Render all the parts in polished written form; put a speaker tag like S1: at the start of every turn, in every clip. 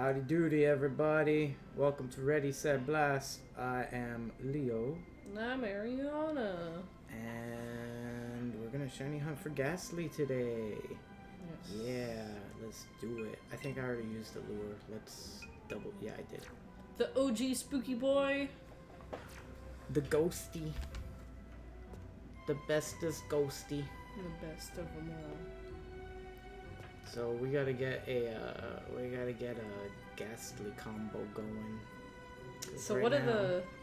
S1: Howdy doody, everybody. Welcome to Ready, Set, Blast. I am Leo.
S2: And I'm Ariana.
S1: And we're gonna shiny hunt for Gastly today.
S2: Yes.
S1: Yeah, let's do it. I think I already used the lure. Let's double. Yeah, I did.
S2: The OG spooky boy.
S1: The ghostie. The bestest ghostie.
S2: The best of them all.
S1: So we gotta get a Gastly combo going.
S2: So
S1: right
S2: what
S1: now,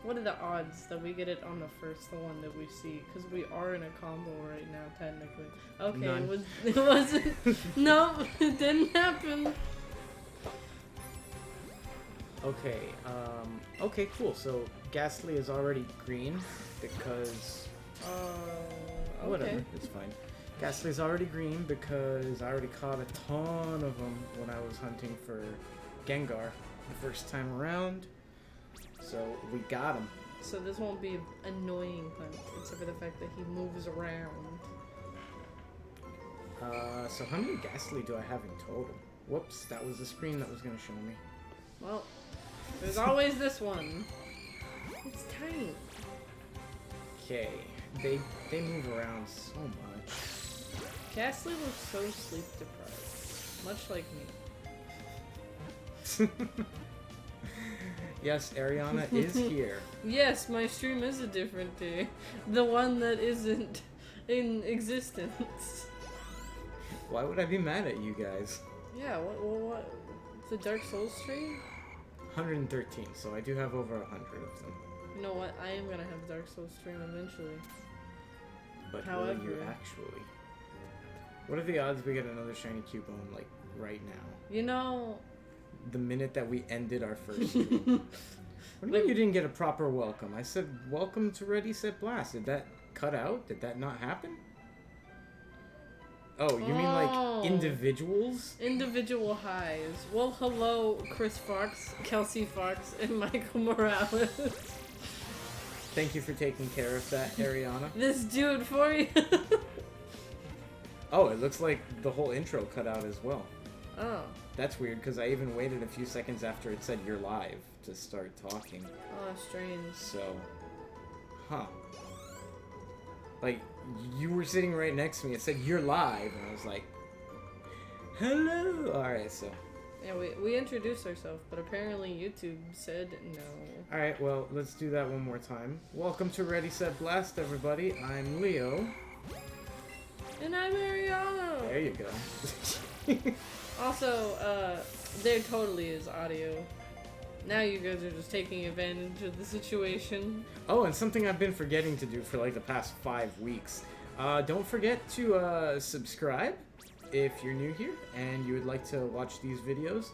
S2: are the odds that we get it on the first one that we see? Because we are in a combo right now, technically. Okay,
S1: None.
S2: it wasn't. No, it didn't happen.
S1: Okay, okay, cool. So Gastly is already green because
S2: Okay.
S1: whatever, it's fine. Gastly's already green because I already caught a ton of them when I was hunting for Gengar the first time around. So we got him.
S2: So this won't be an annoying hunt, except for the fact that he moves around.
S1: So how many Gastly do I have in total? Whoops, that was the screen that was gonna show me.
S2: Well, there's always this one. It's tiny.
S1: Okay, they move around so much.
S2: Gastly looks so sleep deprived, much like me.
S1: Yes, Ariana is here.
S2: Yes, my stream is a different day. The one that isn't in existence.
S1: Why would I be mad at you guys?
S2: Yeah, what? The Dark Souls stream?
S1: 113, so I do have over 100 of them.
S2: You know what? I am gonna have Dark Souls stream eventually.
S1: But
S2: However,
S1: will you actually? What are the odds we get another shiny Cubone, like, right now?
S2: You know...
S1: The minute that we ended our first stream. What do you mean you didn't get a proper welcome? I said, welcome to Ready, Set, Blast. Did that cut out? Did that not happen? Oh, you mean like individuals?
S2: Individual highs. Well, hello, Chris Fox, Kelsey Fox, and Michael Morales.
S1: Thank you for taking care of that, Ariana.
S2: This dude for you.
S1: Oh, it looks like the whole intro cut out as well.
S2: Oh.
S1: That's weird, because I even waited a few seconds after it said you're live to start talking.
S2: Oh, strange.
S1: So, huh. Like, you were sitting right next to me, it said you're live, and I was like, hello! Alright, so.
S2: Yeah, we introduced ourselves, but apparently YouTube said no.
S1: Alright, well, let's do that one more time. Welcome to Ready, Set, Blast, everybody. I'm Leo.
S2: And I'm Ariana!
S1: There you go.
S2: Also, there totally is audio. Now you guys are just taking advantage of the situation.
S1: Oh, and something I've been forgetting to do for like the past 5 weeks. Don't forget to subscribe if you're new here and you would like to watch these videos.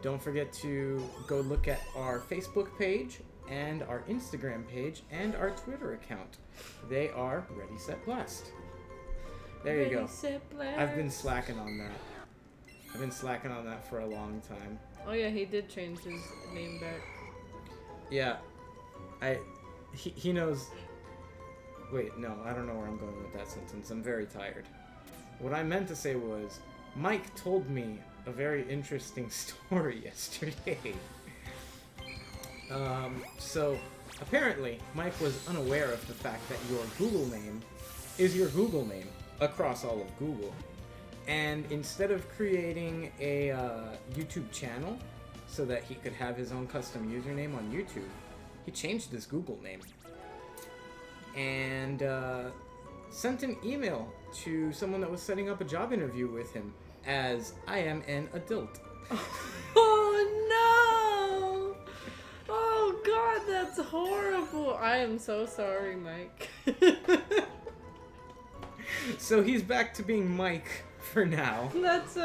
S1: Don't forget to go look at our Facebook page and our Instagram page and our Twitter account. They are Ready, Set, Blast. There you go. I've been slacking on that. I've been slacking on that for a long time.
S2: Oh yeah, he did change his name back.
S1: Yeah. He knows... Wait, no, I don't know where I'm going with that sentence. I'm very tired. What I meant to say was, Mike told me a very interesting story yesterday. So, apparently, Mike was unaware of the fact that your Google name is your Google name across all of Google. And instead of creating a YouTube channel so that he could have his own custom username on YouTube, he changed his Google name. And sent an email to someone that was setting up a job interview with him as I am an adult.
S2: Oh no! Oh god, that's horrible. I am so sorry, Mike.
S1: So he's back to being Mike for now.
S2: That's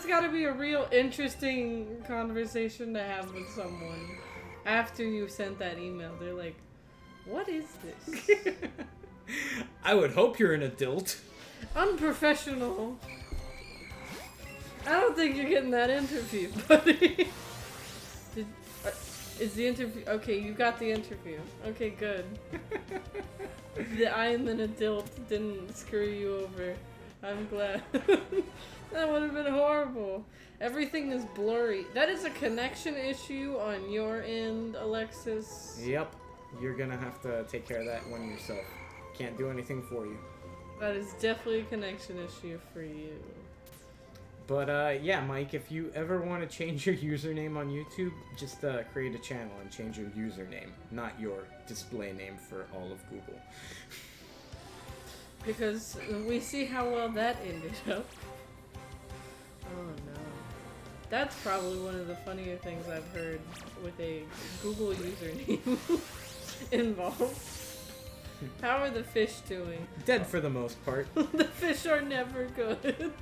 S2: gotta be a real interesting conversation to have with someone. After you sent that email, they're like, what is this?
S1: I would hope you're an adult.
S2: Unprofessional. I don't think you're getting that interview, buddy. Is the interview... Okay, you got the interview. Okay, good. The I am an adult didn't screw you over. I'm glad. That would have been horrible. Everything is blurry. That is a connection issue on your end, Alexis.
S1: Yep. You're gonna have to take care of that one yourself. Can't do anything for you.
S2: That is definitely a connection issue for you.
S1: But yeah, Mike, if you ever want to change your username on YouTube, just create a channel and change your username, not your display name for all of Google.
S2: Because we see how well that ended up. Oh no. That's probably one of the funnier things I've heard with a Google username involved. How are the fish doing?
S1: Dead for the most part.
S2: The fish are never good.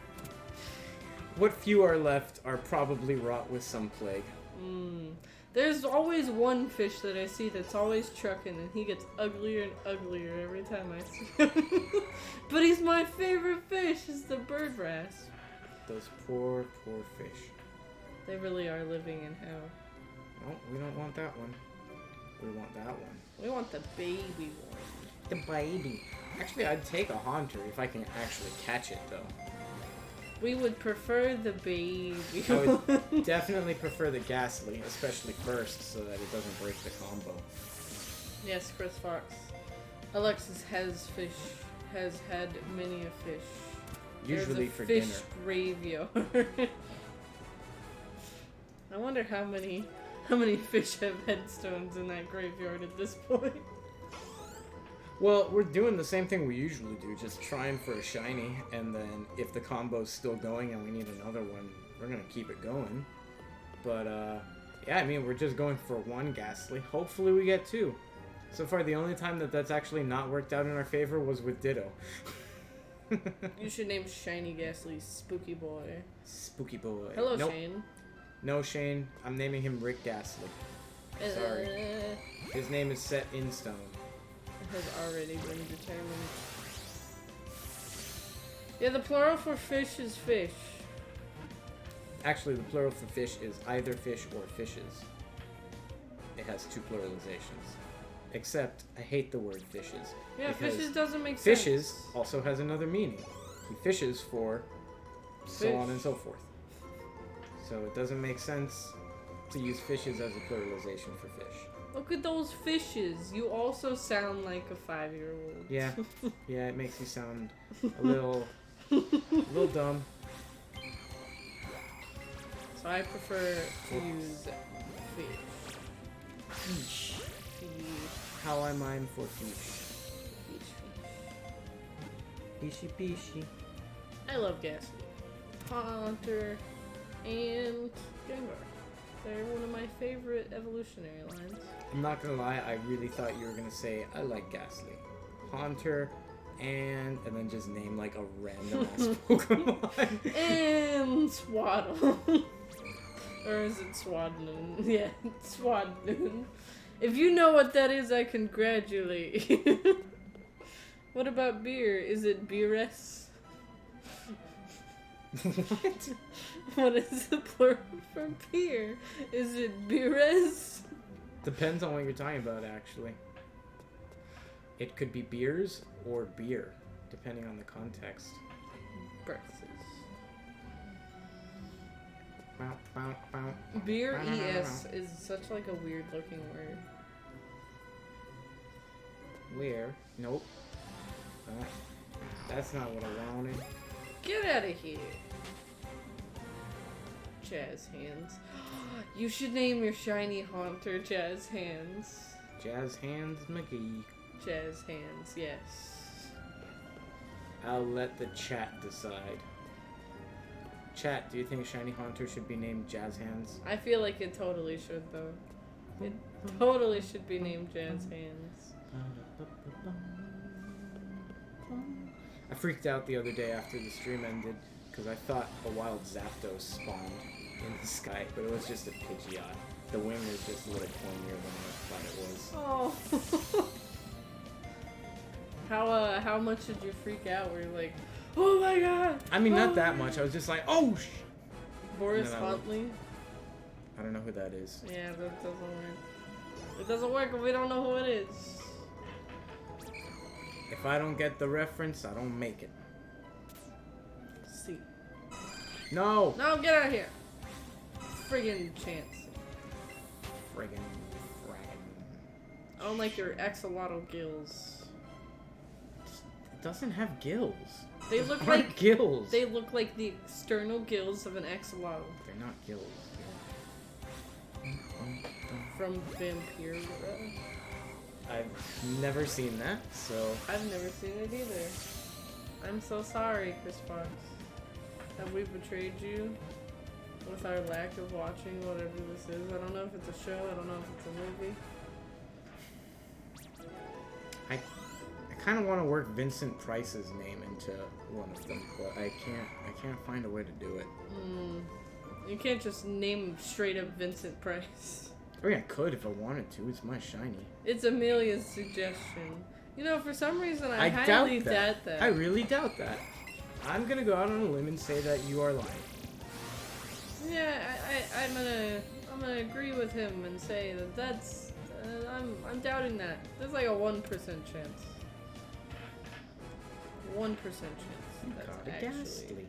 S1: What few are left are probably wrought with some plague.
S2: There's always one fish that I see that's always trucking, and he gets uglier and uglier every time I see him. But he's my favorite fish, is the bird wrasse.
S1: Those poor, poor fish.
S2: They really are living in hell.
S1: Oh, we don't want that one. We want that one.
S2: We want the baby one.
S1: The baby. Actually, I'd take a haunter if I can actually catch it, though.
S2: We would prefer the baby.
S1: I would definitely prefer the Gastly, especially first, so that it doesn't break the combo.
S2: Yes, Chris Fox. Alexis has had many a fish.
S1: Usually for
S2: fish
S1: dinner.
S2: Graveyard. I wonder how many fish have headstones in that graveyard at this point.
S1: Well, we're doing the same thing we usually do, just trying for a shiny, and then if the combo's still going and we need another one, we're gonna keep it going. But, yeah, I mean, we're just going for one Gastly. Hopefully we get two. So far, the only time that's actually not worked out in our favor was with Ditto.
S2: You should name Shiny Gastly Spooky Boy.
S1: Spooky Boy.
S2: Hello,
S1: nope.
S2: Shane.
S1: No, Shane. I'm naming him Rick Gastly. Sorry. His name is set in stone.
S2: Has already been determined. Yeah, the plural for fish is fish.
S1: Actually, the plural for fish is either fish or fishes. It has two pluralizations. Except, I hate the word fishes.
S2: Yeah, fishes doesn't make sense.
S1: Fishes also has another meaning. He fishes for so on and so forth. So it doesn't make sense to use fishes as a pluralization for fish.
S2: Look at those fishes. You also sound like a 5-year-old.
S1: Yeah. Yeah, it makes you sound a little dumb.
S2: So I prefer to use fish.
S1: Fish. How I mime for fish. Fishy fishy.
S2: I love Gastly, Haunter, and Gengar. They're one of my favorite evolutionary lines.
S1: I'm not gonna lie, I really thought you were gonna say I like Gastly, Haunter, and then just name like a random ass Pokemon.
S2: And Swaddle. Or is it Swadloon? Yeah, Swadloon. If you know what that is, I congratulate you. What about beer? Is it Beeress?
S1: What?
S2: What is the plural for beer? Is it Beeress?
S1: Depends on what you're talking about, actually. It could be beers or beer, depending on the context.
S2: Versus.
S1: Bow, bow, bow.
S2: Beer ES is such like a weird looking word.
S1: Where? Nope. That's not what I wanted.
S2: Get out of here. Jazz Hands. You should name your shiny Haunter Jazz Hands.
S1: Jazz Hands McGee.
S2: Jazz Hands, yes.
S1: I'll let the chat decide. Chat, do you think Shiny Haunter should be named Jazz Hands?
S2: I feel like it totally should, though. It totally should be named Jazz Hands.
S1: I freaked out the other day after the stream ended because I thought a wild Zapdos spawned in the sky, but it was just a Pidgeot. The wing was just a little pointier than I thought it was.
S2: Oh. How much did you freak out? Were you like, oh my god!
S1: I mean, not that much. I was just like, oh sh!
S2: Boris Huntley?
S1: I don't know who that is.
S2: Yeah, that doesn't work. It doesn't work if we don't know who it is.
S1: If I don't get the reference, I don't make it. No!
S2: No, get out of here. Friggin' chance.
S1: Friggin'
S2: I don't like your axolotl gills.
S1: It doesn't have gills.
S2: They
S1: Those
S2: look
S1: aren't
S2: like
S1: gills.
S2: They look like the external gills of an axolotl.
S1: They're not gills.
S2: From Vampire.
S1: I've never seen that, so...
S2: I've never seen it either. I'm so sorry, Chris Fox. Have we betrayed you with our lack of watching whatever this is? I don't know if it's a show, I don't know if it's a movie.
S1: I kind of want to work Vincent Price's name into one of them, but I can't find a way to do it.
S2: You can't just name straight up Vincent Price.
S1: I mean, I could if I wanted to. It's my shiny.
S2: It's Amelia's suggestion. You know, for some reason, I highly doubt that.
S1: I really doubt that. I'm gonna go out on a limb and say that you are lying.
S2: Yeah, I'm gonna agree with him and say that that's. I'm doubting that. There's like a 1% chance. 1% chance. That's
S1: Ghastly.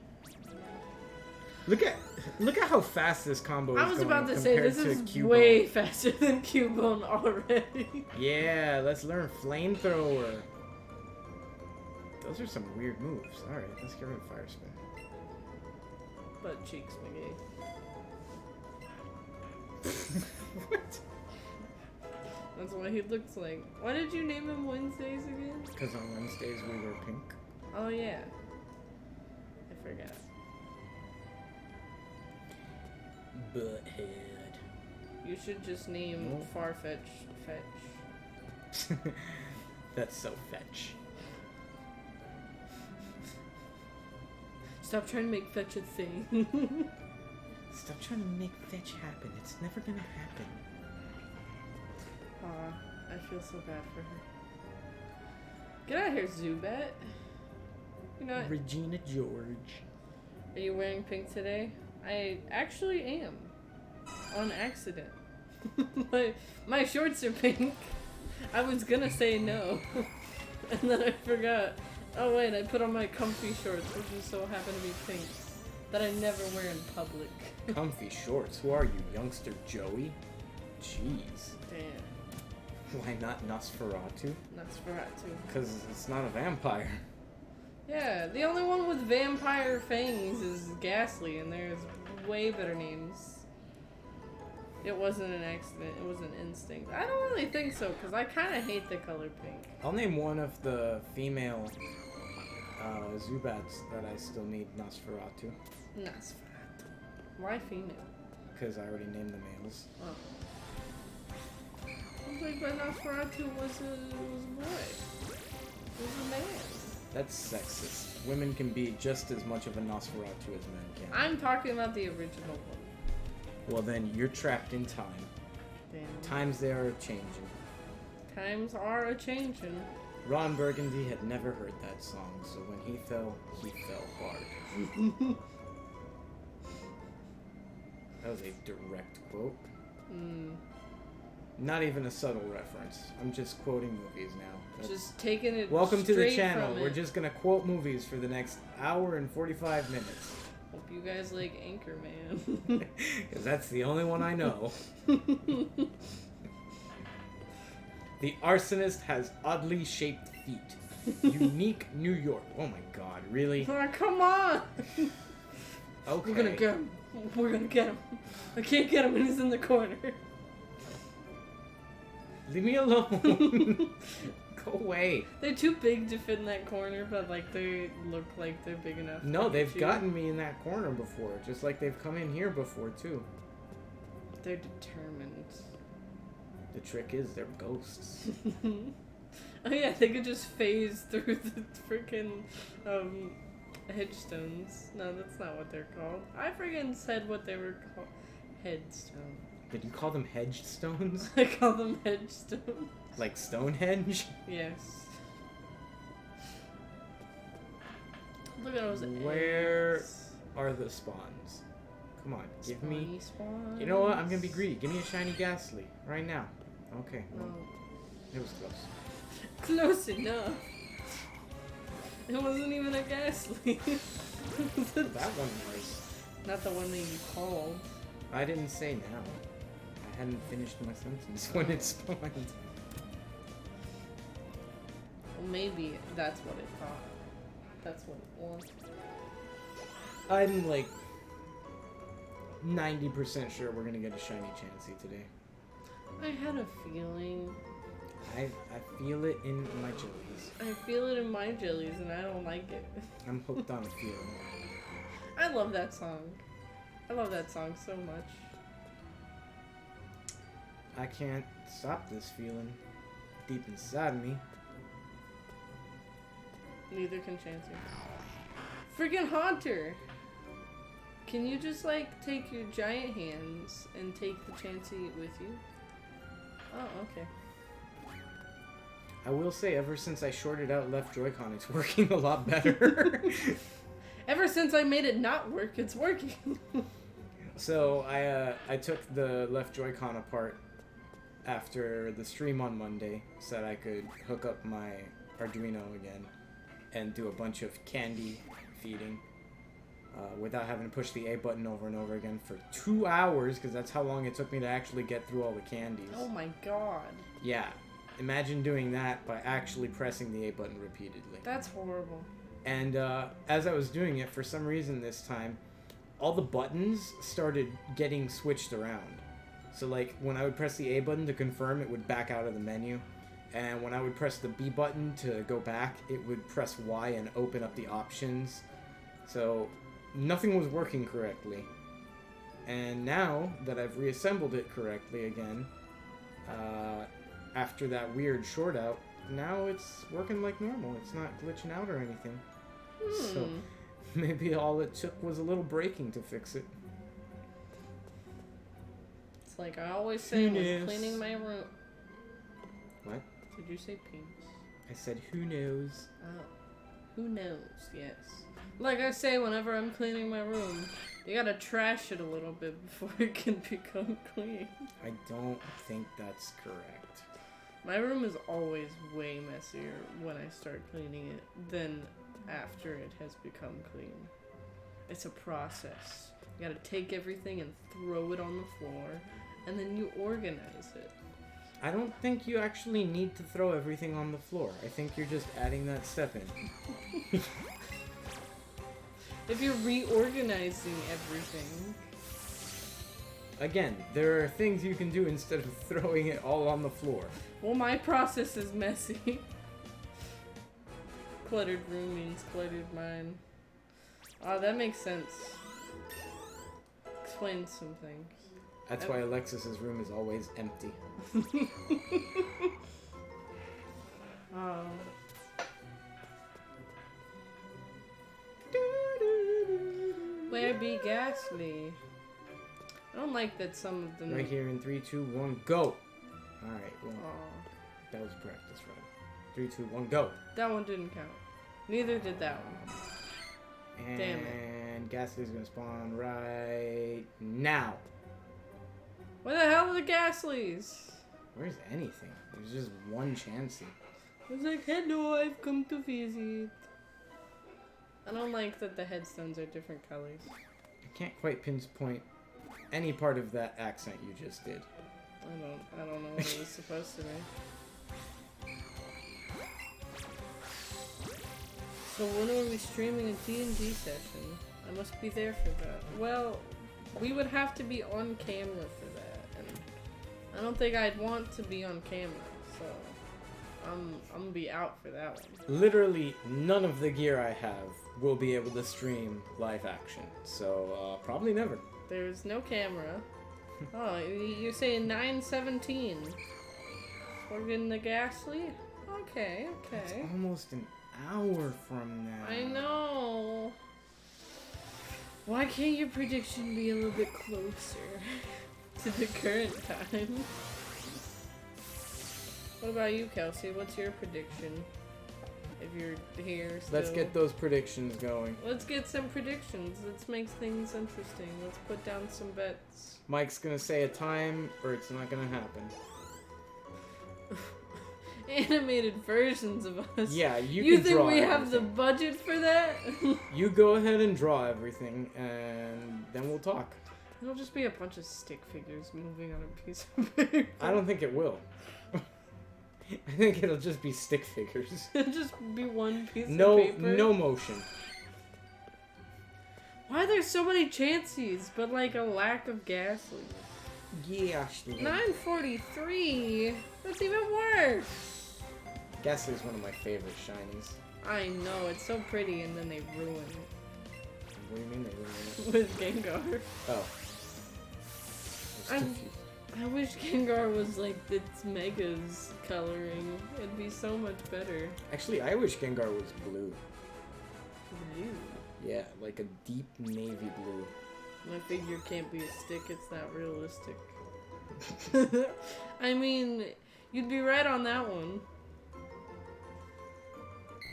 S1: Look at how fast this combo is going.
S2: I was about to say this is
S1: Cubone.
S2: way faster than Cubone already.
S1: Yeah, let's learn flamethrower. Those are some weird moves. All right, let's get rid of fire spin.
S2: Butt cheeks, McGee.
S1: What?
S2: That's what he looks like. Why did you name him Wednesdays again?
S1: Because on Wednesdays we wear pink.
S2: Oh yeah, I forgot.
S1: Butthead.
S2: You should just name
S1: Nope.
S2: Farfetch Fetch.
S1: That's so fetch.
S2: Stop trying to make fetch a thing.
S1: Stop trying to make fetch happen. It's never gonna happen.
S2: Aw, I feel so bad for her. Get out of here, Zubat. You know what?
S1: Regina George.
S2: Are you wearing pink today? I actually am. On accident. my shorts are pink. I was gonna say no. And then I forgot. Oh wait, I put on my comfy shorts, which just so happen to be pink. That I never wear in public.
S1: Comfy shorts. Who are you, youngster Joey? Jeez.
S2: Damn.
S1: Why not Nosferatu?
S2: Nosferatu.
S1: Because it's not a vampire.
S2: Yeah, the only one with vampire fangs is Gastly, and there's way better names. It wasn't an accident, it was an instinct. I don't really think so, because I kind of hate the color pink.
S1: I'll name one of the female Zubats that I still need Nosferatu.
S2: Nosferatu. Why female?
S1: Because I already named the males.
S2: Oh. I was like, but Nosferatu was a boy. It was a man.
S1: That's sexist. Women can be just as much of a Nosferatu as men can.
S2: I'm talking about the original one.
S1: Well, then you're trapped in time.
S2: Damn.
S1: Times they are changing.
S2: Times are a changing.
S1: Ron Burgundy had never heard that song, so when he fell hard. That was a direct quote. Not even a subtle reference. I'm just quoting movies now.
S2: Just taking it.
S1: Welcome to the
S2: straight
S1: channel.
S2: from
S1: We're
S2: it.
S1: just gonna quote movies for the next hour and 45 minutes.
S2: Hope you guys like Anchorman.
S1: Because that's the only one I know. The arsonist has oddly shaped feet. Unique New York. Oh my god, really?
S2: Oh, come on!
S1: Okay.
S2: We're gonna get him. We're gonna get him. I can't get him and he's in the corner.
S1: Leave me alone. Go away.
S2: They're too big to fit in that corner, but like they look like they're big enough.
S1: No,
S2: to
S1: they've
S2: fit you.
S1: gotten me in that corner before. Just like they've come in here before, too.
S2: They're determined.
S1: The trick is they're ghosts.
S2: Oh yeah, they could just phase through the freaking headstones. No, that's not what they're called. I freaking said what they were called. Headstone.
S1: Did you call them hedge stones?
S2: I call them headstones.
S1: Like Stonehenge?
S2: Yes. Look at those
S1: Where
S2: eggs.
S1: are the spawns? Come on, give me...
S2: Spawny spawns.
S1: You know what? I'm gonna be greedy. Give me a shiny Gastly. Right now. Okay.
S2: No.
S1: It was close.
S2: Close enough. It wasn't even a Gastly.
S1: That one was.
S2: Not the one that you called.
S1: I didn't say now. I hadn't finished my sentence when it spawned.
S2: Well, maybe that's what it thought. That's what it was.
S1: I'm like 90% sure we're gonna get a shiny Chansey today.
S2: I had a feeling.
S1: I feel it in my jellies.
S2: I feel it in my jellies and I don't like it.
S1: I'm hooked on a feeling.
S2: I love that song. I love that song so much.
S1: I can't stop this feeling deep inside of me.
S2: Neither can Chansey. Freaking Haunter! Can you just like take your giant hands and take the Chansey with you? Oh, okay.
S1: I will say, ever since I shorted out left Joy-Con, it's working a lot better.
S2: Ever since I made it not work, it's working.
S1: So I took the left Joy-Con apart after the stream on Monday so that I could hook up my Arduino again and do a bunch of candy feeding without having to push the A button over and over again for 2 hours, because that's how long it took me to actually get through all the candies.
S2: Oh my god.
S1: Yeah. Imagine doing that by actually pressing the A button repeatedly.
S2: That's horrible.
S1: And as I was doing it, for some reason this time, all the buttons started getting switched around. So like when I would press the A button to confirm, it would back out of the menu. And when I would press the B button to go back, it would press Y and open up the options. So nothing was working correctly. And now that I've reassembled it correctly again, after that weird short out, now it's working like normal. It's not glitching out or anything. So maybe all it took was a little breaking to fix it.
S2: It's like I always say when cleaning my room.
S1: What?
S2: Did you say penis?
S1: I said, who knows?
S2: Oh. Who knows, yes. Like I say whenever I'm cleaning my room, you gotta trash it a little bit before it can become clean.
S1: I don't think that's correct.
S2: My room is always way messier when I start cleaning it than after it has become clean. It's a process. You gotta take everything and throw it on the floor, and then you organize it.
S1: I don't think you actually need to throw everything on the floor. I think you're just adding that step in.
S2: If you're reorganizing everything.
S1: Again, there are things you can do instead of throwing it all on the floor.
S2: Well, my process is messy. Cluttered room means cluttered mind. Oh, that makes sense. Explains some things.
S1: That's why Alexis's room is always empty.
S2: Oh. Where be Gastly? I don't like that some of them.
S1: Right here in 3, 2, 1, go! Alright, well,
S2: Oh.
S1: that was practice run. 3, 2, 1, go!
S2: That one didn't count. Neither did that one.
S1: And
S2: Damn
S1: Gastly's gonna spawn right now.
S2: Where the hell are the Gastlys?
S1: Where's anything? There's just one Chansey.
S2: I was like, hello, I've come to visit. I don't like that the headstones are different colors.
S1: I can't quite pinpoint any part of that accent you just did.
S2: I don't know what it was supposed to be. So when are we streaming a D&D session? I must be there for that. Well, we would have to be on camera for that, and I don't think I'd want to be on camera, so I'm gonna be out for that one.
S1: Literally none of the gear I have will be able to stream live action, so probably never.
S2: There's no camera. Oh, you're saying 9:17. We're getting the Gastly? Okay,
S1: It's
S2: okay.
S1: almost an hour from now.
S2: I know. Why can't your prediction be a little bit closer to the current time? What about you, Kelsey? What's your prediction? If you're here still.
S1: Let's get those predictions going.
S2: Let's get some predictions. Let's make things interesting. Let's put down some bets.
S1: Mike's gonna say a time, or it's not gonna happen.
S2: animated versions of us.
S1: Yeah, you
S2: You
S1: can
S2: think
S1: draw
S2: we have the
S1: everything.
S2: budget for that?
S1: You go ahead and draw everything, and then we'll talk.
S2: It'll just be a bunch of stick figures moving on a piece of paper.
S1: I don't think it will. I think it'll just be stick figures.
S2: It'll just be one piece of
S1: No,
S2: paper.
S1: no motion.
S2: Why are there so many Chanseys, but like a lack of Gastly?
S1: Yeah.
S2: 943? That's even worse.
S1: Gastly is one of my favorite shinies.
S2: I know, it's so pretty and then they ruin it.
S1: What do you mean they ruined it?
S2: With Gengar.
S1: Oh. I was
S2: I'm-
S1: confused.
S2: I wish Gengar was like its Mega's coloring. It'd be so much better.
S1: Actually, I wish Gengar was blue.
S2: Blue.
S1: Yeah, like a deep navy blue.
S2: My figure can't be a stick, it's not realistic. I mean, you'd be right on that one.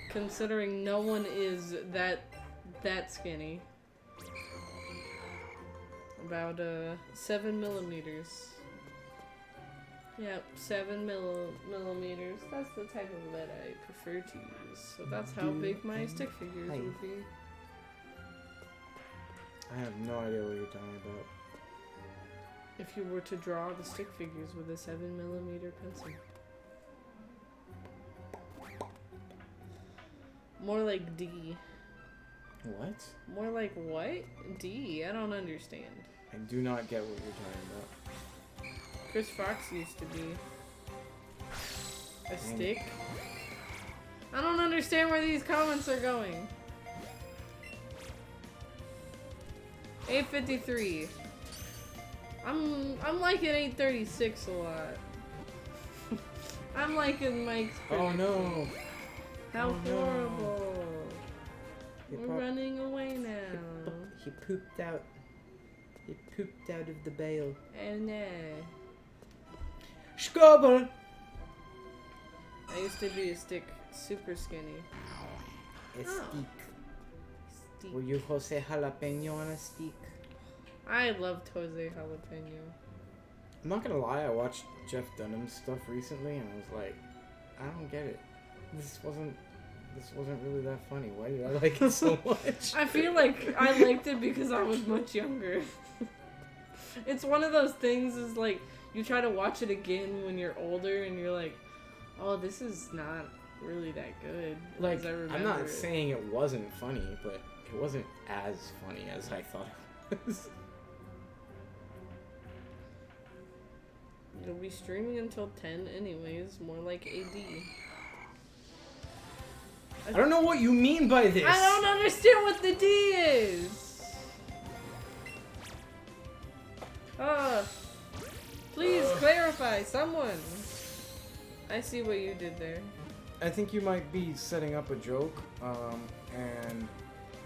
S2: Considering no one is that skinny. About 7 millimeters. Yep, 7 millimeters. That's the type of lead I prefer to use. So that's how big my stick figures would be.
S1: I have no idea what you're talking about.
S2: If you were to draw the stick figures with a 7 millimeter pencil. More like D.
S1: What?
S2: More like what? D. I don't understand.
S1: I do not get what you're talking about.
S2: Chris Fox used to be a stick. I don't understand where these comments are going. 853. I'm liking 836 a lot. I'm liking Mike's
S1: Oh
S2: prediction.
S1: no!
S2: How
S1: Oh, no.
S2: horrible.
S1: He
S2: We're
S1: prob-
S2: running away now.
S1: He pooped out. He pooped out of the bale.
S2: Oh no.
S1: Scrubber!
S2: I used to be a stick, super skinny.
S1: A
S2: Oh.
S1: stick.
S2: Stick.
S1: Were you Jose Jalapeno on a stick?
S2: I loved Jose Jalapeno.
S1: I'm not gonna lie, I watched Jeff Dunham's stuff recently and I was like, I don't get it. This wasn't really that funny. Why did I like it so much?
S2: I feel like I liked it because I was much younger. It's one of those things is like, you try to watch it again when you're older and you're like, oh, this is not really that good.
S1: Like,
S2: as I
S1: I'm
S2: remember
S1: not
S2: it.
S1: saying it wasn't funny, but it wasn't as funny as I thought it was.
S2: It'll be streaming until 10 anyways, more like AD.
S1: I don't know what you mean by this.
S2: I don't understand what the D is! Please clarify, someone! I see what you did there.
S1: I think you might be setting up a joke, and...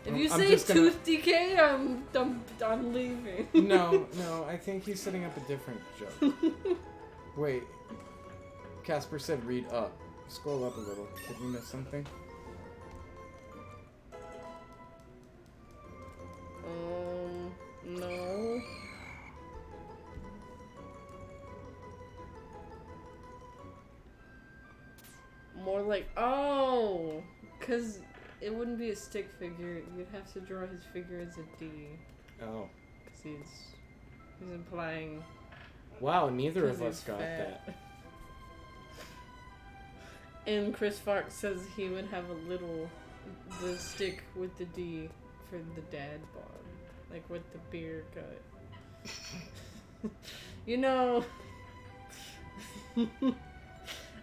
S2: If you
S1: I'm
S2: say
S1: just gonna-
S2: tooth decay, I'm leaving.
S1: No, I think he's setting up a different joke. Wait. Casper said read up. Scroll up a little. Did we miss something?
S2: No. More like, oh! Because it wouldn't be a stick figure. You'd have to draw his figure as a D.
S1: Oh.
S2: Because he's implying...
S1: Wow, neither of
S2: 'cause
S1: us
S2: he's
S1: got
S2: fat.
S1: that.
S2: And Chris Fox says he would have the stick with the D for the dad bod. Like with the beer gut. You know...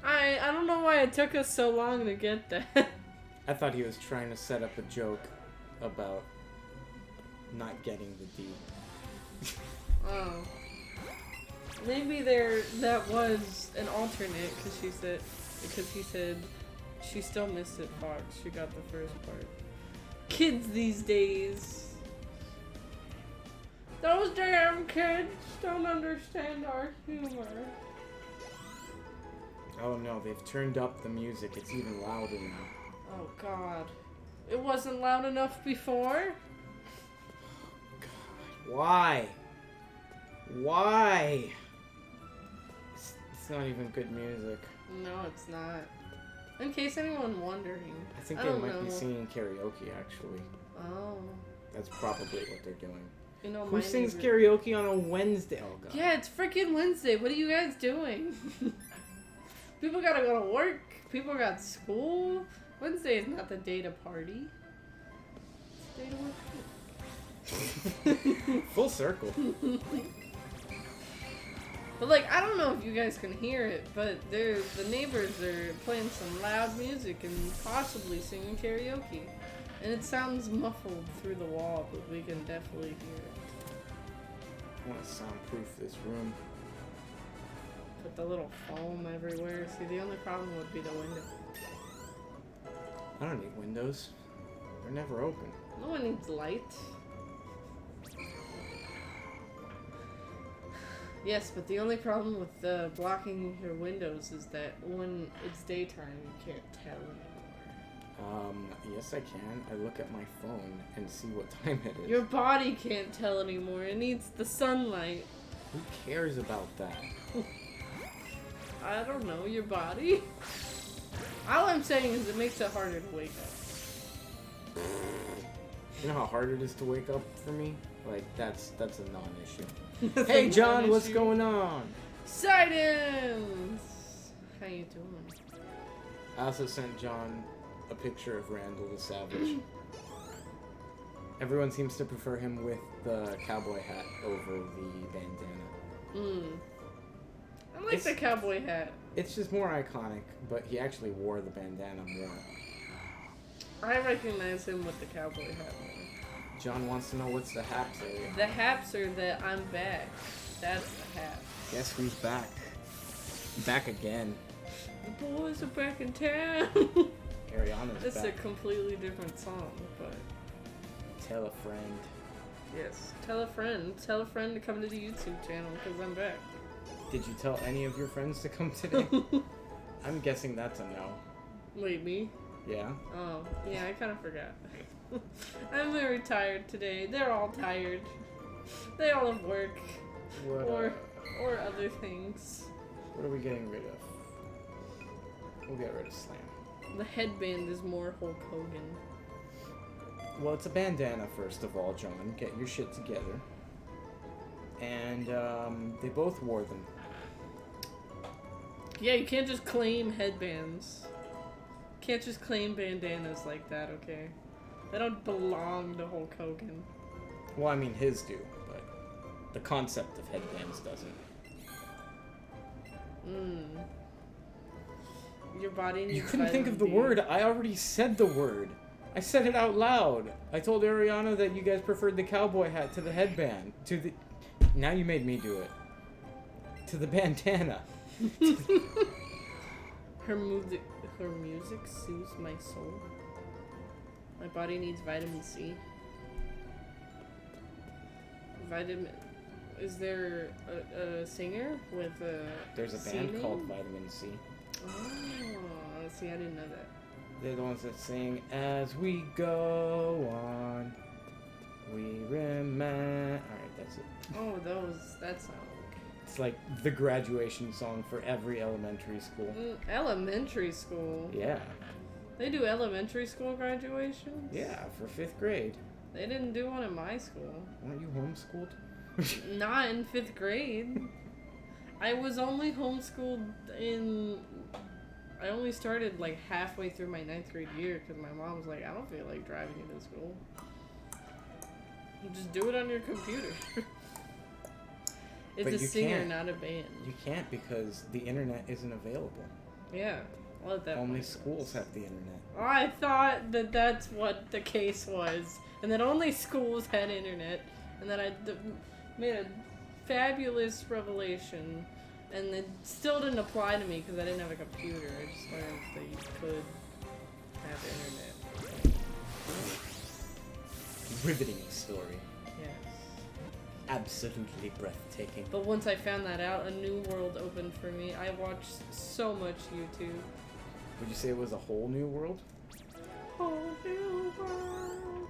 S2: I don't know why it took us so long to get that.
S1: I thought he was trying to set up a joke about not getting the D.
S2: Oh. Maybe that was an alternate because he said she still missed it, Fox. She got the first part. Kids these days. Those damn kids don't understand our humor.
S1: Oh no, they've turned up the music. It's even louder now.
S2: Oh god. It wasn't loud enough before?
S1: Why? Why? It's not even good music.
S2: No, it's not. In case anyone wondering.
S1: I think they might be singing karaoke, actually.
S2: Oh.
S1: That's probably what they're doing.
S2: You know,
S1: who sings karaoke on a Wednesday? Oh, God.
S2: Yeah, it's freaking Wednesday. What are you guys doing? People gotta go to work. People got school. Wednesday is not the day to party. It's the day to work.
S1: Full circle.
S2: But like, I don't know if you guys can hear it, but the neighbors are playing some loud music and possibly singing karaoke. And it sounds muffled through the wall, but we can definitely hear it.
S1: I want to soundproof this room.
S2: Put the little foam everywhere. See, the only problem would be the window.
S1: I don't need windows. They're never open.
S2: No one needs light. Yes, but the only problem with blocking your windows is that when it's daytime, you can't tell anymore.
S1: Yes I can. I look at my phone and see what time it is.
S2: Your body can't tell anymore. It needs the sunlight.
S1: Who cares about that?
S2: I don't know, your body? All I'm saying is it makes it harder to wake up.
S1: You know how hard it is to wake up for me? Like, that's a non-issue. Hey John, what's going on?
S2: Silence! How you doing?
S1: I also sent John a picture of Randall the Savage. Everyone seems to prefer him with the cowboy hat over the bandana.
S2: I like the cowboy hat.
S1: It's just more iconic, but he actually wore the bandana more.
S2: I recognize him with the cowboy hat more.
S1: John wants to know what's the haps area.
S2: The haps are that I'm back. That's the hap.
S1: Guess who's back? Back again.
S2: The boys are back in town.
S1: Ariana's
S2: It's
S1: back.
S2: a completely different song, but...
S1: Tell a friend.
S2: Yes, tell a friend. Tell a friend to come to the YouTube channel, because I'm back.
S1: Did you tell any of your friends to come today? I'm guessing that's a no.
S2: Wait, me?
S1: Yeah?
S2: Oh, yeah, I kind of forgot. I'm very tired today. They're all tired. They all have work.
S1: What,
S2: or other things.
S1: What are we getting rid of? We'll get rid of Slam.
S2: The headband is more Hulk Hogan.
S1: Well, it's a bandana, first of all, John. Get your shit together. And, they both wore them.
S2: Yeah, you can't just claim headbands. Can't just claim bandanas like that, okay? They don't belong to Hulk Hogan.
S1: Well, I mean, his do, but the concept of headbands doesn't.
S2: Your body needs
S1: You couldn't think of the
S2: vitamin D.
S1: word. I already said the word. I said it out loud. I told Ariana that you guys preferred the cowboy hat to the headband. To the... Now you made me do it. To the bandana.
S2: Her music soothes my soul. My body needs vitamin C. Is there a singer with a
S1: There's a
S2: C
S1: band
S2: name?
S1: called Vitamin C.
S2: Oh, see, I didn't know that.
S1: They're the ones that sing, as we go on, we remember. Alright, that's it.
S2: Oh, that song.
S1: It's like the graduation song for every elementary school.
S2: Elementary school?
S1: Yeah.
S2: They do elementary school graduations?
S1: Yeah, for 5th grade.
S2: They didn't do one in my school.
S1: Weren't you homeschooled?
S2: Not in 5th grade. I was only homeschooled I only started like halfway through my 9th grade year because my mom was like, I don't feel like driving you to school. You just do it on your computer. It's
S1: But
S2: a
S1: you
S2: singer,
S1: can't.
S2: not a band.
S1: You can't because the internet isn't available.
S2: Yeah. Well, at that
S1: Only
S2: point,
S1: schools have the internet.
S2: I thought that that's what the case was, and that only schools had internet, and that I made a fabulous revelation, and it still didn't apply to me because I didn't have a computer. I just learned that you could have internet.
S1: Riveting story.
S2: Yes.
S1: Absolutely breathtaking.
S2: But once I found that out, a new world opened for me. I watched so much YouTube.
S1: Would you say it was a whole new world?
S2: Whole new world.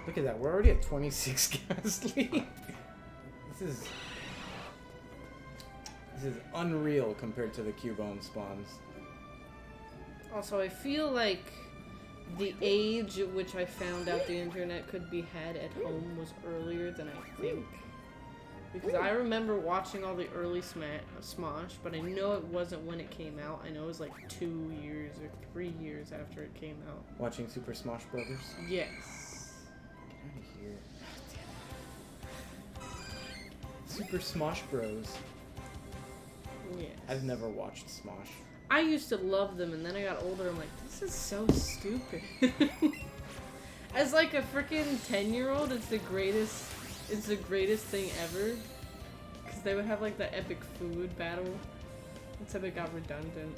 S1: Look at that, we're already at 26 Gastly. This is This is unreal compared to the Cubone spawns.
S2: Also, I feel like the age at which I found out the internet could be had at home was earlier than I think. Because I remember watching all the early Smosh, but I know it wasn't when it came out. I know it was like 2 years or 3 years after it came out.
S1: Watching Super Smosh Brothers?
S2: Yes.
S1: Get out of here. Super Smosh Bros.
S2: Yes.
S1: I've never watched Smosh.
S2: I used to love them, and then I got older, I'm like, this is so stupid. As like a freaking 10-year-old, it's the greatest thing ever. Because they would have like the epic food battle. Except it got redundant.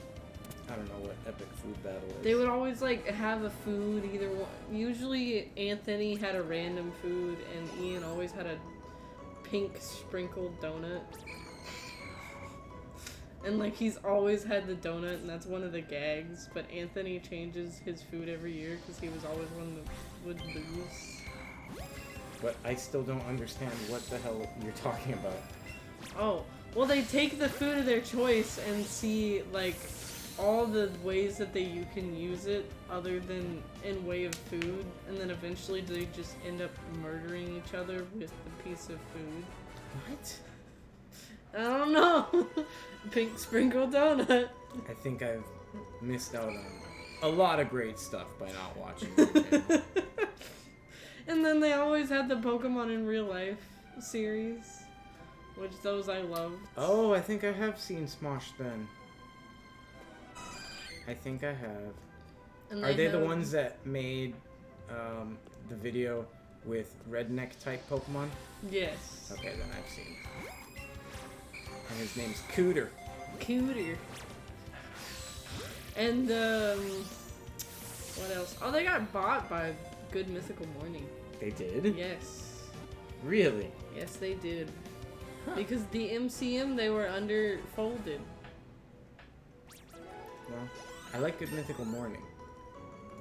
S1: I don't know what epic food battle is.
S2: They would always like have a food, either one. Usually Anthony had a random food, and Ian always had a pink sprinkled donut. And like he's always had the donut, and that's one of the gags. But Anthony changes his food every year because he was always one that would lose.
S1: But I still don't understand what the hell you're talking about.
S2: Oh, well, they take the food of their choice and see like all the ways that you can use it other than in way of food, and then eventually they just end up murdering each other with the piece of food.
S1: What?
S2: I don't know. Pink sprinkle donut.
S1: I think I've missed out on a lot of great stuff by not watching it.
S2: And then they always had the Pokemon in real life series, which those I loved.
S1: Oh, I think I have seen Smosh then. I think I have.
S2: And
S1: Are they the ones that made the video with redneck type Pokemon?
S2: Yes.
S1: Okay, then I've seen. And his name's Cooter.
S2: Cooter. And what else? Oh, they got bought by Good Mythical Morning.
S1: They did?
S2: Yes.
S1: Really?
S2: Yes, they did. Huh. Because the MCM, they were underfolded.
S1: Well, I like Good Mythical Morning,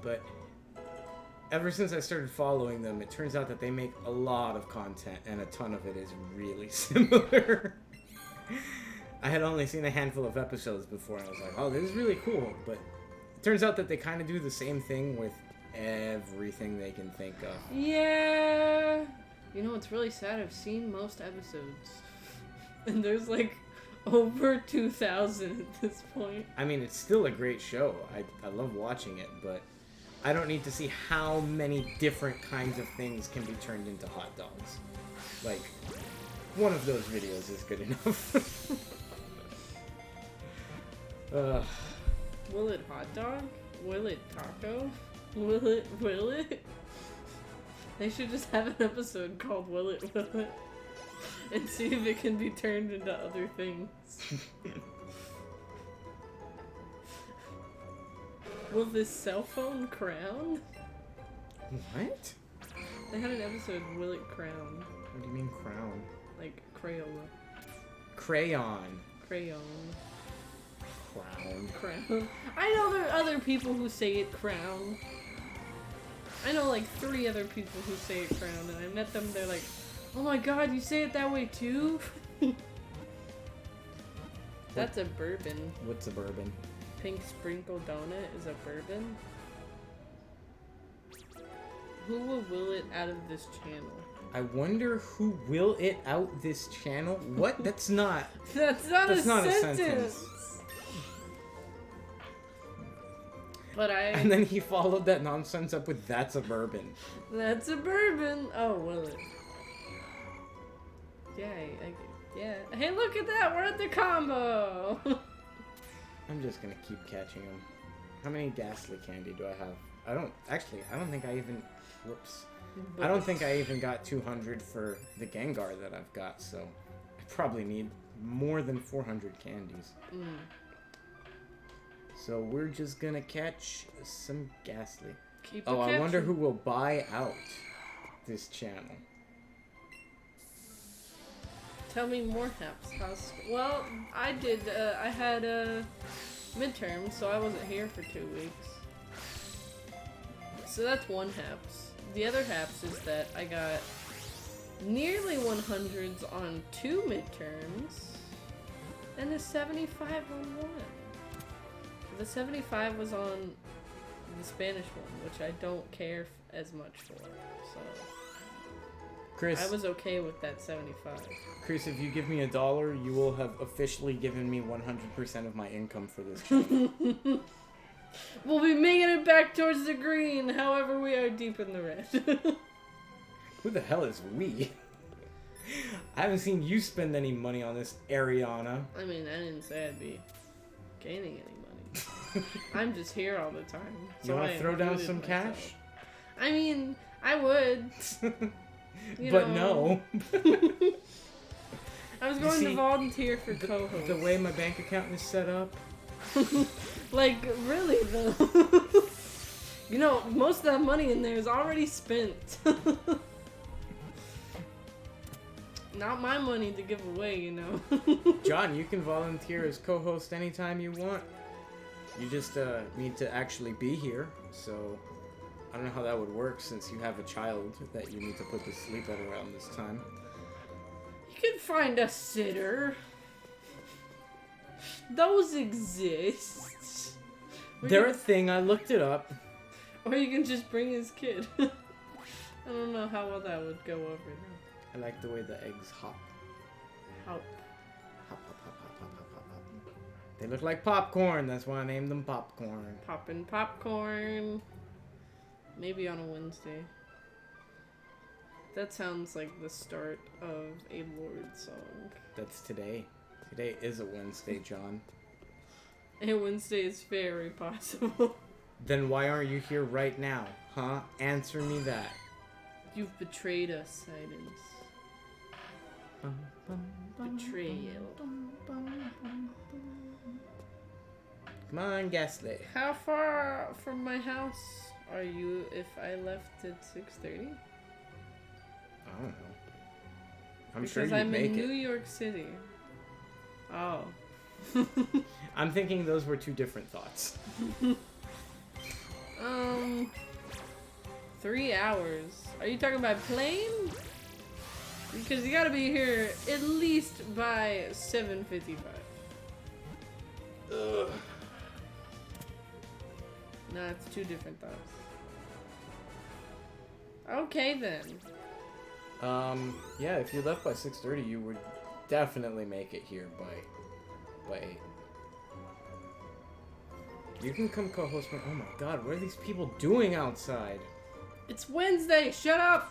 S1: but ever since I started following them, it turns out that they make a lot of content, and a ton of it is really similar. I had only seen a handful of episodes before, and I was like, oh, this is really cool, but it turns out that they kind of do the same thing with everything they can think of.
S2: Yeah. You know, it's really sad. I've seen most episodes, and there's like over 2,000 at this point.
S1: I mean, it's still a great show. I love watching it, but I don't need to see how many different kinds of things can be turned into hot dogs. Like, one of those videos is good enough.
S2: Will it hot dog? Will it taco? Will it? They should just have an episode called Will It? And see if it can be turned into other things. Will this cell phone crown?
S1: What?
S2: They had an episode, Will It Crown?
S1: What do you mean crown?
S2: Like Crayola.
S1: Crayon.
S2: Crayon.
S1: Crown.
S2: Crown. I know there are other people who say it crown. I know like 3 other people who say it crown, and I met them, they're like, oh my god, you say it that way too? That's a bourbon.
S1: What's a bourbon?
S2: Pink sprinkle donut is a bourbon. Who will it out of this channel?
S1: I wonder who will it out this channel? What? That's not...
S2: That's not a sentence. But
S1: And then he followed that nonsense up with, that's a bourbon.
S2: That's a bourbon. Oh, will it? Yeah, yeah. Hey, look at that. We're at the combo.
S1: I'm just gonna keep catching them. How many Gastly candy do I have? I don't think I even... Whoops. I don't think I even got 200 for the Gengar that I've got, so I probably need more than 400 candies.
S2: Mm.
S1: So we're just gonna catch some Gastly.
S2: Keep
S1: Oh, I wonder who will buy out this channel.
S2: Tell me more, Haps. Well, I did, I had midterms, so I wasn't here for 2 weeks. So that's one Haps. The other Haps is that I got nearly 100s on 2 midterms. And a 75 on one. The 75 was on the Spanish one, which I don't care as much for. So
S1: Chris,
S2: I was okay with that 75.
S1: Chris, if you give me $1, you will have officially given me 100% of my income for this channel.
S2: We'll be making it back towards the green, however we are deep in the red.
S1: Who the hell is we? I haven't seen you spend any money on this, Ariana.
S2: I mean, I didn't say I'd be gaining any money. I'm just here all the time.
S1: You want to throw down some cash?
S2: I mean, I would.
S1: But no.
S2: I was going to volunteer for co-host.
S1: The way my bank account is set up.
S2: Like, really, though. You know, most of that money in there is already spent. Not my money to give away, you know.
S1: John, you can volunteer as co-host anytime you want. You just need to actually be here. So, I don't know how that would work since you have a child that you need to put to sleep at around this time.
S2: You can find a sitter. Those exist.
S1: They're a thing. I looked it up.
S2: Or you can just bring his kid. I don't know how well that would go over though.
S1: I like the way the eggs hop.
S2: Hop.
S1: Hop, hop, hop, hop, hop, hop, hop, hop. They look like popcorn. That's why I named them popcorn.
S2: Poppin' popcorn. Maybe on a Wednesday. That sounds like the start of a Lord song.
S1: That's today. Today is a Wednesday, John.
S2: A Wednesday is very possible.
S1: Then why aren't you here right now? Huh? Answer me that.
S2: You've betrayed us, Silence. Betrayal.
S1: Come on, Gastly.
S2: How far from my house are you if I left at 6:30?
S1: I don't know. I'm
S2: Because
S1: sure you'd
S2: I'm
S1: make
S2: in
S1: it.
S2: New York City. Oh.
S1: I'm thinking those were two different thoughts.
S2: 3 hours. Are you talking about plane? Because you gotta be here at least by 7:55.
S1: Ugh.
S2: No, it's two different thoughts. Okay then.
S1: Yeah, if you left by 6:30, you would definitely make it here by 8. You can come co-host my. Oh my God, what are these people doing outside?
S2: It's Wednesday. Shut up.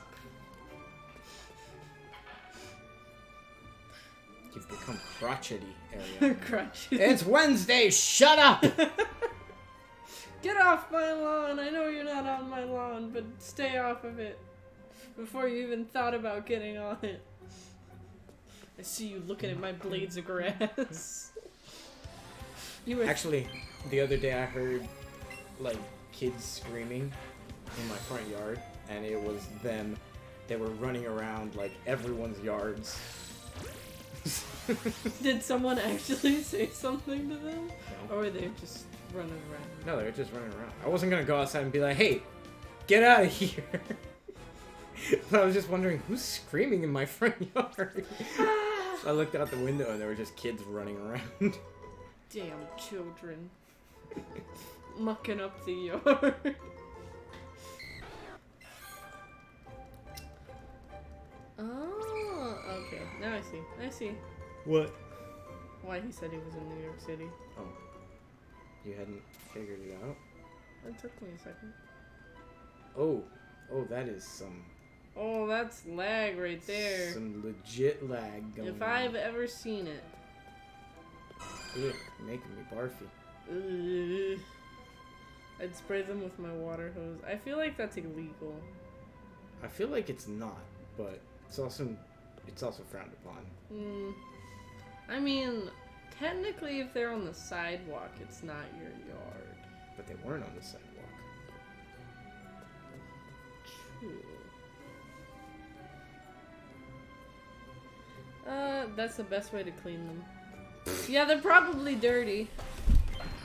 S1: You've become crotchety, area.
S2: Crotchety.
S1: It's Wednesday. Shut up.
S2: Get off my lawn. I know you're not on my lawn, but stay off of it before you even thought about getting on it. I see you looking at my blades of grass. You were
S1: Actually, the other day I heard like kids screaming in my front yard, and it was them. They were running around like everyone's yards.
S2: Did someone actually say something to them?
S1: No.
S2: Or were they just running around?
S1: No, they were just running around. I wasn't gonna go outside and be like, "Hey, get out of here!" But I was just wondering who's screaming in my front yard. So I looked out the window and there were just kids running around.
S2: Damn children. Mucking up the yard. Oh, okay. Now I see. I see
S1: What?
S2: why he said he was in New York City.
S1: Oh, you hadn't figured it out?
S2: It took me a second.
S1: Oh, that is some
S2: Oh, that's lag right there.
S1: some legit lag going
S2: If
S1: on.
S2: I've ever seen it.
S1: Ugh, making me barfy.
S2: Ugh. I'd spray them with my water hose. I feel like that's illegal.
S1: I feel like it's not, but it's also frowned upon.
S2: I mean, technically if they're on the sidewalk, it's not your yard.
S1: But they weren't on the sidewalk.
S2: True. That's the best way to clean them. Yeah, they're probably dirty.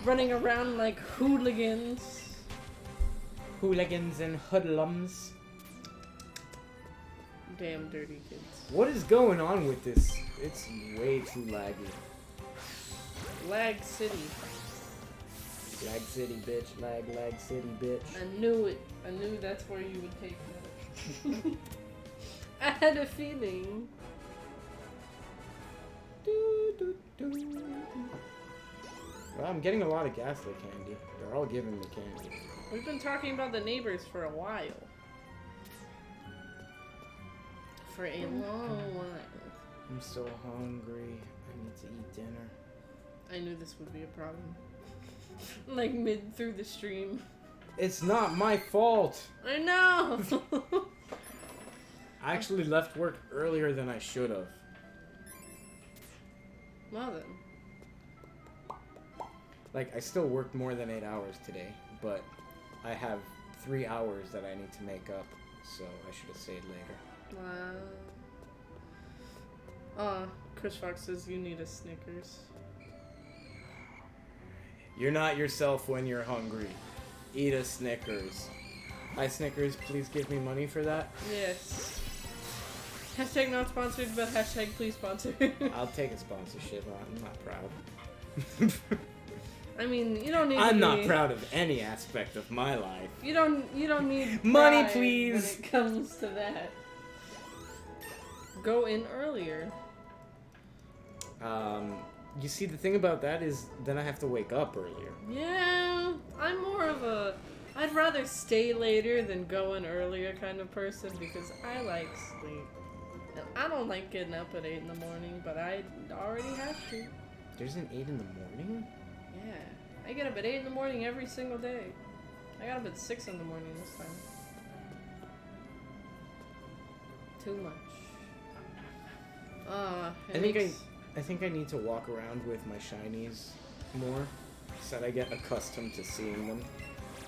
S2: Running around like hooligans.
S1: Hooligans and hoodlums.
S2: Damn dirty kids.
S1: What is going on with this? It's way too laggy.
S2: Lag City.
S1: Lag City, bitch. Lag City, bitch.
S2: I knew it. I knew that's where you would take that. I had a feeling.
S1: Well, I'm getting a lot of Gastly candy. They're all giving me candy.
S2: We've been talking about the neighbors for a while. For a long while.
S1: I'm so hungry. I need to eat dinner.
S2: I knew this would be a problem. Like mid through the stream.
S1: It's not my fault.
S2: I know.
S1: I actually left work earlier than I should have.
S2: Well then.
S1: Like, I still worked more than 8 hours today, but I have 3 hours that I need to make up, so I should have stayed later.
S2: Wow. Chris Fox says you need a Snickers.
S1: You're not yourself when you're hungry. Eat a Snickers. Hi Snickers, please give me money for that.
S2: Yes. Hashtag not sponsored, but hashtag please sponsor.
S1: I'll take a sponsorship. I'm not proud.
S2: I mean, you don't need.
S1: I'm not proud of any aspect of my life.
S2: You don't need
S1: money,
S2: pride
S1: please.
S2: when it comes to that. Go in earlier.
S1: You see, the thing about that is then I have to wake up earlier.
S2: Yeah, I'm more of a I'd rather stay later than go in earlier kind of person because I like sleep. I don't like getting up at 8 in the morning, but I already have to.
S1: There's an 8 in the morning?
S2: Yeah, I get up at 8 in the morning every single day. I got up at 6 in the morning this time. Too much.
S1: I think I need to walk around with my shinies more, so that I get accustomed to seeing them,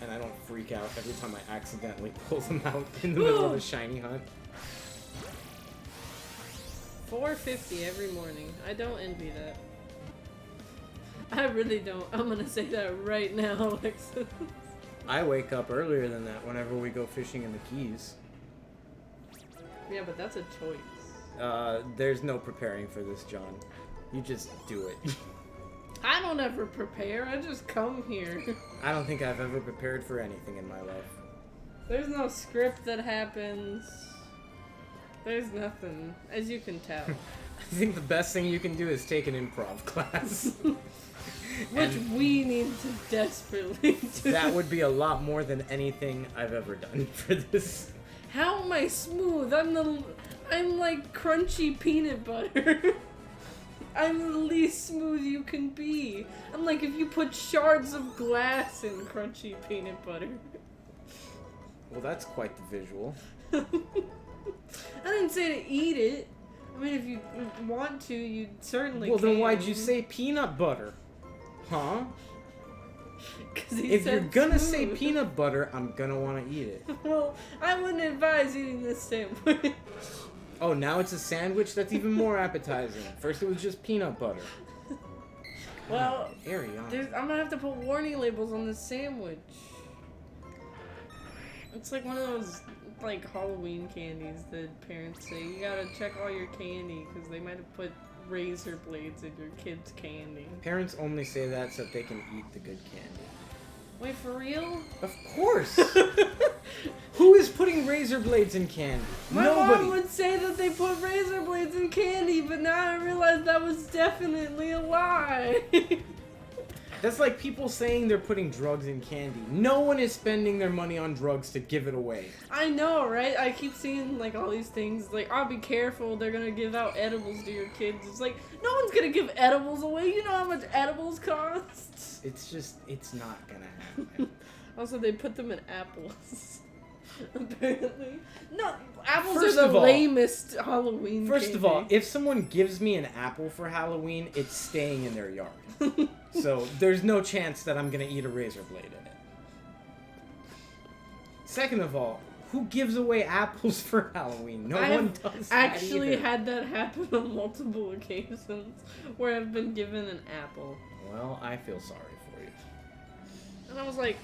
S1: and I don't freak out every time I accidentally pull them out in the middle of a shiny hunt.
S2: 4:50 every morning. I don't envy that. I really don't. I'm gonna say that right now, Alexis.
S1: I wake up earlier than that whenever we go fishing in the Keys.
S2: Yeah, but that's a choice.
S1: There's no preparing for this, John. You just do it.
S2: I don't ever prepare. I just come here.
S1: I don't think I've ever prepared for anything in my life.
S2: There's no script that happens. There's nothing, as you can tell.
S1: I think the best thing you can do is take an improv class.
S2: Which we need to desperately do.
S1: That would be a lot more than anything I've ever done for this.
S2: How am I smooth? I'm like crunchy peanut butter. I'm the least smooth you can be. I'm like if you put shards of glass in crunchy peanut butter.
S1: Well, that's quite the visual.
S2: I didn't say to eat it. I mean, if you want to, you certainly
S1: well,
S2: can.
S1: then why'd you say peanut butter? Huh? If you're
S2: said
S1: gonna
S2: smooth.
S1: say peanut butter, I'm gonna want to eat it.
S2: Well, I wouldn't advise eating this sandwich.
S1: Oh, now it's a sandwich? That's even more appetizing. First it was just peanut butter.
S2: Well,
S1: Ariana.
S2: I'm gonna have to put warning labels on this sandwich. It's like one of those like Halloween candies that parents say you gotta check all your candy because they might have put razor blades in your kid's candy.
S1: Parents only say that so that they can eat the good candy.
S2: Wait, for real?
S1: Of course! Who is putting razor blades in candy?
S2: My
S1: Nobody!
S2: mom would say that they put razor blades in candy, but now I realize that was definitely a lie.
S1: That's like people saying they're putting drugs in candy. No one is spending their money on drugs to give it away.
S2: I know, right? I keep seeing like all these things like, oh, be careful, they're gonna give out edibles to your kids. It's like, no one's gonna give edibles away. You know how much edibles cost?
S1: It's not gonna happen.
S2: Also, they put them in apples. Apparently. No, apples
S1: First
S2: are
S1: of
S2: the
S1: all-
S2: lamest Halloween
S1: First of all,
S2: candy.
S1: if someone gives me an apple for Halloween, it's staying in their yard. So there's no chance that I'm gonna eat a razor blade in it. Second of all, who gives away apples for Halloween? No one does that
S2: actually
S1: either.
S2: had that happen on multiple occasions where I've been given an apple.
S1: Well, I feel sorry for you.
S2: And I was like,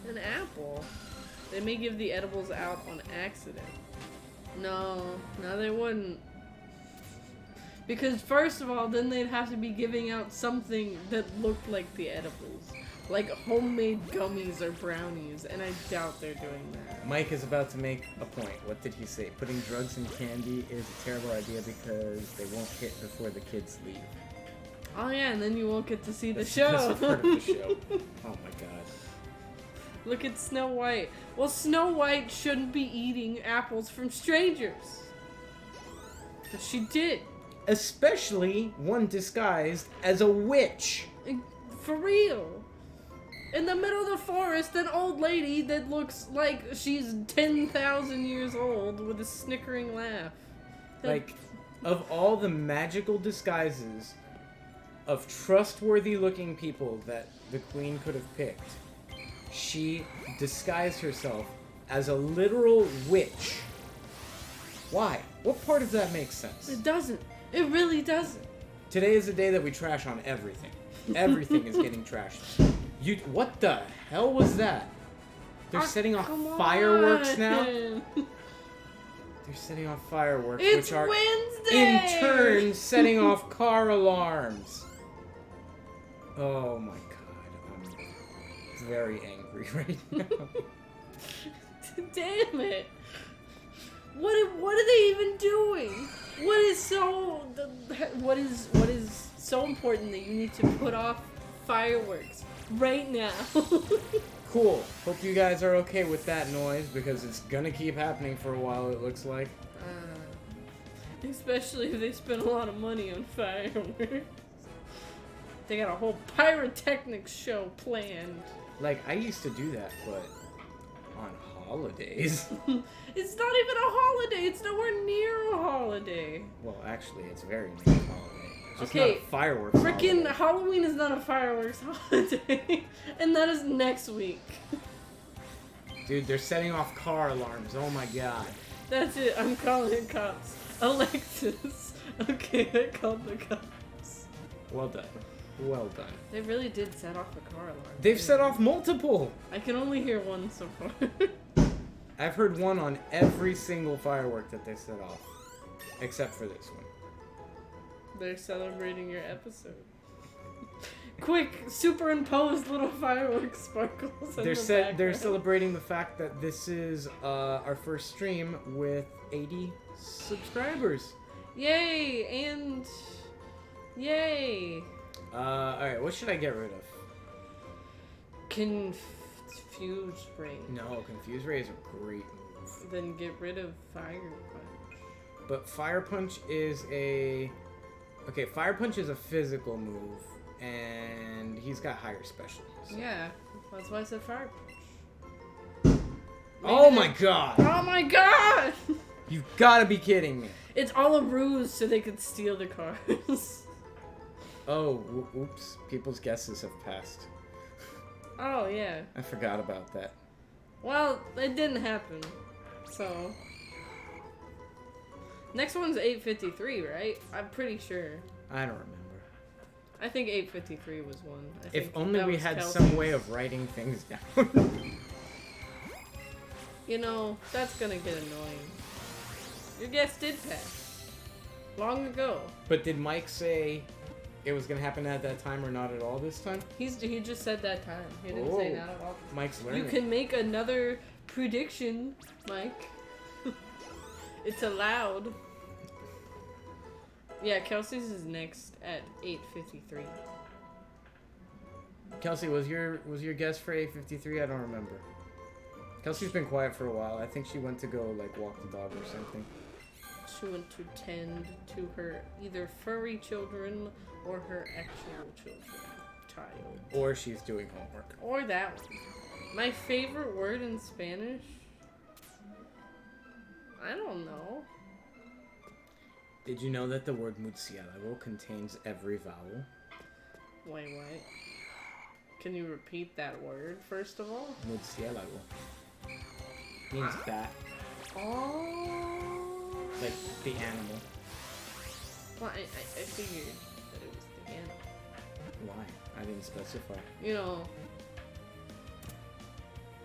S2: an apple? They may give the edibles out on accident. No, they wouldn't. Because first of all, then they'd have to be giving out something that looked like the edibles. Like homemade gummies or brownies, and I doubt they're doing that.
S1: Mike is about to make a point. What did he say? Putting drugs in candy is a terrible idea because they won't hit before the kids leave.
S2: Oh yeah, and then you won't get to see the
S1: That's
S2: show.
S1: part of the show. Oh my god.
S2: Look at Snow White. Well, Snow White shouldn't be eating apples from strangers. But she did.
S1: Especially one disguised as a witch.
S2: For real. In the middle of the forest, an old lady that looks like she's 10,000 years old with a snickering laugh.
S1: Like, of all the magical disguises of trustworthy looking people that the queen could have picked, she disguised herself as a literal witch. Why? What part of that makes sense?
S2: It doesn't. It really doesn't.
S1: Today is a day that we trash on everything. Everything is getting trashed. What the hell was that? They're setting off fireworks now? They're setting off fireworks,
S2: It's
S1: which are
S2: Wednesday!
S1: in turn setting off car alarms. Oh my god, I'm very angry right now.
S2: Damn it. What are they even doing? What is so important that you need to put off fireworks right now?
S1: Cool. Hope you guys are okay with that noise because it's gonna keep happening for a while, it looks like.
S2: Especially if they spend a lot of money on fireworks. They got a whole pyrotechnics show planned.
S1: Like, I used to do that, but on holidays.
S2: It's not even a holiday. It's nowhere near a holiday.
S1: Well, actually, it's very near a holiday. It's just
S2: Okay,
S1: not a fireworks
S2: Frickin'
S1: holiday.
S2: Halloween is not a fireworks holiday. And that is next week.
S1: Dude, they're setting off car alarms. Oh my god.
S2: That's it. I'm calling cops. Alexis. Okay, I called the cops.
S1: Well done. Well done.
S2: They really did set off a car alarm.
S1: They've set off multiple!
S2: I can only hear one so far.
S1: I've heard one on every single firework that they set off. Except for this one.
S2: They're celebrating your episode. Quick, superimposed little fireworks sparkles.
S1: They're celebrating the fact that this is our first stream with 80 subscribers.
S2: Yay! And yay!
S1: Alright, what should I get rid of?
S2: Confuse Ring.
S1: No, Confuse Ray is a great move.
S2: Then get rid of Fire Punch.
S1: But Fire Punch is a... Okay, Fire Punch is a physical move, and he's got higher special. So.
S2: Yeah, that's why I said Fire Punch.
S1: Oh my god!
S2: Oh my god!
S1: You've gotta be kidding me.
S2: It's all a ruse so they could steal the cars.
S1: Oh, oops. People's guesses have passed.
S2: Oh, yeah.
S1: I forgot about that.
S2: Well, it didn't happen. So. Next one's 853, right? I'm pretty sure.
S1: I don't remember.
S2: I think 853 was one.
S1: If only we had
S2: Kelsey's.
S1: some way of writing things down.
S2: You know, that's gonna get annoying. Your guess did pass. Long ago.
S1: But did Mike say it was gonna happen at that time or not at all this time?
S2: He just said that time. He didn't say not at all.
S1: Mike's learning.
S2: You can make another prediction, Mike. It's allowed. Yeah, Kelsey's is next at 8:53.
S1: Kelsey, was your guess for 8:53? I don't remember. Kelsey's been quiet for a while. I think she went to go like walk the dog or something.
S2: She went to tend to her either furry children or her actual child.
S1: Or she's doing homework.
S2: Or that one. My favorite word in Spanish? I don't know.
S1: Did you know that the word murciélago contains every vowel?
S2: Wait, what? Can you repeat that word, first of all?
S1: Murciélago means bat,
S2: Oh.
S1: like the animal.
S2: Well, I figured that it was the animal.
S1: Why? I didn't specify.
S2: You know,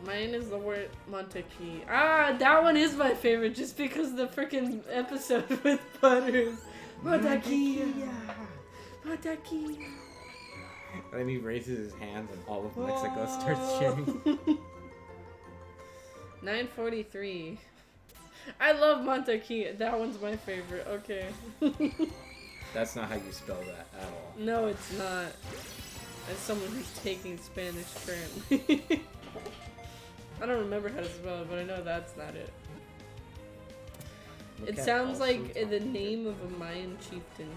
S2: mine is the word Montequi. Ah, that one is my favorite just because the freaking episode with Butters. Matakia! Matakia!
S1: And then he raises his hands and all of Mexico starts cheering.
S2: 943. I love Montequilla. That one's my favorite. Okay.
S1: That's not how you spell that at all.
S2: No, it's not. As someone who's taking Spanish currently. I don't remember how to spell it, but I know that's not it.
S1: Look
S2: It
S1: at
S2: sounds
S1: also
S2: like the name of a Mayan chieftain.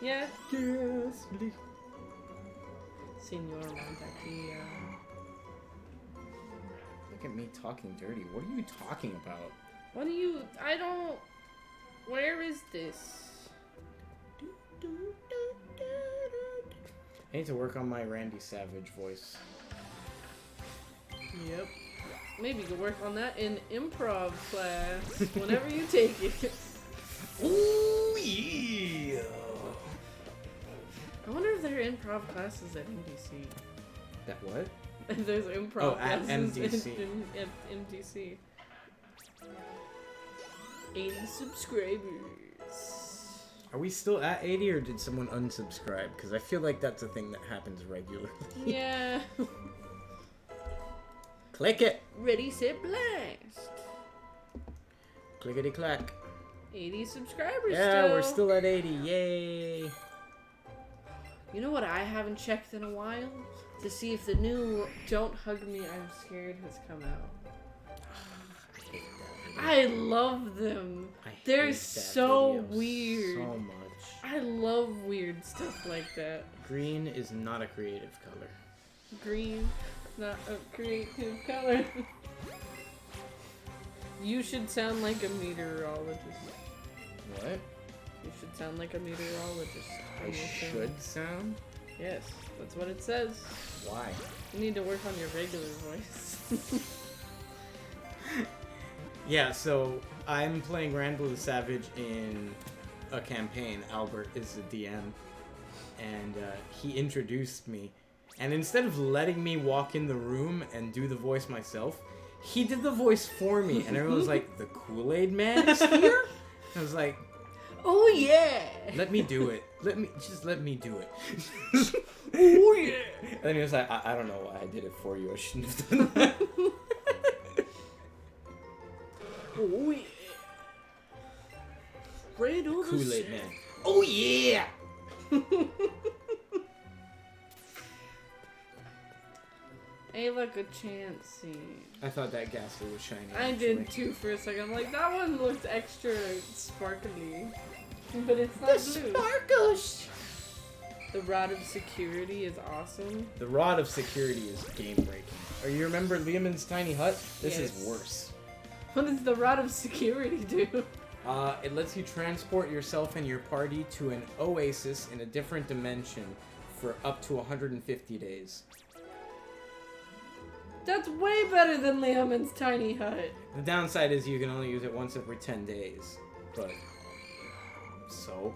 S2: Yeah.
S1: Gastly.
S2: Senor Montequilla.
S1: Look at me talking dirty. What are you talking about?
S2: What do you... I don't... Where is this?
S1: I need to work on my Randy Savage voice.
S2: Yep. Maybe you could work on that in improv class whenever you take it.
S1: Ooh, yeah.
S2: I wonder if there are improv classes at MDC.
S1: That what?
S2: If there's improv
S1: at
S2: classes
S1: MDC.
S2: at MDC. 80 subscribers.
S1: Are we still at 80 or did someone unsubscribe? Because I feel like that's a thing that happens regularly.
S2: Yeah.
S1: Click it!
S2: Ready, set, blast.
S1: Clickety clack.
S2: 80 subscribers
S1: Yeah,
S2: still.
S1: we're still at 80. Yay!
S2: You know what I haven't checked in a while? To see if the new Don't Hug Me, I'm Scared has come out.
S1: I hate that.
S2: I love them. They're so weird.
S1: So much.
S2: I love weird stuff like that.
S1: Green is not a creative color.
S2: Green, not a creative color. You should sound like a meteorologist.
S1: What?
S2: You should sound like a meteorologist.
S1: I should sound?
S2: Yes, that's what it says.
S1: Why?
S2: You need to work on your regular voice.
S1: Yeah, so I'm playing Randall the Savage in a campaign. Albert is the DM. And he introduced me. And instead of letting me walk in the room and do the voice myself, he did the voice for me. And everyone was like, the Kool-Aid Man is here? I was like,
S2: oh yeah!
S1: let me do it. Let me do it.
S2: Oh yeah!
S1: And then he was like, I don't know why I did it for you. I shouldn't have done that.
S2: Oh yeah! Randall the
S1: Kool-Aid
S2: Savage.
S1: Man. Oh yeah!
S2: Hey, look, a Chansey.
S1: I thought that Gastly was shiny.
S2: I did too for a second. I'm like, that one looked extra sparkly. But it's not blue.
S1: Sparkles!
S2: The Rod of Security is awesome.
S1: The Rod of Security is game-breaking. Or you remember Lehman's Tiny Hut? This
S2: Yes.
S1: is worse.
S2: What does the Rod of Security do?
S1: It lets you transport yourself and your party to an oasis in a different dimension for up to 150 days.
S2: That's way better than Lehman's Tiny Hut.
S1: The downside is you can only use it once every 10 days. But... so?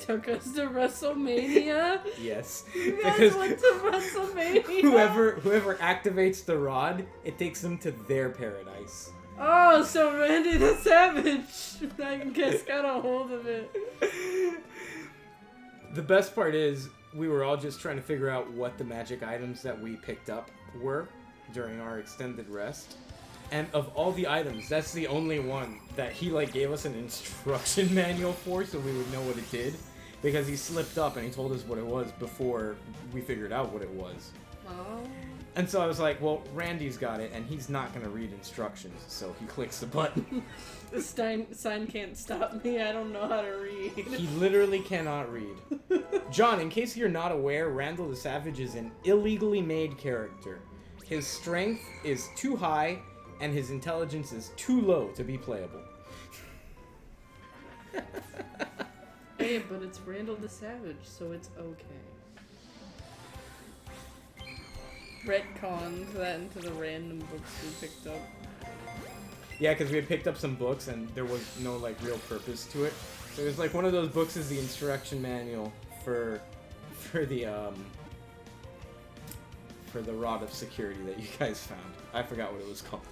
S2: Took us to WrestleMania.
S1: Yes.
S2: You guys went to WrestleMania.
S1: Whoever activates the rod, it takes them to their paradise.
S2: Oh, so Randy the Savage, I guess, got a hold of it.
S1: The best part is, we were all just trying to figure out what the magic items that we picked up were during our extended rest. And of all the items, that's the only one that he gave us an instruction manual for so we would know what it did. Because he slipped up and he told us what it was before we figured out what it was.
S2: Oh.
S1: And so I was like, well, Randy's got it and he's not going to read instructions. So he clicks the button.
S2: The sign can't stop me. I don't know how to read.
S1: He literally cannot read. John, in case you're not aware, Randall the Savage is an illegally made character. His strength is too high, and his intelligence is too low to be playable.
S2: Hey, but it's Randall the Savage, so it's okay. Retconned that into the random books we picked up.
S1: Yeah, because we had picked up some books, and there was no, real purpose to it. So it was one of those books is the instruction manual for the Rod of Security that you guys found. I forgot what it was called.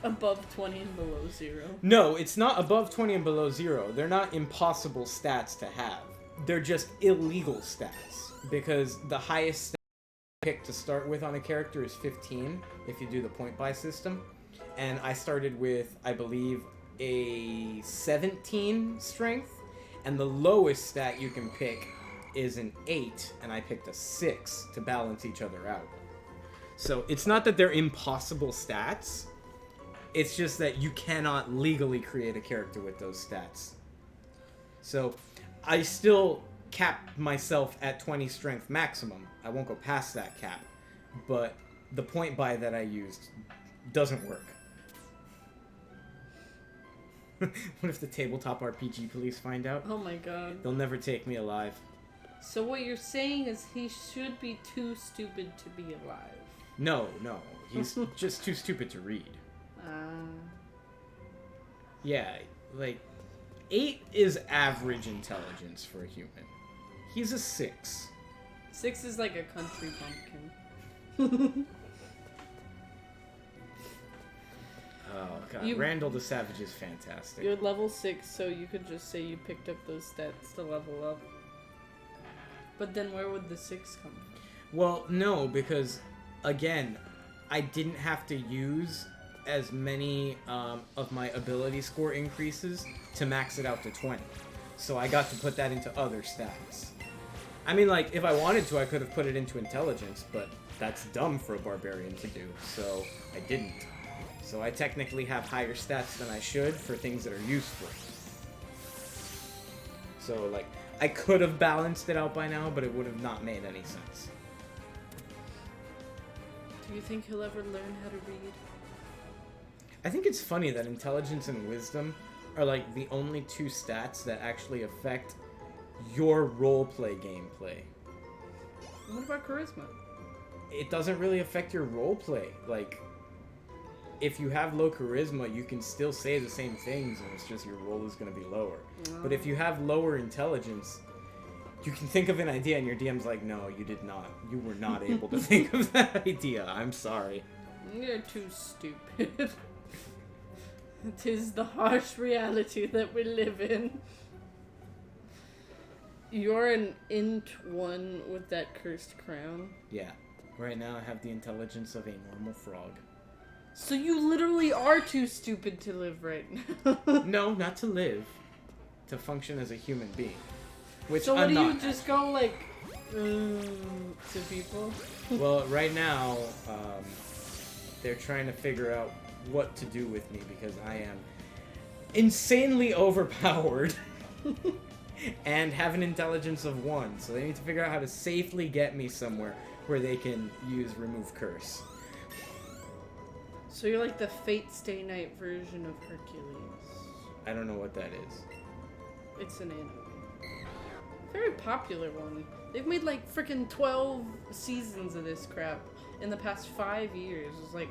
S2: Above 20 and below 0.
S1: No, it's not above 20 and below 0. They're not impossible stats to have. They're just illegal stats. Because the highest stat you pick to start with on a character is 15, if you do the point buy system. And I started with, I believe, a 17 strength. And the lowest stat you can pick is an 8, and I picked a 6 to balance each other out. So it's not that they're impossible stats. It's just that you cannot legally create a character with those stats. So I still cap myself at 20 strength maximum. I won't go past that cap. But the point buy that I used doesn't work. What if the tabletop RPG police find out?
S2: Oh my god.
S1: They'll never take me alive.
S2: So what you're saying is he should be too stupid to be alive.
S1: No. He's just too stupid to read. Yeah, like, 8 is average intelligence for a human. He's a 6.
S2: 6 is like a country bumpkin.
S1: Oh god, Randall the Savage is fantastic.
S2: You're level 6, so you could just say you picked up those stats to level up. But then where would the 6 come from?
S1: Well, no, because, again, I didn't have to use as many of my ability score increases to max it out to 20. So I got to put that into other stats. I mean, like, if I wanted to, I could have put it into intelligence, but that's dumb for a barbarian to do, so I didn't. So I technically have higher stats than I should for things that are useful. So, like, I could have balanced it out by now, but it would have not made any sense.
S2: Do you think he'll ever learn how to read?
S1: I think it's funny that intelligence and wisdom are, like, the only 2 stats that actually affect your roleplay gameplay.
S2: What about charisma?
S1: It doesn't really affect your roleplay. Like, if you have low charisma, you can still say the same things, and it's just your roll is going to be lower. Oh. But if you have lower intelligence, you can think of an idea, and your DM's like, no, you did not. You were not able to think of that idea. I'm sorry.
S2: You're too stupid. It is the harsh reality that we live in. You're an int 1 with that cursed crown.
S1: Yeah. Right now I have the intelligence of a normal frog.
S2: So you literally are too stupid to live right now.
S1: No, not to live. To function as a human being. Which
S2: so what
S1: I'm
S2: do you
S1: not.
S2: just go like, to people?
S1: Well, right now, they're trying to figure out what to do with me because I am insanely overpowered and have an intelligence of 1. So they need to figure out how to safely get me somewhere where they can use remove curse.
S2: So you're like the Fate Stay Night version of Hercules.
S1: I don't know what that is.
S2: It's an anime. Very popular one. They've made like freaking 12 seasons of this crap in the past 5 years. It's like,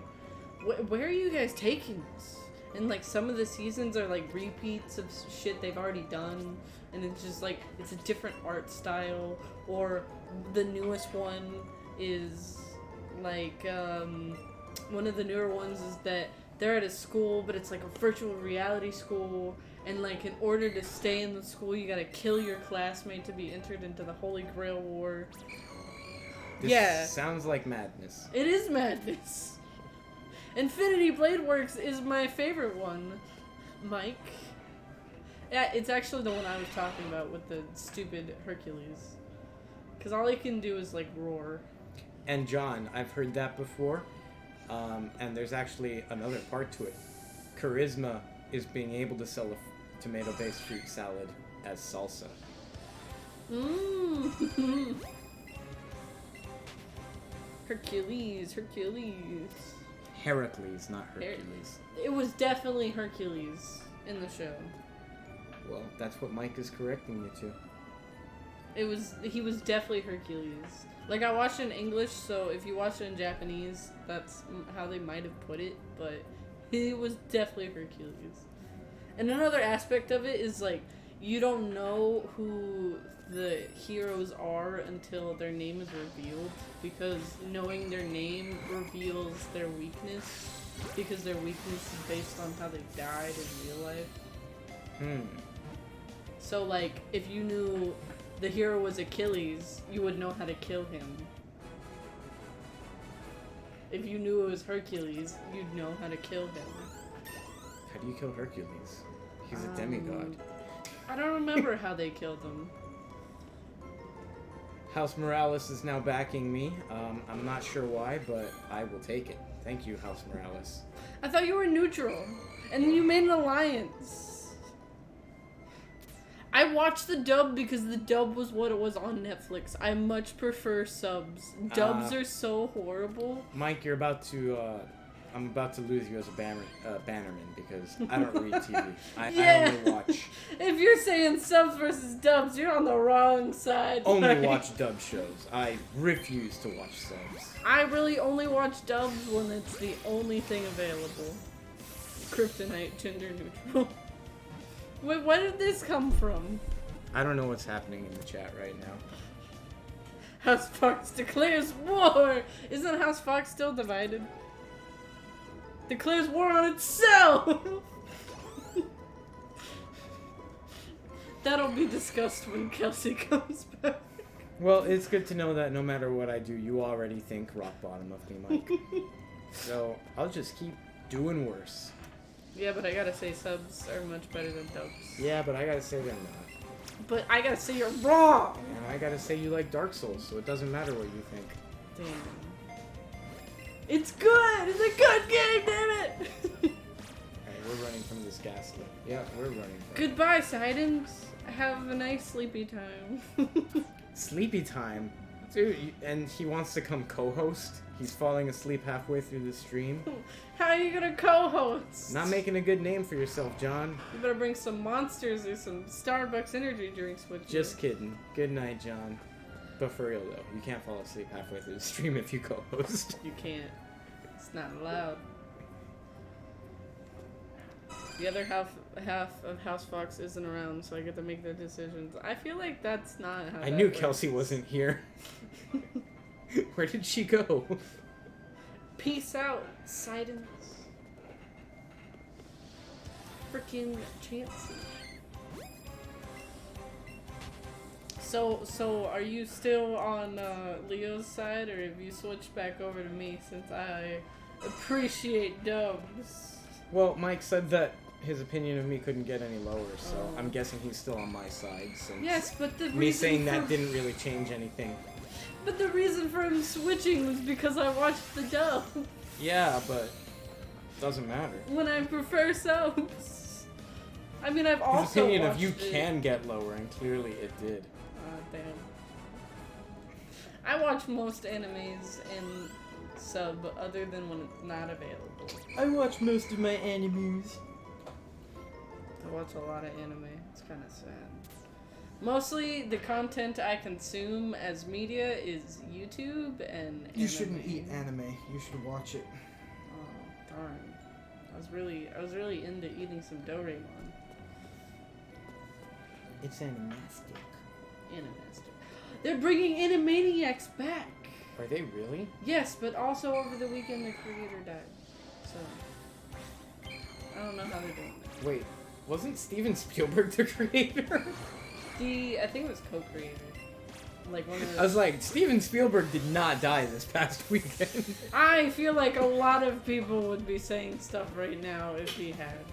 S2: where are you guys taking this? And like some of the seasons are like repeats of shit they've already done, and it's just like it's a different art style. Or the newest one is like one of the newer ones is that they're at a school, but it's like a virtual reality school, and like in order to stay in the school, you gotta kill your classmate to be entered into the Holy Grail War.
S1: This sounds like madness.
S2: It is madness. Infinity Blade Works is my favorite one, Mike. Yeah, it's actually the one I was talking about with the stupid Hercules. Because all he can do is, like, roar.
S1: And John, I've heard that before. And there's actually another part to it. Charisma is being able to sell a tomato-based fruit salad as salsa.
S2: Mmm. Hercules.
S1: Heracles, not Hercules.
S2: It was definitely Hercules in the show.
S1: Well, that's what Mike is correcting you to.
S2: He was definitely Hercules. Like, I watched it in English, so if you watch it in Japanese, that's how they might have put it, but he was definitely Hercules. And another aspect of it is, like, you don't know who the heroes are until their name is revealed, because knowing their name reveals their weakness. because their weakness is based on how they died in real life. So, like, if you knew the hero was Achilles, you would know how to kill him. If you knew it was Hercules, you'd know how to kill him.
S1: How do you kill Hercules? He's a demigod.
S2: I don't remember how they killed him.
S1: House Morales is now backing me. I'm not sure why, but I will take it. Thank you, House Morales.
S2: I thought you were neutral, and then you made an alliance. I watched the dub because the dub was what it was on Netflix. I much prefer subs. Dubs are so horrible.
S1: Mike, you're about to, I'm about to lose you as a bannerman because I don't read TV. I only watch.
S2: If you're saying subs versus dubs, you're on the wrong side.
S1: Only watch dub shows. I refuse to watch subs.
S2: I really only watch dubs when it's the only thing available. Kryptonite, gender neutral. Wait, where did this come from?
S1: I don't know what's happening in the chat right now.
S2: House Fox declares war! Isn't House Fox still divided? Declares war on itself! That'll be discussed when Kelsey comes back.
S1: Well, it's good to know that no matter what I do, you already think rock bottom of me, Mike. So, I'll just keep doing worse.
S2: Yeah, but I gotta say subs are much better than dubs.
S1: Yeah, but I gotta say they're not.
S2: But I gotta say you're wrong!
S1: And I gotta say you like Dark Souls, so it doesn't matter what you think.
S2: Damn. It's good! It's a good game, damn it!
S1: Alright, we're running from this Gastly. Yeah, we're running from
S2: Goodbye, Sidens. Have a nice sleepy time.
S1: Sleepy time? Dude, and he wants to come co-host? He's falling asleep halfway through the stream?
S2: How are you gonna co-host?
S1: Not making a good name for yourself, John.
S2: You better bring some monsters or some Starbucks energy drinks with you.
S1: Just kidding. Good night, John. But for real though, you can't fall asleep halfway through the stream if you co-host.
S2: You can't. It's not allowed. The other half of House Fox isn't around, so I get to make the decisions. I feel like that's not how
S1: I knew Kelsey wasn't here. Where did she go?
S2: Peace out, Sidens. Freaking Chansey. So are you still on Leo's side, or have you switched back over to me since I appreciate dubs?
S1: Well, Mike said that his opinion of me couldn't get any lower, so I'm guessing he's still on my side. Since
S2: yes, but the
S1: me saying that didn't really change anything.
S2: But the reason for him switching was because I watched the dub.
S1: Yeah, but doesn't matter.
S2: When I prefer subs. I mean, I've also
S1: his opinion
S2: watched
S1: of you
S2: it.
S1: can get lower, and clearly it did.
S2: Damn. I watch most animes in sub other than when it's not available.
S1: I watch most of my animes.
S2: I watch a lot of anime. It's kind of sad. Mostly the content I consume as media is YouTube and anime.
S3: You shouldn't eat anime. You should watch it.
S2: Oh, darn. I was really into eating some Doraemon.
S3: It's animastic.
S2: Animastic. They're bringing Animaniacs back.
S1: Are they really?
S2: Yes, but also over the weekend the creator died. So I don't know how they're doing that.
S1: Wait, wasn't Steven Spielberg the creator?
S2: I think it was co-creator. Like one of the...
S1: I was like, Steven Spielberg did not die this past weekend.
S2: I feel like a lot of people would be saying stuff right now if he had.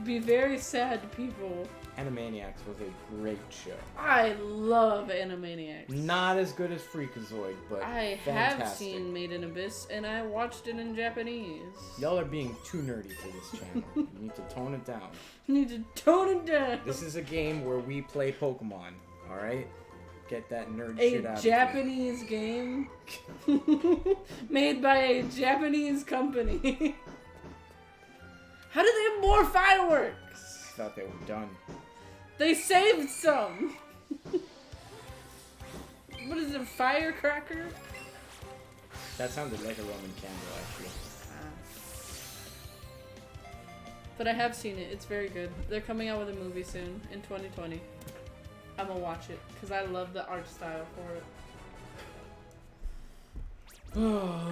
S2: Be very sad people.
S1: Animaniacs was a great show.
S2: I love Animaniacs.
S1: Not as good as Freakazoid, but
S2: I
S1: fantastic.
S2: have seen Made in Abyss, and I watched it in Japanese.
S1: Y'all are being too nerdy for this channel. You need to tone it down.
S2: You need to tone it down.
S1: This is a game where we play Pokemon, alright? Get that nerd shit out
S2: A
S1: of here.
S2: Japanese game made by a Japanese company. How did they have more fireworks?
S1: I thought they were done.
S2: They saved some. What is it, firecracker?
S1: That sounded like a Roman candle, actually.
S2: But I have seen it. It's very good. They're coming out with a movie soon in 2020. I'm gonna watch it because I love the art style for it.
S1: Oh,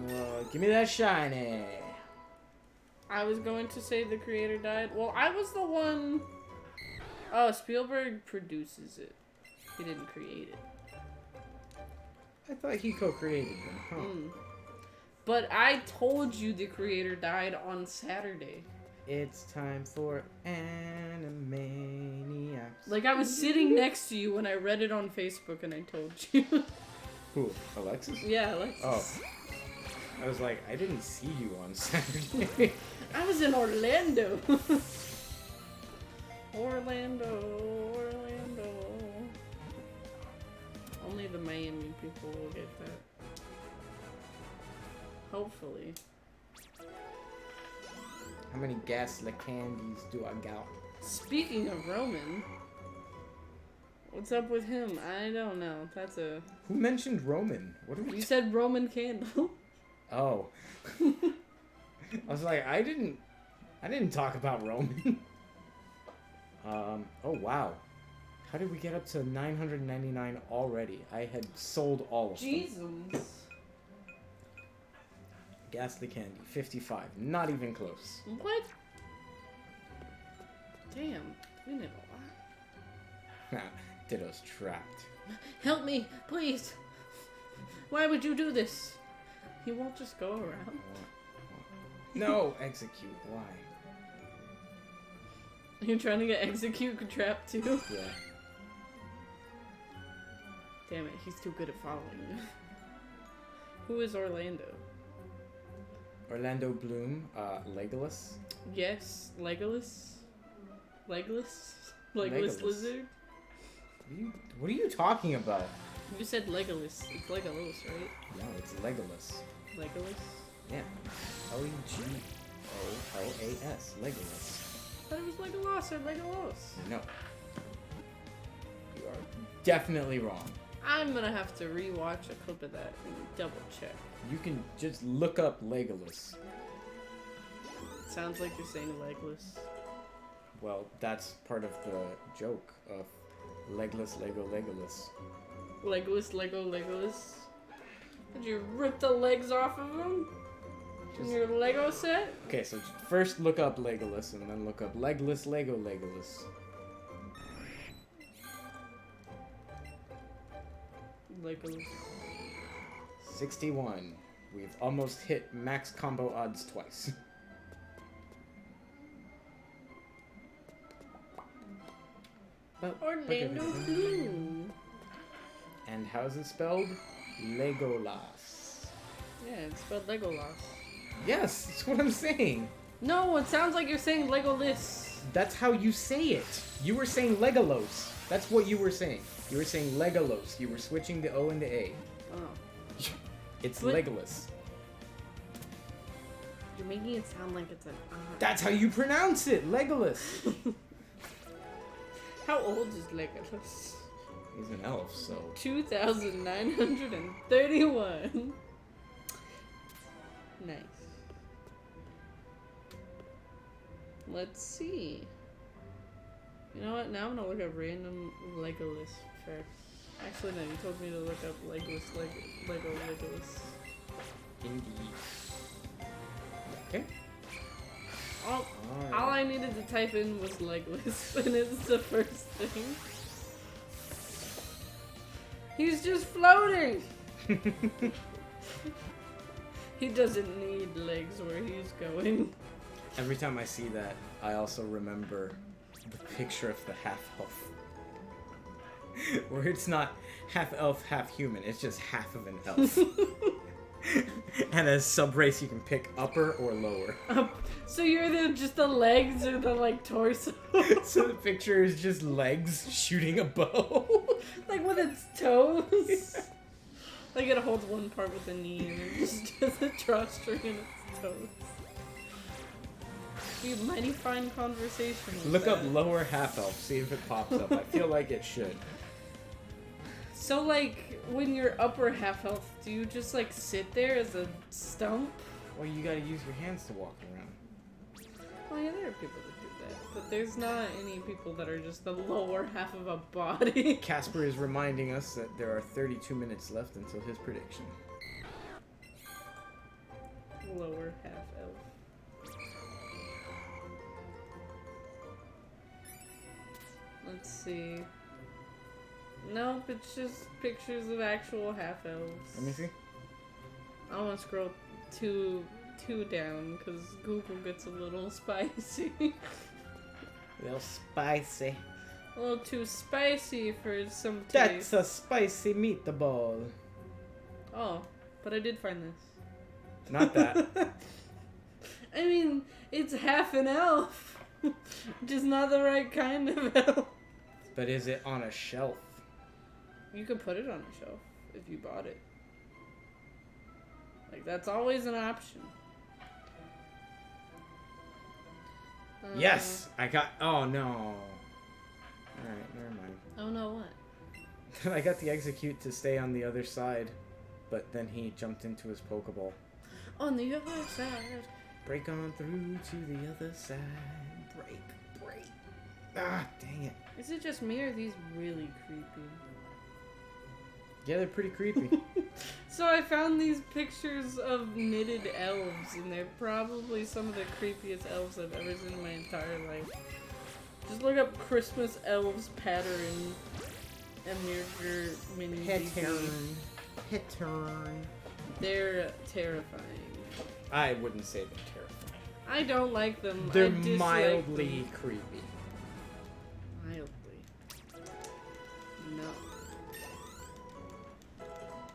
S1: well, Give me that shiny.
S2: I was going to say the creator died. Well, I was the one... Oh, Spielberg produces it. He didn't create it.
S1: I thought he co-created them, huh?
S2: But I told you the creator died on Saturday.
S1: It's time for Animaniacs.
S2: Like, I was sitting next to you when I read it on Facebook and I told you.
S1: Who? Alexis?
S2: Yeah, Alexis.
S1: Oh. I was like, I didn't see you on Saturday.
S2: I was in Orlando. Orlando. Only the Miami people will get that. Hopefully.
S1: How many Gastly candies do I got?
S2: Speaking of Roman, what's up with him? I don't know. That's a...
S1: Who mentioned Roman? What are we...
S2: You said Roman candle.
S1: Oh. I was like, I didn't talk about Roman. Oh wow. How did we get up to 999 already? I had sold all of them.
S2: Jesus.
S1: Gastly candy, 55. Not even close.
S2: What? Damn. We need a lot.
S1: Ditto's trapped.
S2: Help me, please. Why would you do this? He won't just go around.
S1: No, execute. Why?
S2: You're trying to get execute trap too?
S1: Yeah.
S2: Damn it, he's too good at following you. Who is Orlando?
S1: Orlando Bloom, Legolas.
S2: Yes, Legolas. Legolas lizard.
S1: What are you talking about?
S2: You said Legolas. It's Legolas, right?
S1: No, it's Legolas.
S2: Legolas?
S1: Yeah. Legolas. Legolas.
S2: I thought it was Legolas or Legolas.
S1: No. You are definitely wrong.
S2: I'm gonna have to rewatch a clip of that and double check.
S1: You can just look up Legolas.
S2: Sounds like you're saying Legolas.
S1: Well, that's part of the joke of Legless, Legolas.
S2: Legolas, Legolas. Did you rip the legs off of him? In your Lego set?
S1: Okay, so first look up Legolas and then look up Legless, Legolas.
S2: Legolas.
S1: 61. We've almost hit max combo odds twice.
S2: Orlando Bloom.
S1: And how's it spelled? Legolas.
S2: Yeah, it's spelled Legolas.
S1: Yes, that's what I'm saying.
S2: No, it sounds like you're saying Legolas.
S1: That's how you say it. You were saying Legolos. That's what you were saying. You were saying Legolos. You were switching the O and the A.
S2: Oh.
S1: It's
S2: What?
S1: Legolas.
S2: You're making it sound like it's an
S1: That's how you pronounce it, Legolas.
S2: How old is Legolas?
S1: He's an elf, so...
S2: 2,931. Nice. Let's see. You know what? Now I'm gonna look up random Legolas facts. Actually, no, you told me to look up Legolas.
S1: Indeed. Okay.
S2: All I needed to type in was Legolas, and it's the first thing. He's just floating! He doesn't need legs where he's going.
S1: Every time I see that, I also remember the picture of the half-elf. Where it's not half-elf, half-human, it's just half of an elf. And as sub-race, you can pick upper or lower.
S2: So you're just the legs or the, like, torso?
S1: So the picture is just legs shooting a bow.
S2: Like with its toes? Yeah. Like it holds one part with the knee and it just has a drawstring in its toes. Be a mighty fine conversation with
S1: Look
S2: that.
S1: up lower half-elf, see if it pops up. I feel like it should.
S2: So, like, when you're upper half health, do you just, like, sit there as a stump?
S1: Well, you gotta use your hands to walk around.
S2: Well, yeah, there are people that do that. But there's not any people that are just the lower half of a body.
S1: Casper is reminding us that there are 32 minutes left until his prediction.
S2: lower half elf. Let's see. Nope, it's just pictures of actual half elves.
S1: Let me see.
S2: I don't want to scroll too down because Google gets a little spicy.
S1: A little spicy.
S2: A little too spicy for some
S1: That's
S2: taste.
S1: a spicy meatball.
S2: Oh, but I did find this.
S1: Not that.
S2: I mean, it's half an elf. Just not the right kind of elf.
S1: But is it on a shelf?
S2: You could put it on a shelf if you bought it. Like, that's always an option.
S1: Yes! I got... Oh, no. Alright, never mind.
S2: Oh, no, what?
S1: I got the execute to stay on the other side, but then he jumped into his Pokeball.
S2: On the other side.
S1: Break on through to the other side. Break. Ah, dang it.
S2: Is it just me or are these really creepy?
S1: Yeah, they're pretty creepy.
S2: So I found these pictures of knitted elves, and they're probably some of the creepiest elves I've ever seen in my entire life. Just look up Christmas elves pattern and your mini DP.
S1: Pattern.
S2: They're terrifying.
S1: I wouldn't say they're terrifying.
S2: I don't like them.
S1: They're
S2: I dislike
S1: mildly
S2: them.
S1: creepy.
S2: Mildly. No.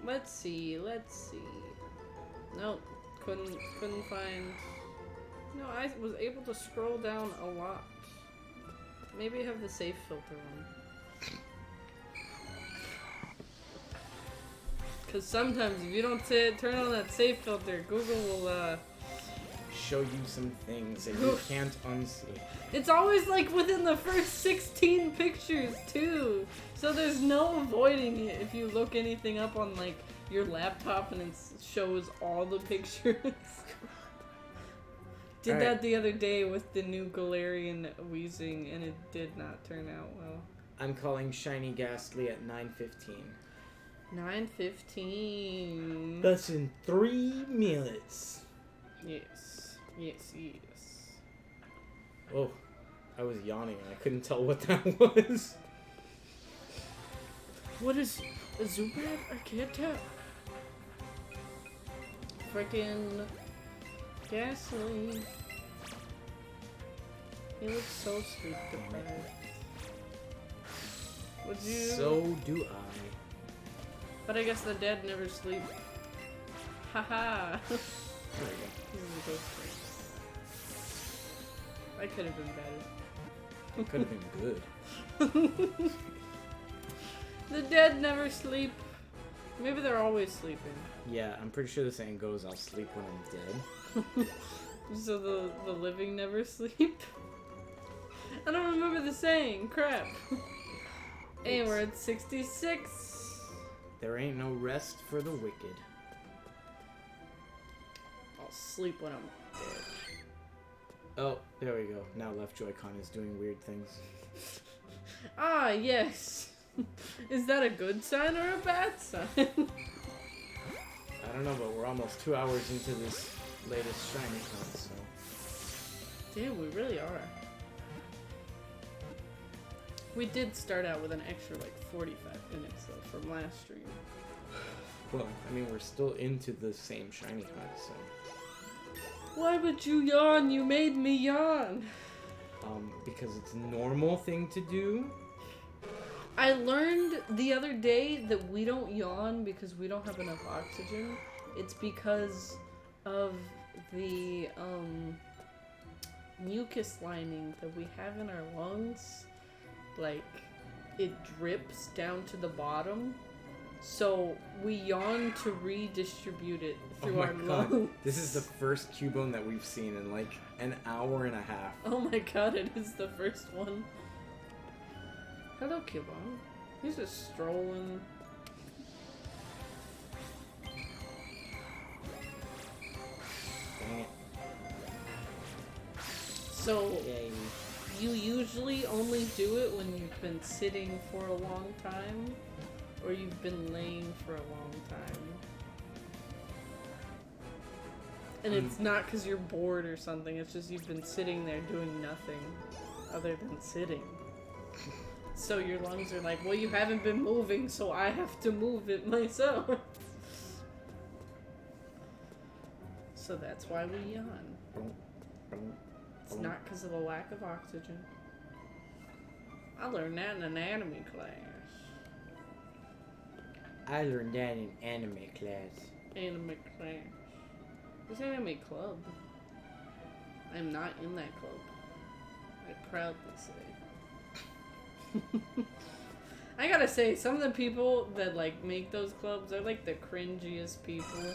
S2: Let's see. Nope. Couldn't find. No, I was able to scroll down a lot. Maybe I have the safe filter on. Because sometimes if you don't turn on that safe filter, Google will,
S1: Show you some things that you can't unsee.
S2: It's always like within the first 16 pictures too. So there's no avoiding it if you look anything up on like your laptop and it shows all the pictures. Did that the other day with the new Galarian wheezing and it did not turn out well.
S1: I'm calling Shiny Gastly at 9:15.
S2: 9:15.
S1: That's in 3 minutes.
S2: Yes.
S1: Oh, I was yawning and I couldn't tell what that was.
S2: What is a Zubat? I can't tell. Frickin' Gastly. He looks so sleep deprived. Would you?
S1: So do I.
S2: But I guess the dead never sleep. Haha.
S1: There we go.
S2: This is a ghost story. I could have been better.
S1: It could have been good.
S2: The dead never sleep. Maybe they're always sleeping.
S1: Yeah, I'm pretty sure the saying goes, I'll sleep when I'm dead.
S2: So the living never sleep? I don't remember the saying. Crap. And we're at 66.
S1: There ain't no rest for the wicked.
S2: I'll sleep when I'm dead.
S1: Oh, there we go. Now left Joy-Con is doing weird things.
S2: Ah, yes. Is that a good sign or a bad sign?
S1: I don't know, but we're almost 2 hours into this latest shiny hunt, so...
S2: Damn, we really are. We did start out with an extra, like, 45 minutes, though, from last stream.
S1: Well, I mean, we're still into the same shiny hunt, so...
S2: Why would you yawn? You made me yawn.
S1: Because it's a normal thing to do.
S2: I learned the other day that we don't yawn because we don't have enough oxygen. It's because of the mucus lining that we have in our lungs. Like, it drips down to the bottom. So we yawn to redistribute it through our lungs.
S1: This is the first Cubone that we've seen in like an hour and a half.
S2: Oh my god, it is the first one. Hello, Cubone. He's just strolling.
S1: Dang it.
S2: So,
S1: Yay.
S2: you usually only do it when you've been sitting for a long time, or you've been laying for a long time. And it's not because you're bored or something, it's just you've been sitting there doing nothing other than sitting. So your lungs are like, well, you haven't been moving, so I have to move it myself. So that's why we yawn. It's not because of the lack of oxygen. I learned that in anatomy class.
S1: I learned that in anime class.
S2: Anime class. It's anime club. I'm not in that club. I proudly say. I gotta say, some of the people that like make those clubs are like the cringiest people.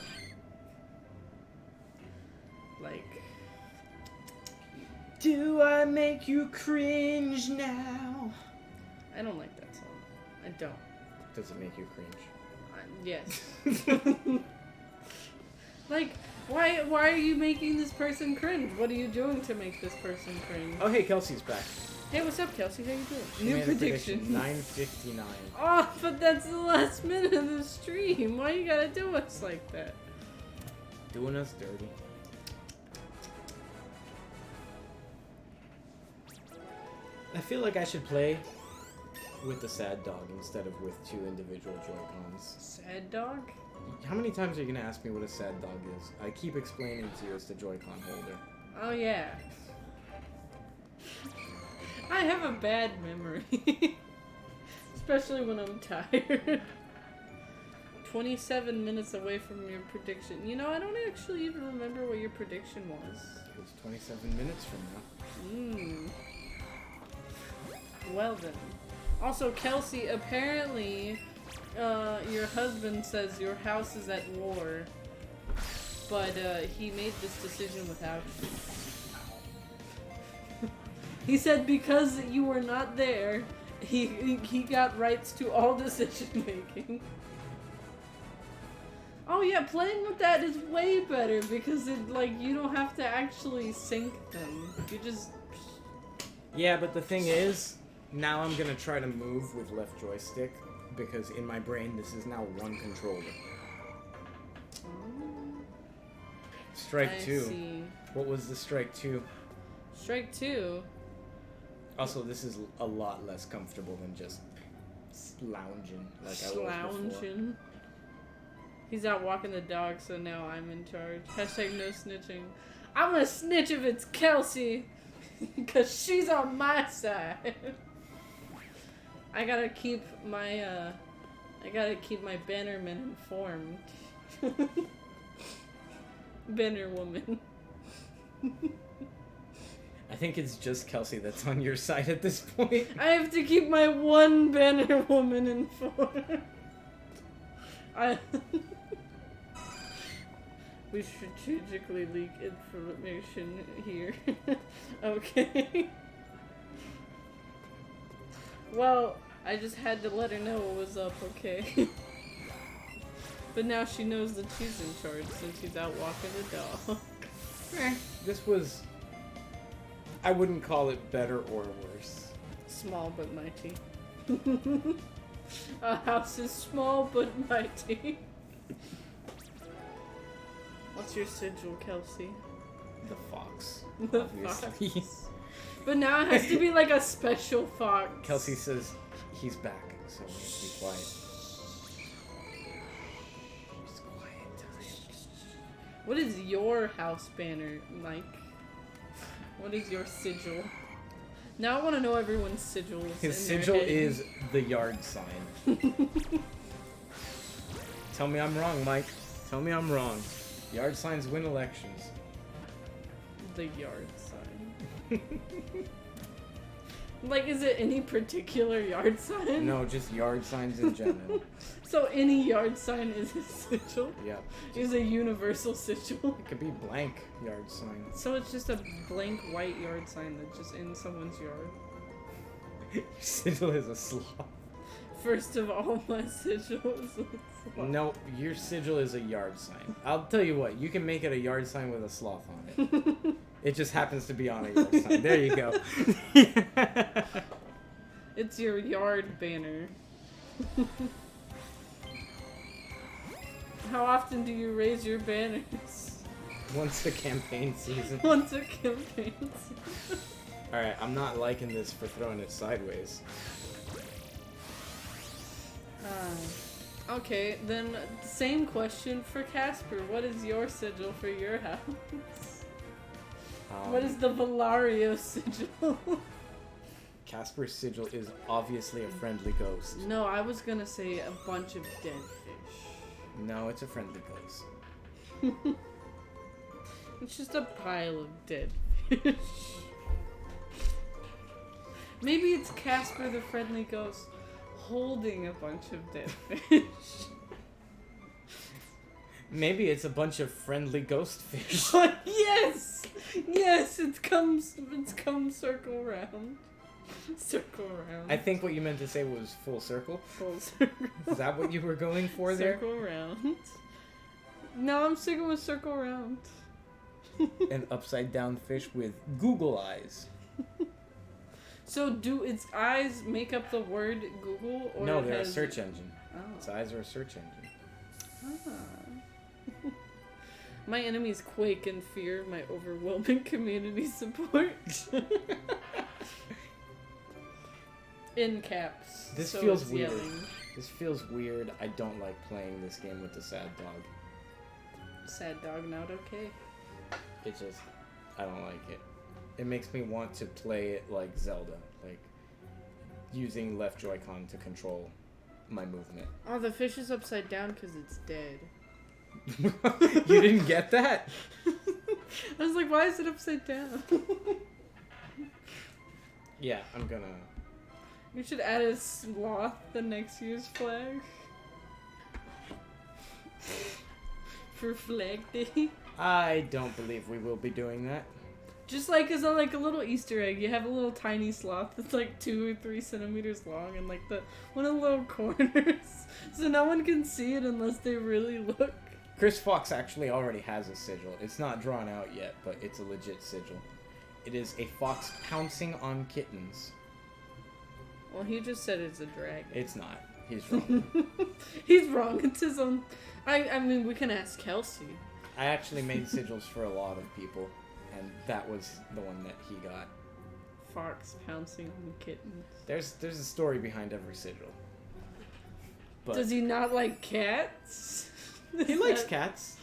S2: Like,
S1: do I make you cringe now?
S2: I don't like that song. I don't.
S1: Does it make you cringe?
S2: Yes. Like, why are you making this person cringe? What are you doing to make this person cringe?
S1: Oh, hey, Kelsey's back.
S2: Hey, what's up, Kelsey? How you doing?
S1: She
S2: New
S1: made a
S2: prediction.
S1: 9:59.
S2: Oh, but that's the last minute of the stream. Why you gotta do us like that?
S1: Doing us dirty. I feel like I should play with the sad dog instead of with two individual Joy-Cons.
S2: Sad dog?
S1: How many times are you gonna ask me what a sad dog is? I keep explaining to you as the Joy-Con holder.
S2: Oh, yeah. I have a bad memory. Especially when I'm tired. 27 minutes away from your prediction. You know, I don't actually even remember what your prediction was.
S1: It was 27 minutes from now.
S2: Well then. Also, Kelsey, apparently, your husband says your house is at war, but he made this decision without you. He said because you were not there, he got rights to all decision making. Oh yeah, playing with that is way better because it like you don't have to actually sync them. You just
S1: Yeah, but the thing is, now I'm gonna try to move with left joystick because in my brain this is now one controller. Strike 2.
S2: See.
S1: What was the strike 2?
S2: Strike 2.
S1: Also, this is a lot less comfortable than just lounging like I was before.
S2: He's out walking the dog, so now I'm in charge. Hashtag no snitching. I'm gonna snitch if it's Kelsey, because she's on my side. I gotta keep my bannerman informed. Banner woman.
S1: I think it's just Kelsey that's on your side at this point.
S2: I have to keep my one banner woman informed. We strategically leak information here. Okay. Well, I just had to let her know what was up, okay? But now she knows that she's in charge since she's out walking the dog.
S1: This was... I wouldn't call it better or worse.
S2: Small but mighty. A house is small but mighty. What's your sigil, Kelsey?
S1: The fox.
S2: The
S1: Obviously.
S2: fox. But now it has to be like a special fox.
S1: Kelsey says he's back, so we have to be quiet. It's quiet time.
S2: What is your house banner, Mike? What is your sigil? Now I want to know everyone's sigils.
S1: His sigil is the yard sign. Tell me I'm wrong, Mike. Tell me I'm wrong. Yard signs win elections.
S2: The yard sign. Like, is it any particular yard sign?
S1: No, just yard signs in general.
S2: So any yard sign is a sigil?
S1: Yep.
S2: Is a universal sigil?
S1: It could be blank yard sign.
S2: So it's just a blank white yard sign that's just in someone's yard.
S1: Your sigil is a sloth.
S2: First of all, my sigil is a sloth.
S1: No, your sigil is a yard sign. I'll tell you what, you can make it a yard sign with a sloth on it. It just happens to be on a yard sign. There you go.
S2: It's your yard banner. How often do you raise your banners?
S1: Once the campaign season.
S2: Once a campaign season.
S1: Alright, I'm not liking this for throwing it sideways.
S2: Okay, then same question for Casper. What is your sigil for your house? What is the Valario sigil?
S1: Casper's sigil is obviously a friendly ghost.
S2: No, I was gonna say a bunch of dead fish.
S1: No, it's a friendly ghost.
S2: It's just a pile of dead fish. Maybe it's Casper the friendly ghost holding a bunch of dead fish.
S1: Maybe it's a bunch of friendly ghost fish.
S2: Yes! Yes, it's come circle round. Circle around.
S1: I think what you meant to say was full circle.
S2: Full circle.
S1: Is that what you were going for there?
S2: Circle round. No, I'm sticking with circle round.
S1: An upside down fish with Google eyes.
S2: So do its eyes make up the word Google, or
S1: No,
S2: it
S1: they're
S2: has...
S1: a search engine.
S2: Oh.
S1: Its eyes are a search engine.
S2: Ah. My enemies quake in fear of my overwhelming community support. In caps.
S1: This
S2: so
S1: feels
S2: it's
S1: weird.
S2: Yelling.
S1: This feels weird. I don't like playing this game with the sad dog.
S2: Sad dog not okay.
S1: It just, I don't like it. It makes me want to play it like Zelda, like using left Joy-Con to control my movement.
S2: Oh, the fish is upside down because it's dead.
S1: You didn't get that?
S2: I was like, why is it upside down?
S1: Yeah, I'm gonna...
S2: You should add a sloth the next year's flag. For Flag Day.
S1: I don't believe we will be doing that.
S2: Just like as a little Easter egg, you have a little tiny sloth that's like 2 or 3 centimeters long and like one of the little corners, so no one can see it unless they really look.
S1: Chris Fox actually already has a sigil. It's not drawn out yet, but it's a legit sigil. It is a fox pouncing on kittens.
S2: Well, he just said it's a dragon.
S1: It's not. He's wrong.
S2: He's wrong. It's his own. I mean, we can ask Kelsey.
S1: I actually made sigils for a lot of people, and that was the one that he got.
S2: Fox pouncing on kittens.
S1: There's a story behind every sigil. But
S2: Does he not like cats?
S1: he likes cats.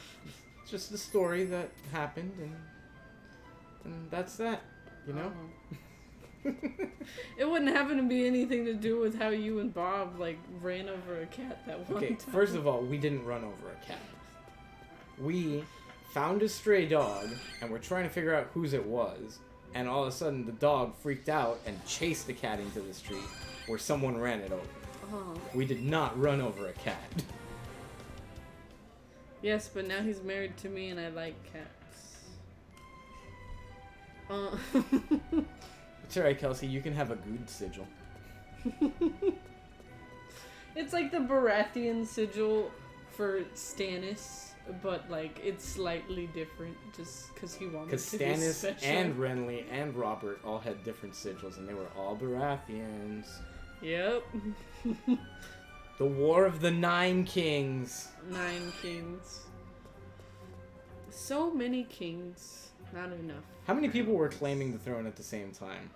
S1: It's just a story that happened, and that's that. You know.
S2: Oh. It wouldn't happen to be anything to do with how you and Bob like ran over a cat that one
S1: Okay,
S2: time.
S1: first of all, we didn't run over a cat. We found a stray dog, and we're trying to figure out whose it was, and all of a sudden the dog freaked out and chased the cat into the street, where someone ran it over.
S2: Oh.
S1: We did not run over a cat.
S2: Yes, but now he's married to me and I like cats.
S1: It's alright, Kelsey, you can have a good sigil.
S2: It's like the Baratheon sigil for Stannis, but like it's slightly different just because he wanted
S1: Because
S2: to be
S1: Stannis
S2: special.
S1: and Renly and Robert all had different sigils, and they were all Baratheons.
S2: Yep.
S1: The War of the Nine Kings.
S2: 9 kings. So many kings. Not enough.
S1: How many people were claiming the throne at the same time?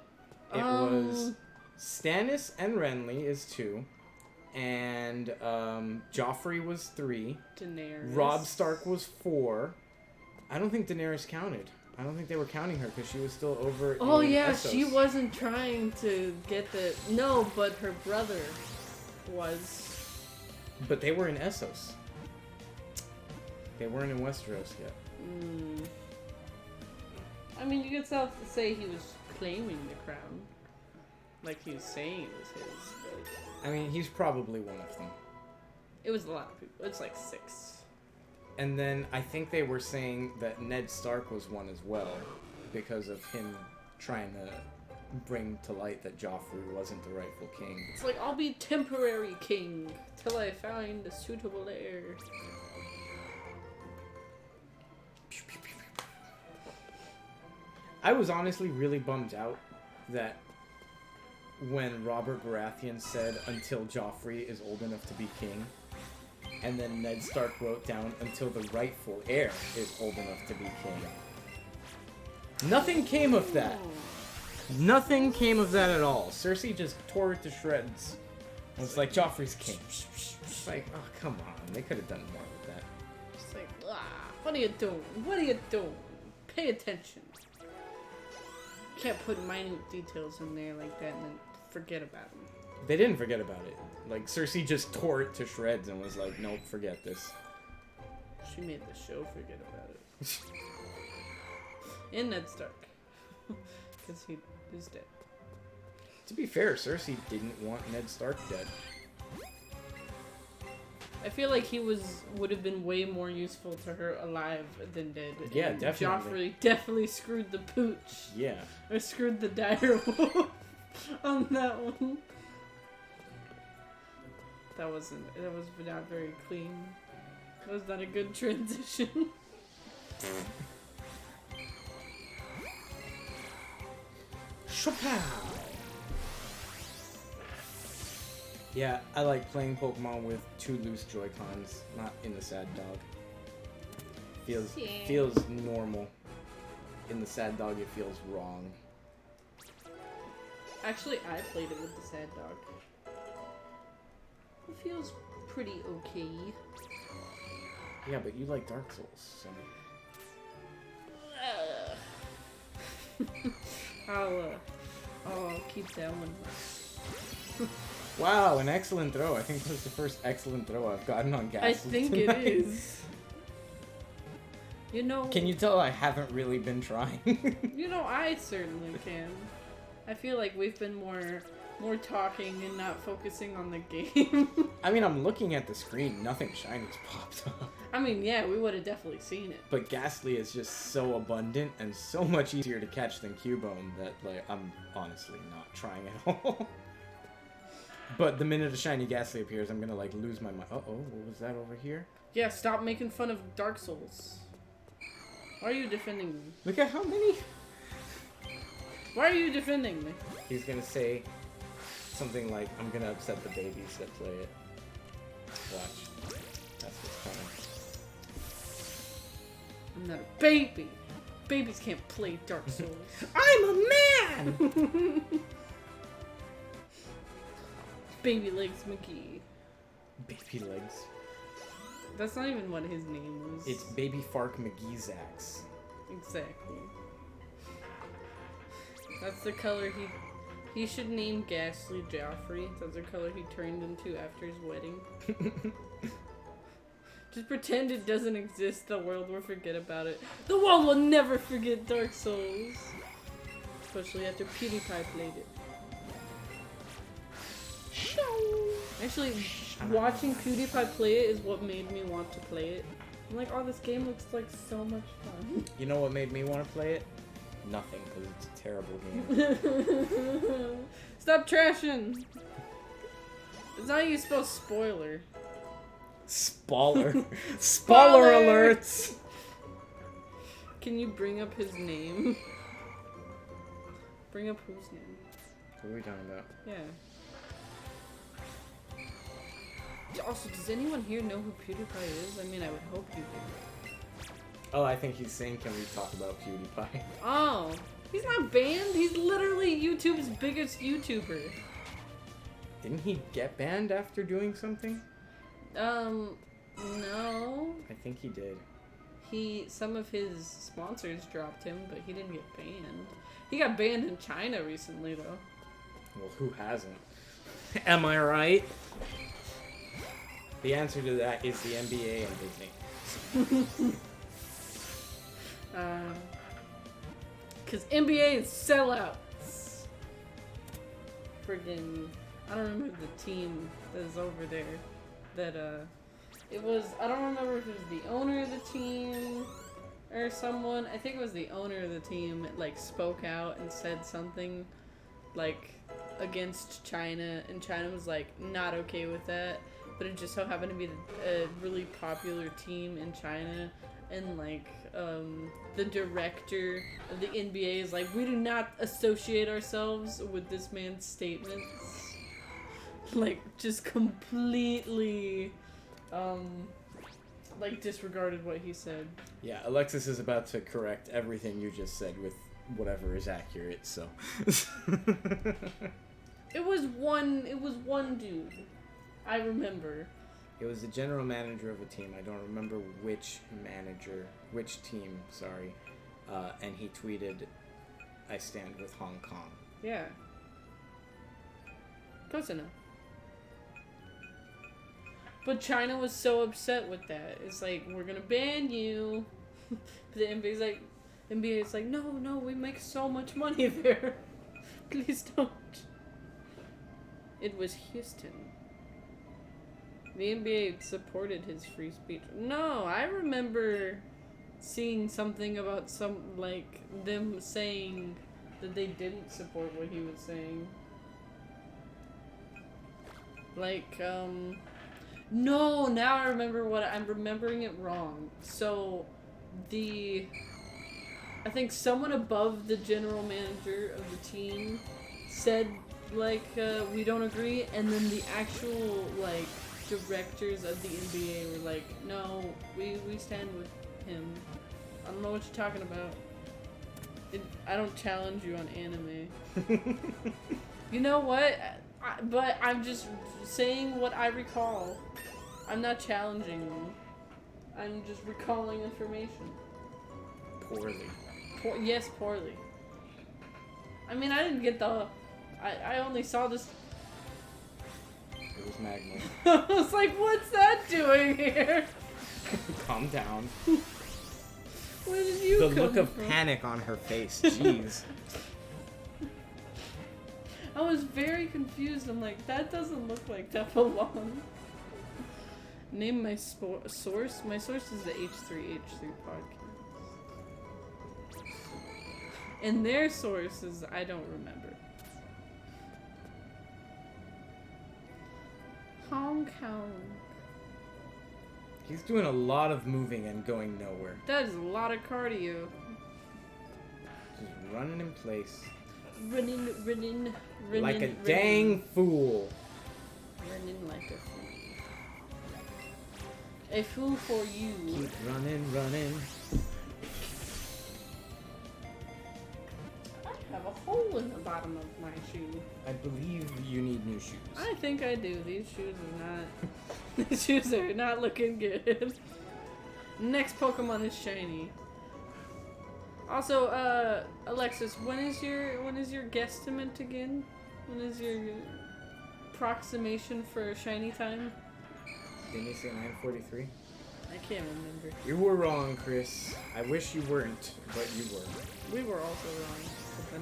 S1: It was Stannis and Renly is 2, and Joffrey was 3.
S2: Daenerys.
S1: Robb Stark was 4. I don't think Daenerys counted. I don't think they were counting her because she was still over.
S2: Oh
S1: in
S2: yeah,
S1: Essos.
S2: she wasn't trying to get the... No, but her brother was.
S1: But they were in Essos. They weren't in Westeros yet.
S2: I mean, you could still say he was claiming the crown. Like he was saying it was his, but...
S1: I mean, he's probably one of them.
S2: It was a lot of people. It's like 6.
S1: And then I think they were saying that Ned Stark was one as well, because of him trying to bring to light that Joffrey wasn't the rightful king.
S2: It's like, I'll be temporary king till I find a suitable heir.
S1: I was honestly really bummed out that when Robert Baratheon said until Joffrey is old enough to be king, And then Ned Stark wrote down, until the rightful heir is old enough to be king. Nothing came of that. Nothing came of that at all. Cersei just tore it to shreds. And it's like, Joffrey's king. It's like, oh, come on. They could have done more with that.
S2: It's like, what are you doing? What are you doing? Pay attention. Can't put minute details in there like that and then forget about them.
S1: They didn't forget about it. Like, Cersei just tore it to shreds and was like, nope, forget this.
S2: She made the show forget about it. And Ned Stark. Because he is dead.
S1: To be fair, Cersei didn't want Ned Stark dead.
S2: I feel like he would have been way more useful to her alive than dead.
S1: Yeah,
S2: And
S1: definitely.
S2: Joffrey definitely screwed the pooch.
S1: Yeah.
S2: Or screwed the dire wolf on that one. That was not very clean. That was not a good transition.
S1: Chapow! Yeah, I like playing Pokemon with 2 loose Joy-Cons, not in the Sad Dog. Feels normal. In the Sad Dog, it feels wrong.
S2: Actually, I played it with the Sad Dog. It feels pretty okay.
S1: Yeah, but you like Dark Souls, so...
S2: I'll keep that one.
S1: Wow, an excellent throw. I think this is the first excellent throw I've gotten on Gastly
S2: I think
S1: tonight.
S2: it is. You know...
S1: Can you tell I haven't really been trying?
S2: You know, I certainly can. I feel like we've been more talking and not focusing on the game.
S1: I mean, I'm looking at the screen. Nothing shiny's popped up.
S2: I mean, yeah, we would have definitely seen it.
S1: But Gastly is just so abundant and so much easier to catch than Cubone that, like, I'm honestly not trying at all. But the minute a shiny Gastly appears, I'm gonna, like, lose my mind. Uh-oh, what was that over here?
S2: Yeah, stop making fun of Dark Souls. Why are you defending me?
S1: Look at how many...
S2: Why are you defending me?
S1: He's gonna say something like, I'm gonna upset the babies that play it. Watch. That's what's coming.
S2: I'm not a baby. Babies can't play Dark Souls.
S1: I'm a man!
S2: Baby Legs McGee.
S1: Baby legs.
S2: That's not even what his name was.
S1: It's Baby Fark McGeezax.
S2: Exactly. That's the color he should name Gastly Joffrey. That's the color he turned into after his wedding. Just pretend it doesn't exist. The world will forget about it. The world will never forget Dark Souls. Especially after PewDiePie played it. Actually, watching PewDiePie play it is what made me want to play it. I'm like, oh, this game looks like so much fun.
S1: You know what made me want to play it? Nothing, because it's a terrible game.
S2: Stop trashing! It's not how you spell spoiler.
S1: Spoiler. Spoiler alerts!
S2: Can you bring up his name? Bring up whose name?
S1: What are we talking about?
S2: Yeah. Also, does anyone here know who PewDiePie is? I mean, I would hope you do.
S1: Oh, I think he's saying, can we talk about PewDiePie?
S2: Oh, he's not banned. He's literally YouTube's biggest YouTuber.
S1: Didn't he get banned after doing something?
S2: No.
S1: I think he did.
S2: Some of his sponsors dropped him, but he didn't get banned. He got banned in China recently, though.
S1: Well, who hasn't? Am I right? The answer to that is the NBA and Disney.
S2: Because NBA is sellouts. Friggin', I don't remember the team that is over there. That, it was, I don't remember if it was the owner of the team or someone. I think it was the owner of the team that, like, spoke out and said something, like, against China. And China was, like, not okay with that. But it just so happened to be a really popular team in China. And, like, the director of the NBA is like, we do not associate ourselves with this man's statements. Like, just completely like disregarded what he said.
S1: Yeah, Alexis is about to correct everything you just said with whatever is accurate, so.
S2: It was one dude. I remember.
S1: It was the general manager of a team. I don't remember which team, sorry. And he tweeted, "I stand with Hong Kong."
S2: Yeah. Close enough. But China was so upset with that. It's like, we're gonna ban you. The NBA's like, no, we make so much money there. Please don't. It was Houston. The NBA supported his free speech. No, I remember seeing something about them saying that they didn't support what he was saying. No, now I remember I'm remembering it wrong. So, I think someone above the general manager of the team said, we don't agree, and then the actual, directors of the NBA were like, no, we stand with him. I don't know what you're talking about. I don't challenge you on anime. You know what? But I'm just saying what I recall. I'm not challenging you. I'm just recalling information.
S1: Poorly.
S2: Yes, poorly. I mean, I didn't get I only saw this.
S1: It was Magma.
S2: I was like, what's that doing here?
S1: Calm down.
S2: Where did you come
S1: The look of
S2: from?
S1: panic on her face, jeez.
S2: I was very confused. I'm like, that doesn't look like that belongs. Name my source. My source is the H3H3 podcast. And their source is, I don't remember. Hong Kong.
S1: He's doing a lot of moving and going nowhere.
S2: That is a lot of cardio.
S1: Just running in place.
S2: Running.
S1: Like a dang fool.
S2: Running like a fool. A fool for you.
S1: Keep running.
S2: I have a hole in the bottom of my shoe.
S1: I believe you need new shoes.
S2: I think I do. These shoes are not. These shoes are not looking good. Next Pokemon is shiny. Also, Alexis, when is your guesstimate again? When is your approximation for shiny time?
S1: Didn't you say 9:43?
S2: I can't remember.
S1: You were wrong, Chris. I wish you weren't, but you were.
S2: We were also wrong with the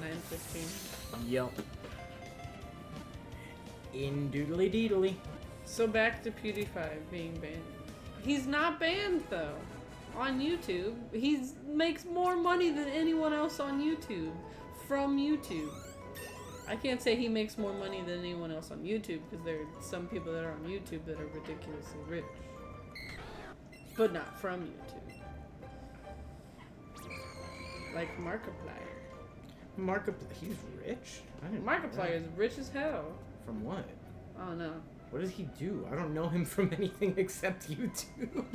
S2: 9:15.
S1: Yup. Indudelly deedly.
S2: So back to PewDiePie being banned. He's not banned though. On YouTube, he makes more money than anyone else on YouTube from YouTube. I can't say he makes more money than anyone else on YouTube because there are some people that are on YouTube that are ridiculously rich, but not from YouTube. Like Markiplier.
S1: He's rich? I didn't know
S2: Markiplier
S1: that.
S2: is rich as hell.
S1: From what?
S2: Oh no.
S1: What does he do? I don't know him from anything except YouTube.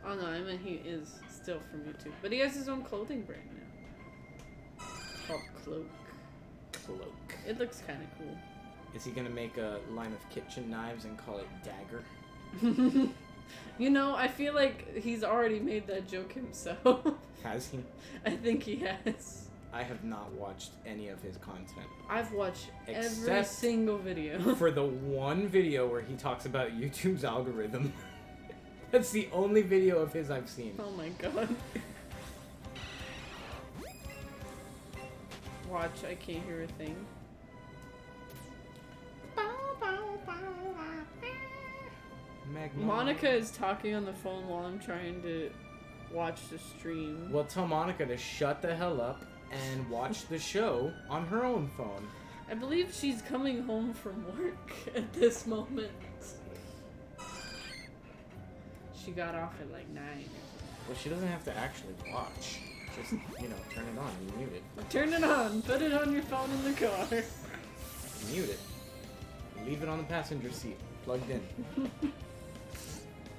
S2: Oh no, I mean he is still from YouTube, but he has his own clothing brand now. It's called Cloak.
S1: Cloak.
S2: It looks kind of cool.
S1: Is he gonna make a line of kitchen knives and call it Dagger?
S2: You know, I feel like he's already made that joke himself.
S1: Has he?
S2: I think he has.
S1: I have not watched any of his content.
S2: I've watched every
S1: Except
S2: single video.
S1: For the one video where he talks about YouTube's algorithm. That's the only video of his I've seen.
S2: Oh my god. Watch, I can't hear a thing. Monica is talking on the phone while I'm trying to watch the stream.
S1: Well, tell Monica to shut the hell up and watch the show on her own phone.
S2: I believe she's coming home from work at this moment. She got off at like 9.
S1: Well, she doesn't have to actually watch. Just, turn it on and mute it.
S2: Turn it on. Put it on your phone in the car.
S1: Mute it. Leave it on the passenger seat, plugged in.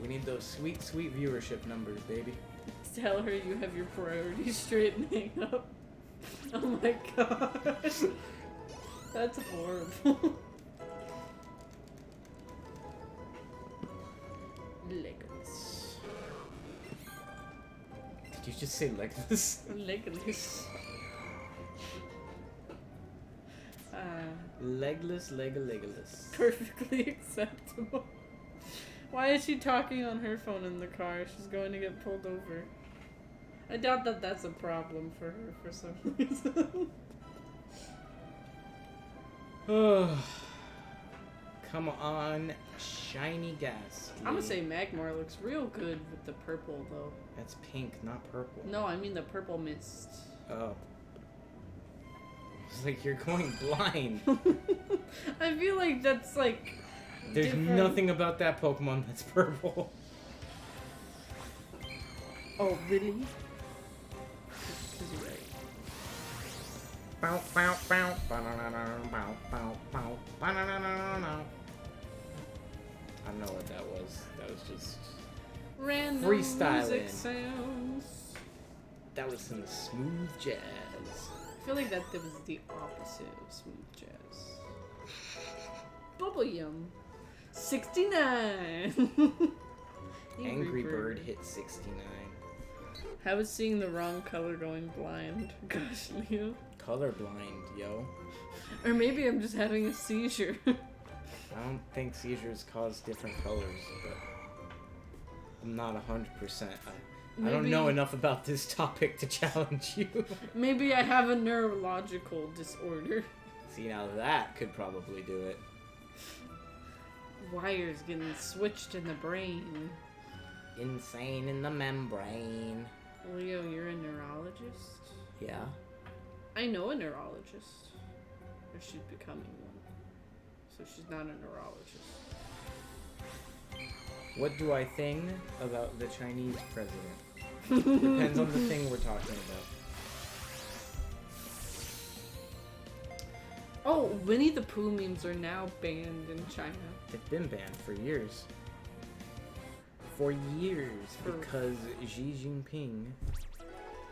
S1: We need those sweet, sweet viewership numbers, baby.
S2: Tell her you have your priorities straight and hang up. Oh my god. That's horrible. Legless.
S1: Did you just say legless?
S2: Legless.
S1: Legless, legless.
S2: Perfectly acceptable. Why is she talking on her phone in the car? She's going to get pulled over. I doubt that that's a problem for her for some reason.
S1: Oh, come on, shiny gas.
S2: I'm gonna say Magmar looks real good with the purple though.
S1: That's pink, not purple.
S2: No, I mean the purple mist.
S1: Oh. It's like you're going blind.
S2: I feel like that's like.
S1: There's
S2: different.
S1: nothing about that Pokemon that's purple.
S2: Oh, really? Because you're right.
S1: Bow, bow, bow, ba-na-na-na, bow, bow, bow, ba-na-na-na-na. I don't know what that was. That was just
S2: Random
S1: freestyling.
S2: music sounds.
S1: That was some smooth jazz.
S2: I feel like that was the opposite of smooth jazz. Bubble Yum. 69!
S1: Angry Bird hit 69.
S2: How is seeing the wrong color going blind? Gosh, Leo.
S1: Colorblind, yo.
S2: Or maybe I'm just having a seizure.
S1: I don't think seizures cause different colors, but I'm not 100%. I don't know enough about this topic to challenge you.
S2: Maybe I have a neurological disorder.
S1: See, now that could probably do it.
S2: Wires getting switched in the brain.
S1: Insane in the membrane.
S2: Leo, you're a neurologist?
S1: Yeah.
S2: I know a neurologist. Or she's becoming one. So she's not a neurologist.
S1: What do I think about the Chinese president? Depends on the thing we're talking about.
S2: Oh, Winnie the Pooh memes are now banned in China.
S1: They've been banned for years. For years, because Xi Jinping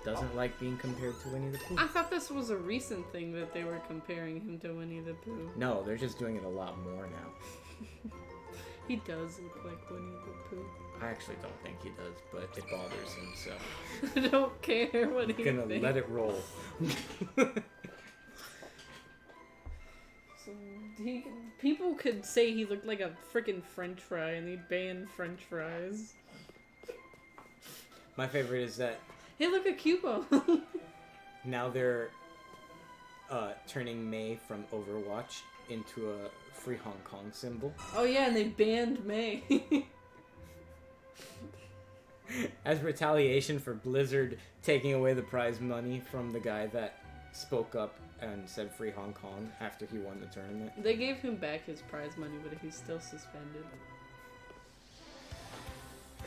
S1: doesn't like being compared to Winnie the Pooh.
S2: I thought this was a recent thing that they were comparing him to Winnie the Pooh.
S1: No, they're just doing it a lot more now.
S2: He does look like Winnie the Pooh.
S1: I actually don't think he does, but it bothers him, so
S2: I don't care what he
S1: I'm gonna let it roll.
S2: So people could say he looked like a freaking French fry, and they banned French fries.
S1: My favorite is that
S2: Hey, look at Cubo.
S1: now they're turning Mei from Overwatch into a free Hong Kong symbol.
S2: Oh yeah, and they banned May.
S1: As retaliation for Blizzard taking away the prize money from the guy that spoke up and said free Hong Kong after he won the tournament.
S2: They gave him back his prize money, but he's still suspended.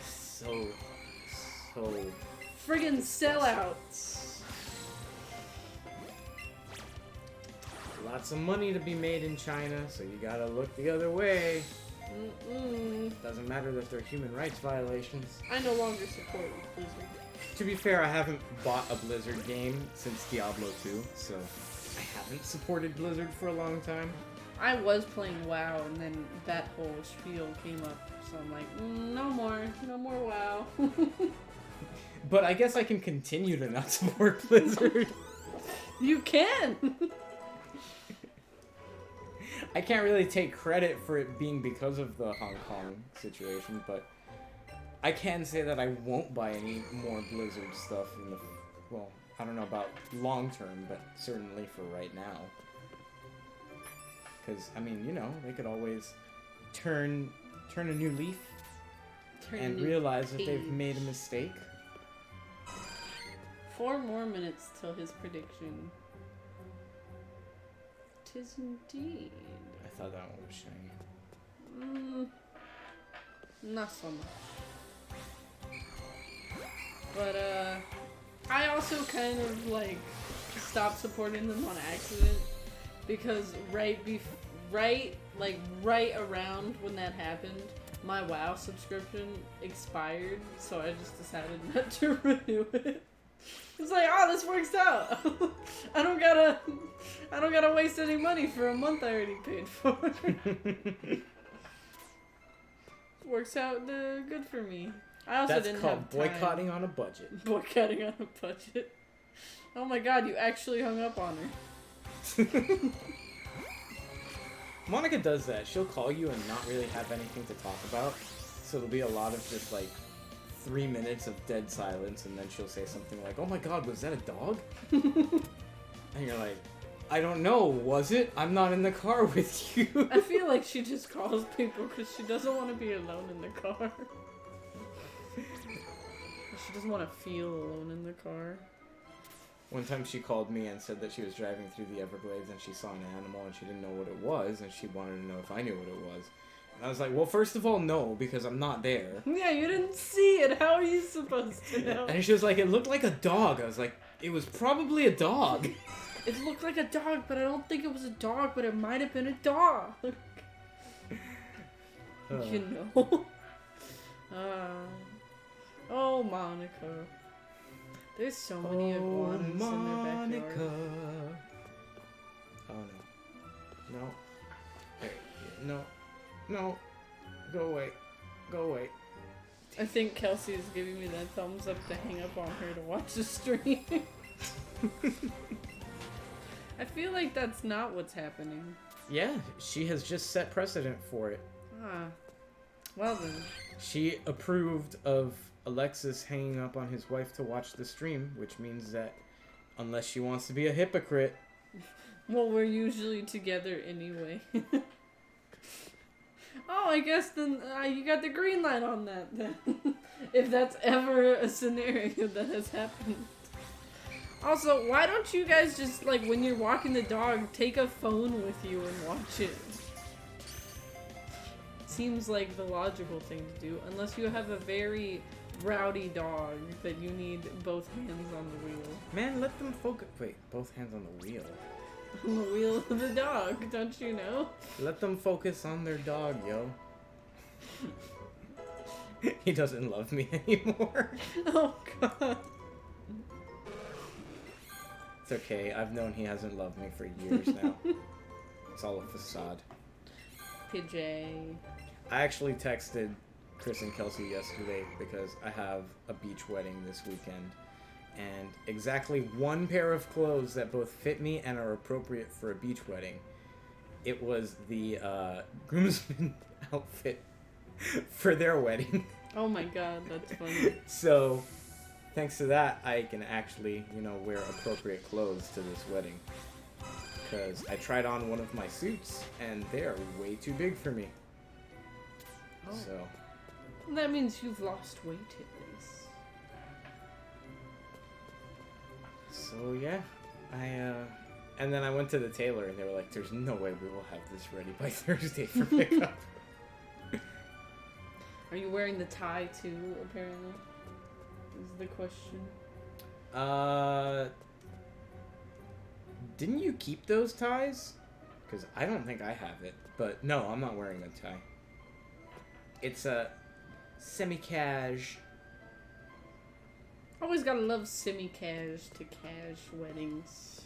S1: So
S2: Friggin' sellouts.
S1: lots of money to be made in China, so you gotta look the other way. Doesn't matter that they're human rights violations.
S2: I no longer support Blizzard.
S1: To be fair, I haven't bought a Blizzard game since Diablo 2, so I haven't supported Blizzard for a long time.
S2: I was playing WoW, and then that whole spiel came up, so I'm like, no more WoW.
S1: But I guess I can continue to not support Blizzard.
S2: You can!
S1: I can't really take credit for it being because of the Hong Kong situation, but I can say that I won't buy any more Blizzard stuff in the... Well, I don't know about long term, but certainly for right now. Because, I mean, you know, they could always turn a new leaf and realize that they've made a mistake.
S2: 4 more minutes till his prediction. 'Tis indeed.
S1: I thought that one was shiny.
S2: Not so much. But, I also kind of, like, stopped supporting them on accident. Because right around when that happened, my WoW subscription expired, so I just decided not to renew it. It's like, oh, this works out. I don't gotta waste any money for a month I already paid for. Works out good for me. I also
S1: That's
S2: didn't
S1: called
S2: have time.
S1: boycotting on a budget.
S2: Boycotting on a budget. Oh my god, you actually hung up on her.
S1: Monica does that. She'll call you and not really have anything to talk about. So there'll be a lot of just like 3 minutes of dead silence, and then she'll say something like, "Oh my god, was that a dog?" And you're like, "I don't know, was it? I'm not in the car with you."
S2: I feel like she just calls people because she doesn't want to be alone in the car. She doesn't want to feel alone in the car.
S1: One time she called me and said that she was driving through the Everglades and she saw an animal and she didn't know what it was, and she wanted to know if I knew what it was. And I was like, well, first of all, no, because I'm not there.
S2: Yeah, you didn't see it. How are you supposed to know?
S1: And she was like, it looked like a dog. I was like, it was probably a dog.
S2: It looked like a dog, but I don't think it was a dog, but it might have been a dog. You know? Oh, Monica. There's so many iguanas in their backyard.
S1: Oh, no. No. Hey, no. No. Go away. Go away.
S2: I think Kelsey is giving me that thumbs up to hang up on her to watch the stream. I feel like that's not what's happening.
S1: Yeah, she has just set precedent for it.
S2: Ah. Well then.
S1: She approved of Alexis hanging up on his wife to watch the stream, which means that unless she wants to be a hypocrite...
S2: Well, we're usually together anyway. Oh, I guess then you got the green light on that then. If that's ever a scenario that has happened. Also, why don't you guys just, like, when you're walking the dog, take a phone with you and watch it? Seems like the logical thing to do, unless you have a very rowdy dog that you need both hands on the wheel.
S1: Man, let them focus... Wait, both hands on the wheel.
S2: On the wheel of the dog, don't you know?
S1: Let them focus on their dog, yo. He doesn't love me anymore.
S2: Oh, God.
S1: It's okay, I've known he hasn't loved me for years now. It's all a facade.
S2: PJ.
S1: I actually texted Chris and Kelsey yesterday because I have a beach wedding this weekend. And exactly one pair of clothes that both fit me and are appropriate for a beach wedding. It was the groomsmen outfit for their wedding.
S2: Oh my god, that's funny.
S1: So, thanks to that, I can actually, wear appropriate clothes to this wedding. Because I tried on one of my suits, and they are way too big for me.
S2: Oh.
S1: So.
S2: That means you've lost weight at least.
S1: So, yeah. And then I went to the tailor, and they were like, there's no way we will have this ready by Thursday for pickup.
S2: Are you wearing the tie too, apparently? Is the question.
S1: Didn't you keep those ties? Because I don't think I have it. But no, I'm not wearing a tie. It's a semi-cash.
S2: Always gotta love semi-cash to cash weddings.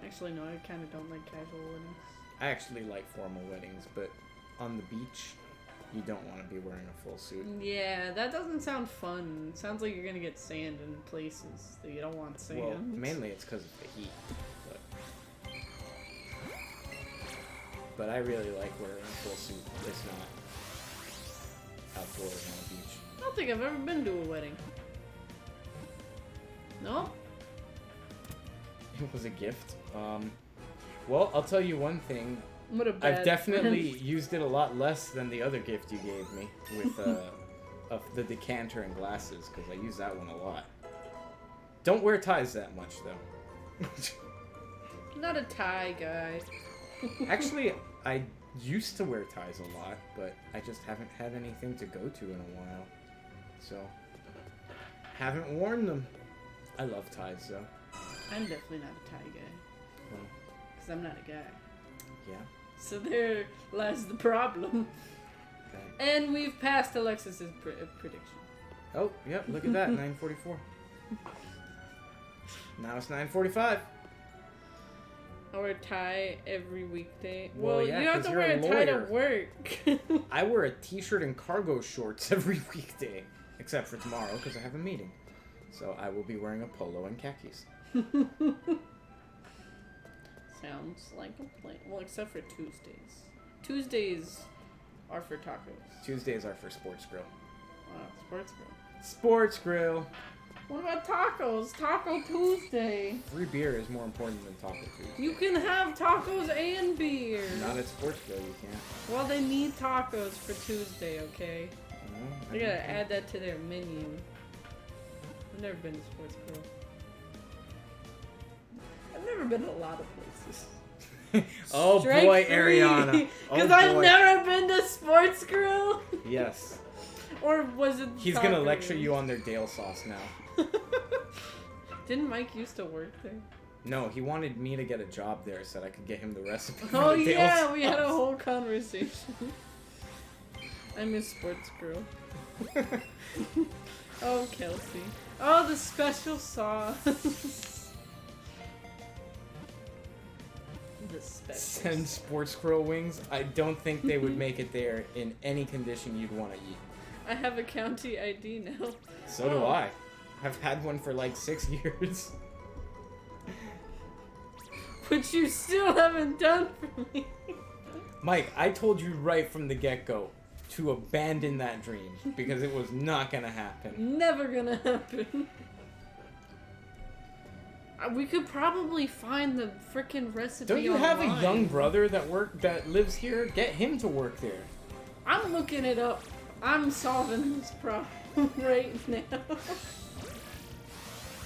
S2: Actually, no, I kind of don't like casual weddings.
S1: I actually like formal weddings, but on the beach, you don't want to be wearing a full suit.
S2: Yeah, that doesn't sound fun. It sounds like you're gonna get sand in places that you don't want sand.
S1: Well, mainly it's because of the heat. But I really like wearing a full suit. It's not outdoors on the beach.
S2: I don't think I've ever been to a wedding. No?
S1: It was a gift. Well, I'll tell you one thing.
S2: What a bad
S1: I've definitely
S2: friend.
S1: used it a lot less than the other gift you gave me with of the decanter and glasses, because I use that one a lot. Don't wear ties that much, though.
S2: Not a tie guy.
S1: Actually, I used to wear ties a lot, but I just haven't had anything to go to in a while. So, haven't worn them. I love ties, though.
S2: I'm definitely not a tie guy.
S1: Well,
S2: Because I'm not a guy.
S1: yeah.
S2: So there lies the problem.
S1: Okay.
S2: And we've passed Alexis's prediction.
S1: Oh, yep, look at that, 9:44. Now it's 9:45.
S2: Or a tie every weekday.
S1: Well, yeah,
S2: you have
S1: 'cause
S2: to
S1: you're
S2: wear
S1: a
S2: a tie to
S1: lawyer.
S2: work.
S1: I wear a t-shirt and cargo shorts every weekday, except for tomorrow because I have a meeting. So I will be wearing a polo and khakis.
S2: Sounds like a plan. Well, except for Tuesdays. Tuesdays are for tacos.
S1: Tuesdays are for Sports Grill.
S2: Sports grill.
S1: Sports Grill!
S2: What about tacos? Taco Tuesday.
S1: Free beer is more important than Taco Tuesday.
S2: You can have tacos and beer.
S1: Not at Sports Grill, you can't.
S2: Well, they need tacos for Tuesday, okay?
S1: I
S2: They
S1: don't
S2: gotta
S1: think-
S2: add that to their menu. I've never been to Sports Grill. I've never been to a lot of places.
S1: Oh
S2: Strike
S1: boy,
S2: three.
S1: Ariana. Oh
S2: Because I've
S1: boy.
S2: never been to Sports Grill.
S1: Yes.
S2: Or was it
S1: He's
S2: Taco
S1: gonna lecture
S2: Grill?
S1: you on their Dale sauce now.
S2: Didn't Mike used to work there?
S1: No, he wanted me to get a job there so that I could get him the recipe for
S2: Oh
S1: the Dale
S2: yeah,
S1: sauce.
S2: we had a whole conversation. I miss Sports Grill. Oh, Kelsey. Oh, the special sauce. The special
S1: Send Sports Grill wings. I don't think they would make it there in any condition you'd want to eat.
S2: I have a county ID now.
S1: So do I. I've had one for like 6 years.
S2: Which you still haven't done for me.
S1: Mike, I told you right from the get-go to abandon that dream because it was not gonna happen.
S2: Never gonna happen. We could probably find the frickin' recipe
S1: Don't you have a
S2: online.
S1: young brother that lives here? Get him to work there.
S2: I'm looking it up. I'm solving this problem right now.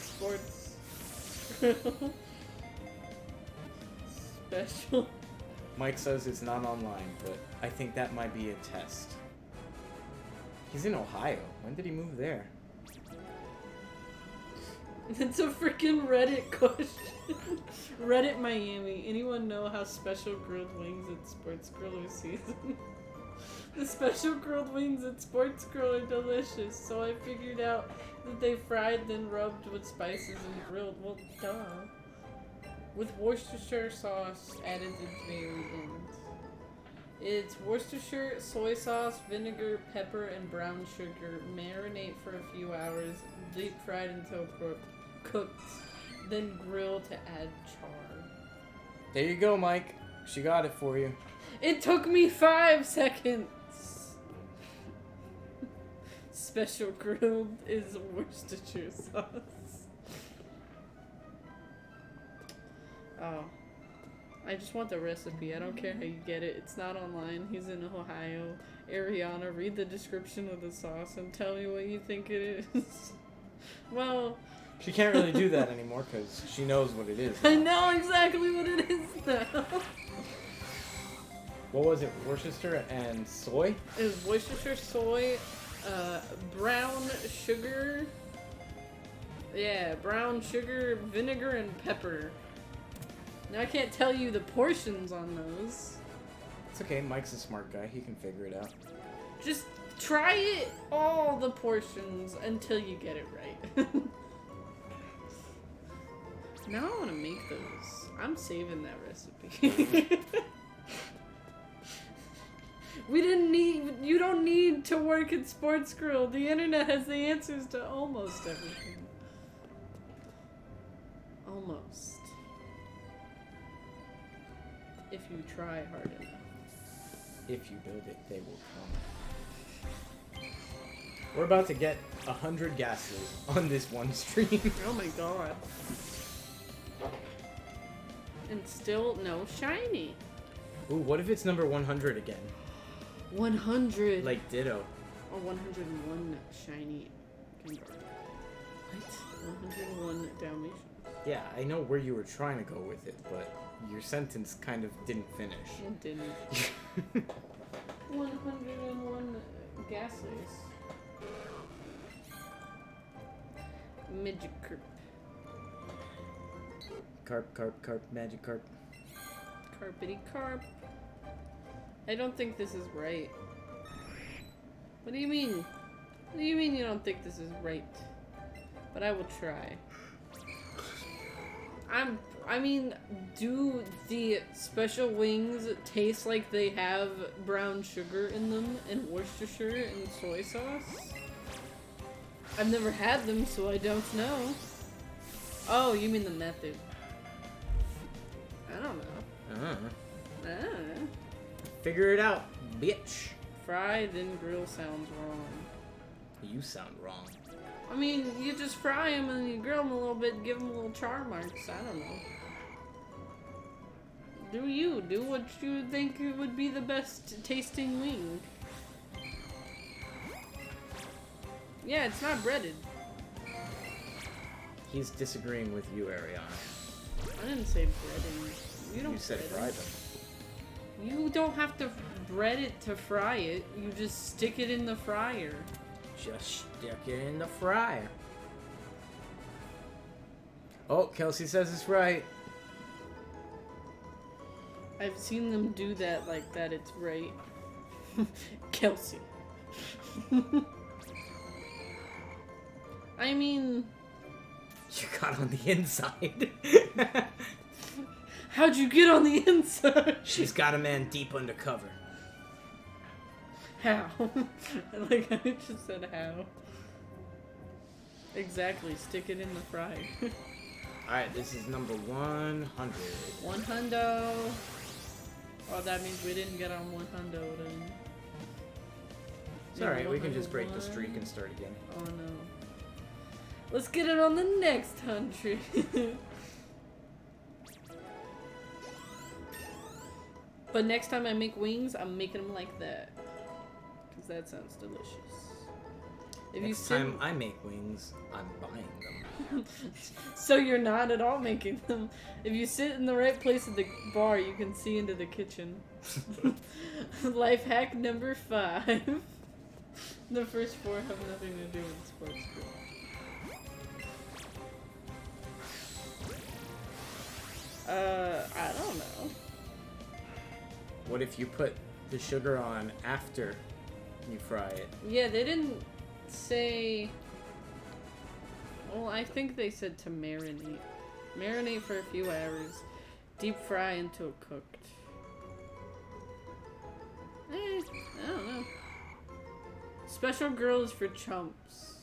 S2: Sports special.
S1: Mike says it's not online, but I think that might be a test. He's in Ohio. When did he move there?
S2: It's a freaking Reddit question. Reddit Miami. Anyone know how special grilled wings at Sports Grill are seasoned? The special grilled wings at Sports Grill are delicious, so I figured out that they fried, then rubbed with spices and grilled. Well, duh. With Worcestershire sauce added at the very end. It's Worcestershire, soy sauce, vinegar, pepper, and brown sugar. Marinate for a few hours, deep fried until cooked, then grill to add char.
S1: There you go, Mike. She got it for you.
S2: It took me 5 seconds. Special grilled is Worcestershire sauce. Oh. I just want the recipe. I don't care how you get it. It's not online. He's in Ohio. Ariana, read the description of the sauce and tell me what you think it is. Well,
S1: She can't really do that anymore because she knows what it is.
S2: I
S1: now.
S2: know exactly what it is now.
S1: What was it? Worcester and soy?
S2: It was Worcestershire soy, brown sugar. Yeah, brown sugar, vinegar, and pepper. Now I can't tell you the portions on those.
S1: It's okay. Mike's a smart guy. He can figure it out.
S2: Just try it all the portions until you get it right. Now I want to make those. I'm saving that recipe. You don't need to work at Sports Grill. The internet has the answers to almost everything. Almost. If you try hard enough.
S1: If you build it, they will come. We're about to get 100 Gastlys on this one stream.
S2: Oh my god. And still no shiny.
S1: Ooh, what if it's number 100 again?
S2: 100.
S1: Like Ditto.
S2: Or 101 shiny Gengar. What? 101 Dalmatian.
S1: Yeah, I know where you were trying to go with it, but your sentence kind of didn't finish.
S2: It didn't. 101 Gastlys. Magikarp.
S1: Carp, carp, carp, magic carp.
S2: Carpity carp. I don't think this is right. What do you mean? What do you mean you don't think this is right? But I will try. I mean, do the special wings taste like they have brown sugar in them and Worcestershire and soy sauce? I've never had them, so I don't know. Oh, you mean the method. I don't know. I don't know.
S1: Figure it out, bitch.
S2: Fry, then grill sounds wrong.
S1: You sound wrong.
S2: I mean, you just fry them and you grill them a little bit, give them little char marks. I don't know. Do you. Do what you think would be the best tasting wing. Yeah, it's not breaded.
S1: He's disagreeing with you, Ariana.
S2: I didn't say breading. You don't
S1: You said
S2: bread
S1: fry
S2: them.
S1: them.
S2: You don't have to bread it to fry it. You just stick it in the fryer.
S1: Just stick it in the fryer. Oh, Kelsey says it's right.
S2: I've seen them do that like that. It's right. Kelsey. I mean...
S1: You got on the inside.
S2: How'd you get on the inside?
S1: She's got a man deep undercover.
S2: How? Like I just said how. Exactly, stick it in the fryer.
S1: Alright, this is number 100.
S2: 100. Oh, that means we didn't get on 100 then.
S1: It's alright, we can just break the streak and start again.
S2: Oh no. Let's get it on the next 100. But next time I make wings, I'm making them like that. Because that sounds delicious. If
S1: Next time I make wings, I'm buying them.
S2: So you're not at all making them. If you sit in the right place at the bar, you can see into the kitchen. Life hack number 5. The first 4 have nothing to do with sports school. I don't know.
S1: What if you put the sugar on after you fry it?
S2: Yeah, they didn't say... Well, I think they said to marinate. Marinate for a few hours. Deep fry until cooked. I don't know. Special grill is for chumps.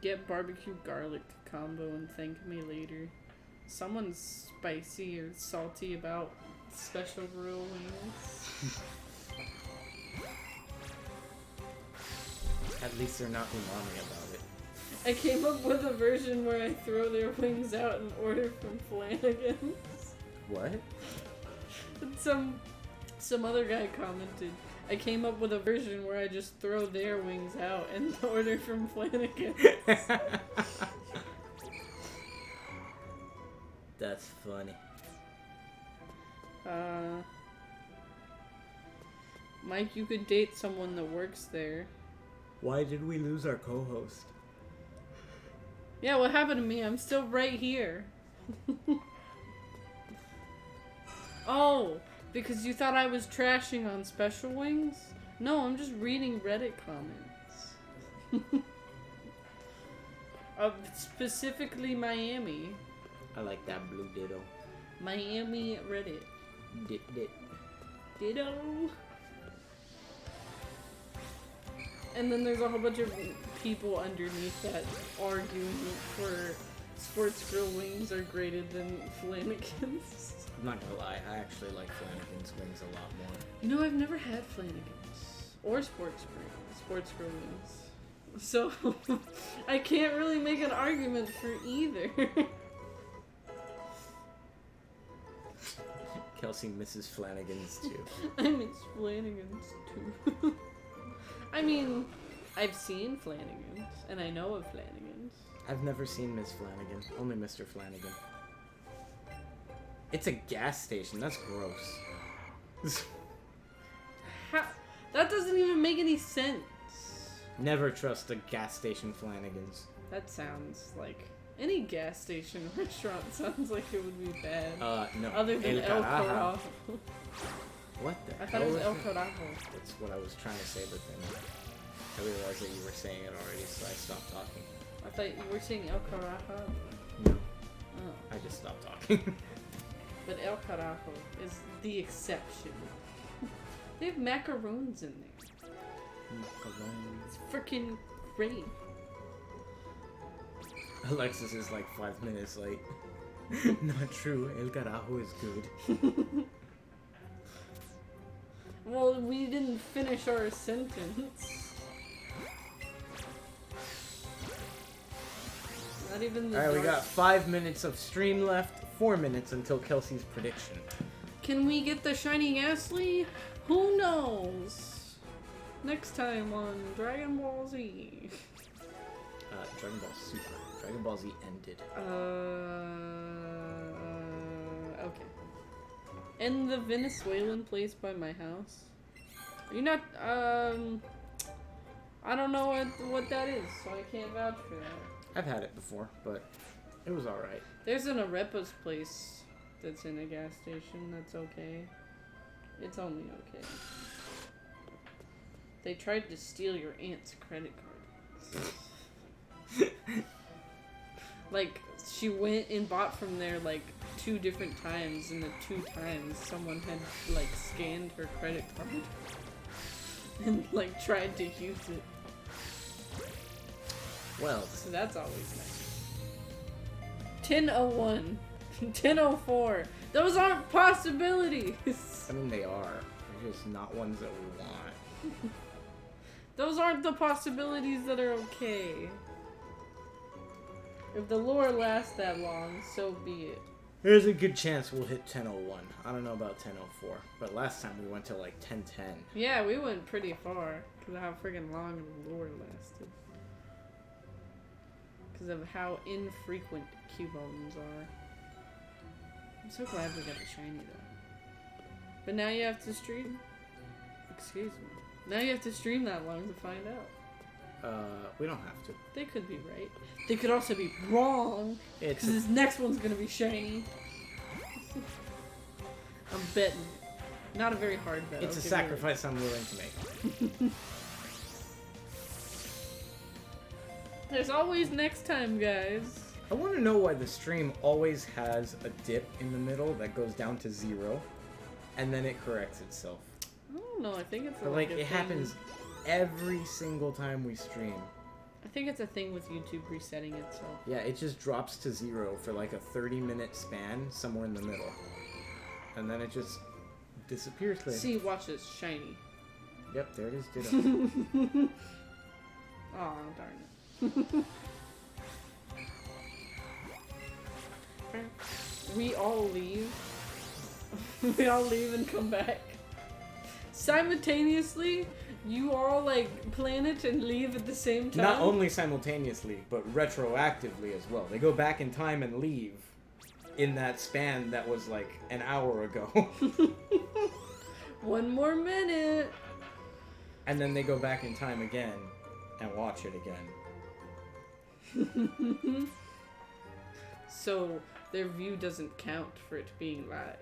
S2: Get barbecue garlic combo and thank me later. Someone's spicy or salty about special grill wings.
S1: At least they're not umami about it.
S2: I came up with a version where I throw their wings out and order from Flanagan's.
S1: What?
S2: And some other guy commented, I came up with a version where I just throw their wings out and order from Flanagan's.
S1: That's funny.
S2: Mike, you could date someone that works there.
S1: Why did we lose our co-host?
S2: Yeah, what happened to me? I'm still right here. Oh, because you thought I was trashing on special wings? No, I'm just reading Reddit comments. Specifically Miami.
S1: I like that blue ditto.
S2: Miami Reddit.
S1: Dit.
S2: Ditto. And then there's a whole bunch of people underneath that arguing for sports grill wings are greater than Flanagan's.
S1: I'm not gonna lie, I actually like Flanagan's wings a lot more.
S2: You know, I've never had Flanagan's or sports grill wings. So I can't really make an argument for either.
S1: Kelsey misses Flanagan's too.
S2: I miss Flanagan's too. I mean, I've seen Flanagan's, and I know of Flanagan's.
S1: I've never seen Miss Flanagan, only Mr. Flanagan. It's a gas station, that's gross.
S2: How? That doesn't even make any sense.
S1: Never trust a gas station Flanagan's.
S2: That sounds like Any gas station restaurant sounds like it would be bad.
S1: No.
S2: Other than El
S1: Carajo.
S2: Carajo.
S1: What the
S2: I thought it
S1: hell
S2: was El
S1: it?
S2: Carajo.
S1: That's what I was trying to say, but then I realized that you were saying it already, so I stopped talking.
S2: I thought you were saying El Carajo.
S1: No,
S2: Oh.
S1: I just stopped talking.
S2: But El Carajo is the exception. They have macaroons in there. It's freaking great.
S1: Alexis is like 5 minutes late. Not true. El Carajo is good.
S2: Well, we didn't finish our sentence. Not even the
S1: Alright, we
S2: dark-
S1: got 5 minutes of stream left. 4 minutes until Kelsey's prediction.
S2: Can we get the shiny Gastly? Who knows? Next time on Dragon Ball Z.
S1: Dragon Ball Super. Dragon Ball Z ended.
S2: Okay. In the Venezuelan place by my house. You're not, I don't know what that is, so I can't vouch for that.
S1: I've had it before, but it was alright.
S2: There's an Arepa's place that's in a gas station that's okay. It's only okay. They tried to steal your aunt's credit card. Like, she went and bought from there, like, 2 different times, and the 2 times someone had, like, scanned her credit card. And, like, tried to use it.
S1: Well,
S2: So that's always nice. 1001. 1004. Those aren't possibilities!
S1: I mean, they are. They're just not ones that we want.
S2: Those aren't the possibilities that are okay. If the lore lasts that long, so be it.
S1: There's a good chance we'll hit 1001. I don't know about 1004, but last time we went to like 1010.
S2: Yeah, we went pretty far because of how friggin' long the lore lasted. Because of how infrequent Cubone are. I'm so glad we got the shiny though. But now you have to stream. Excuse me. Now you have to stream that long to find out.
S1: We don't have to.
S2: They could be right. They could also be wrong.
S1: It's
S2: Because this next one's gonna be shiny. I'm betting. Not a very hard bet.
S1: it's a
S2: I'll give you
S1: sacrifice I'm willing to make.
S2: There's always next time, guys.
S1: I want to know why the stream always has a dip in the middle that goes down to 0, and then it corrects itself.
S2: I don't know. I think it's
S1: But like, it happens every single time we stream.
S2: I think it's a thing with YouTube resetting itself.
S1: Yeah, it just drops to 0 for like a 30-minute span somewhere in the middle. And then it just disappears later.
S2: See, watch this. Shiny.
S1: Yep, there it is, ditto.
S2: Oh, darn it. We all leave. We all leave and come back. Simultaneously, you all like plan it and leave at the same time.
S1: Not only simultaneously, but retroactively as well. They go back in time and leave in that span that was like an hour ago.
S2: 1 more minute.
S1: And then they go back in time again and watch it again.
S2: So their view doesn't count for it being live.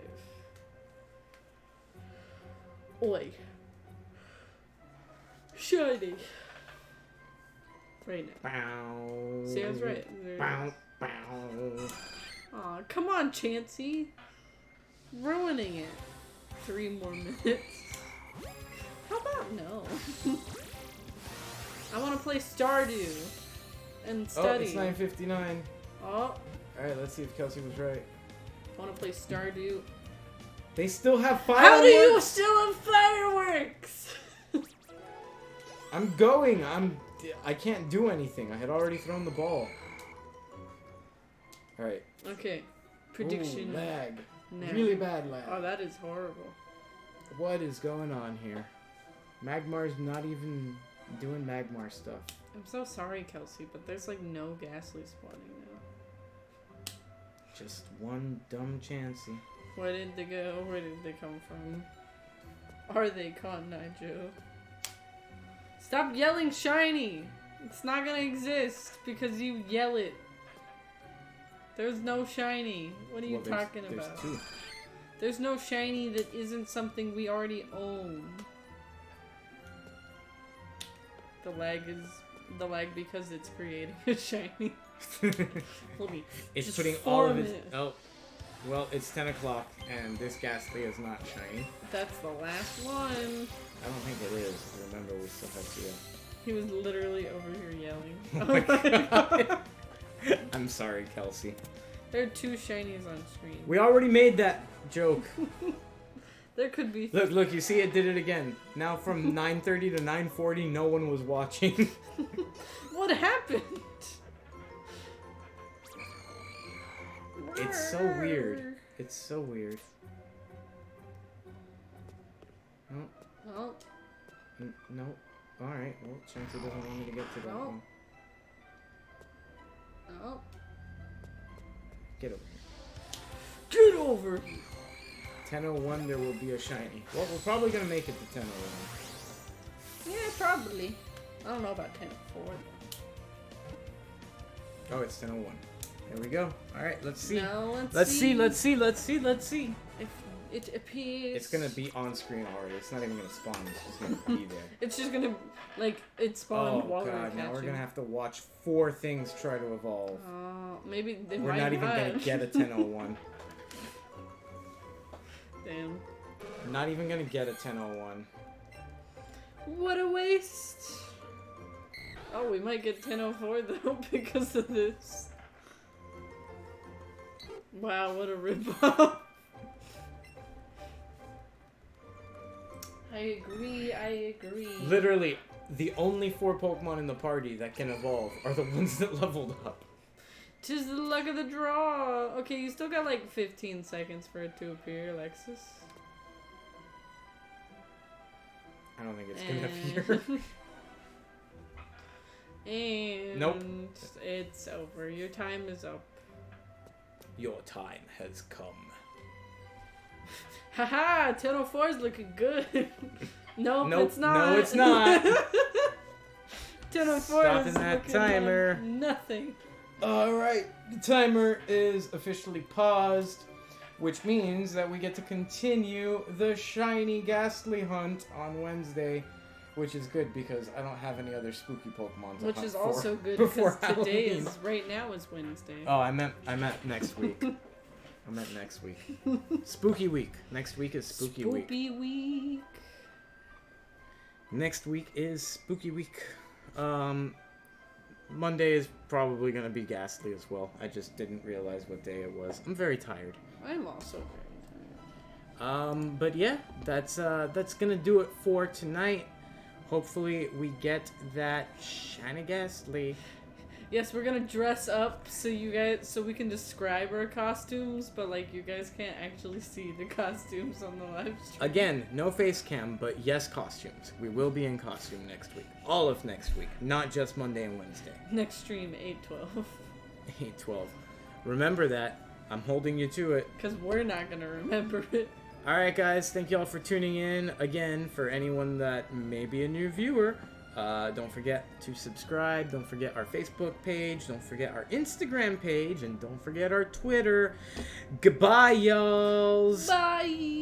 S2: Oi. Shiny. Right now.
S1: Bow.
S2: See, I was right. There it
S1: Bow,
S2: is.
S1: bow.
S2: Aw, come on, Chansey. Ruining it. 3 more minutes. How about no? I want to play Stardew and
S1: Oh,
S2: study.
S1: it's 9:59.
S2: Oh,
S1: Alright, let's see if Kelsey was right.
S2: I want to play Stardew.
S1: They still have fireworks!
S2: How do you still have fireworks?
S1: I'm going! I can't do anything. I had already thrown the ball. Alright.
S2: Okay, prediction.
S1: Ooh, lag.
S2: now.
S1: Really bad lag.
S2: Oh, that is horrible.
S1: What is going on here? Magmar's not even doing Magmar stuff.
S2: I'm so sorry, Kelsey, but there's like no Gastly spawning now.
S1: Just one dumb Chansey.
S2: Where did they go? Where did they come from? Are they Con Joe? Stop yelling shiny! It's not gonna exist because you yell it. There's no shiny. What are you talking about?
S1: There's 2.
S2: There's no shiny that isn't something we already own. The lag because it's creating a shiny. Let me
S1: It's
S2: just
S1: putting all of
S2: form
S1: its...
S2: it.
S1: Oh. Well, it's 10 o'clock, and this Gastly is not shiny.
S2: That's the last one.
S1: I don't think it is. Remember, we still have to...
S2: He was literally over here yelling.
S1: Oh my god. I'm sorry, Kelsey.
S2: There are 2 shinies on screen.
S1: We already made that joke.
S2: There could be...
S1: Look, you see it did it again. Now from 9:30 to 9:40, no one was watching.
S2: What happened?
S1: It's so weird. It's so weird. Oh,
S2: Oh,
S1: no. Alright, well, Chancey doesn't want me to get to that
S2: Oh.
S1: one.
S2: oh.
S1: Get over.
S2: Get over here.
S1: 10:01, there will be a shiny. Well, we're probably gonna make it to 10:01.
S2: Yeah, probably. I don't know about 10-4.
S1: Oh, it's 10:01. There we go. Alright, let's see.
S2: Now
S1: Let's see.
S2: If it appears...
S1: It's gonna be on screen already. It's not even gonna spawn. It's just gonna be there.
S2: It's just gonna, like, it spawned
S1: Oh
S2: while we were
S1: god, now we're
S2: catching.
S1: gonna have to watch 4 things try to evolve.
S2: Maybe they
S1: We're
S2: might
S1: not even gonna get a 10:01.
S2: Damn.
S1: Not even gonna get a 10:01.
S2: What a waste. Oh, we might get 10:04 though because of this. Wow, what a ripoff. I agree.
S1: Literally, the only 4 Pokemon in the party that can evolve are the ones that leveled up.
S2: 'Tis the luck of the draw. Okay, you still got like 15 seconds for it to appear, Alexis.
S1: I don't think it's gonna appear.
S2: And
S1: Nope.
S2: It's over. Your time is up.
S1: Your time has come.
S2: Haha, 10:04 is looking good. Nope, it's not.
S1: No, it's not.
S2: 10:04
S1: Stopping
S2: is
S1: that
S2: looking
S1: timer.
S2: like nothing.
S1: Alright, the timer is officially paused, which means that we get to continue the shiny Gastly hunt on Wednesday, which is good because I don't have any other spooky Pokemon to
S2: Which
S1: hunt
S2: is
S1: for
S2: also good
S1: before
S2: because today
S1: Halloween.
S2: is right now is Wednesday.
S1: Oh, I meant next week. I meant next week. Spooky week. Next week is spooky week.
S2: Spooky week.
S1: Next week is spooky week. Monday is probably gonna be Gastly as well. I just didn't realize what day it was. I'm very tired.
S2: I'm also very tired.
S1: But yeah, that's gonna do it for tonight. Hopefully we get that shiny Gastly.
S2: Yes, we're gonna dress up so we can describe our costumes, but like you guys can't actually see the costumes on the live stream.
S1: Again, no face cam, but yes, costumes. We will be in costume next week. All of next week, not just Monday and Wednesday.
S2: Next stream 8/12.
S1: 8/12. Remember that. I'm holding you to it.
S2: Because we're not gonna remember it.
S1: Alright guys, thank you all for tuning in. Again, for anyone that may be a new viewer, don't forget to subscribe. Don't forget our Facebook page. Don't forget our Instagram page. And don't forget our Twitter. Goodbye, y'alls.
S2: Bye!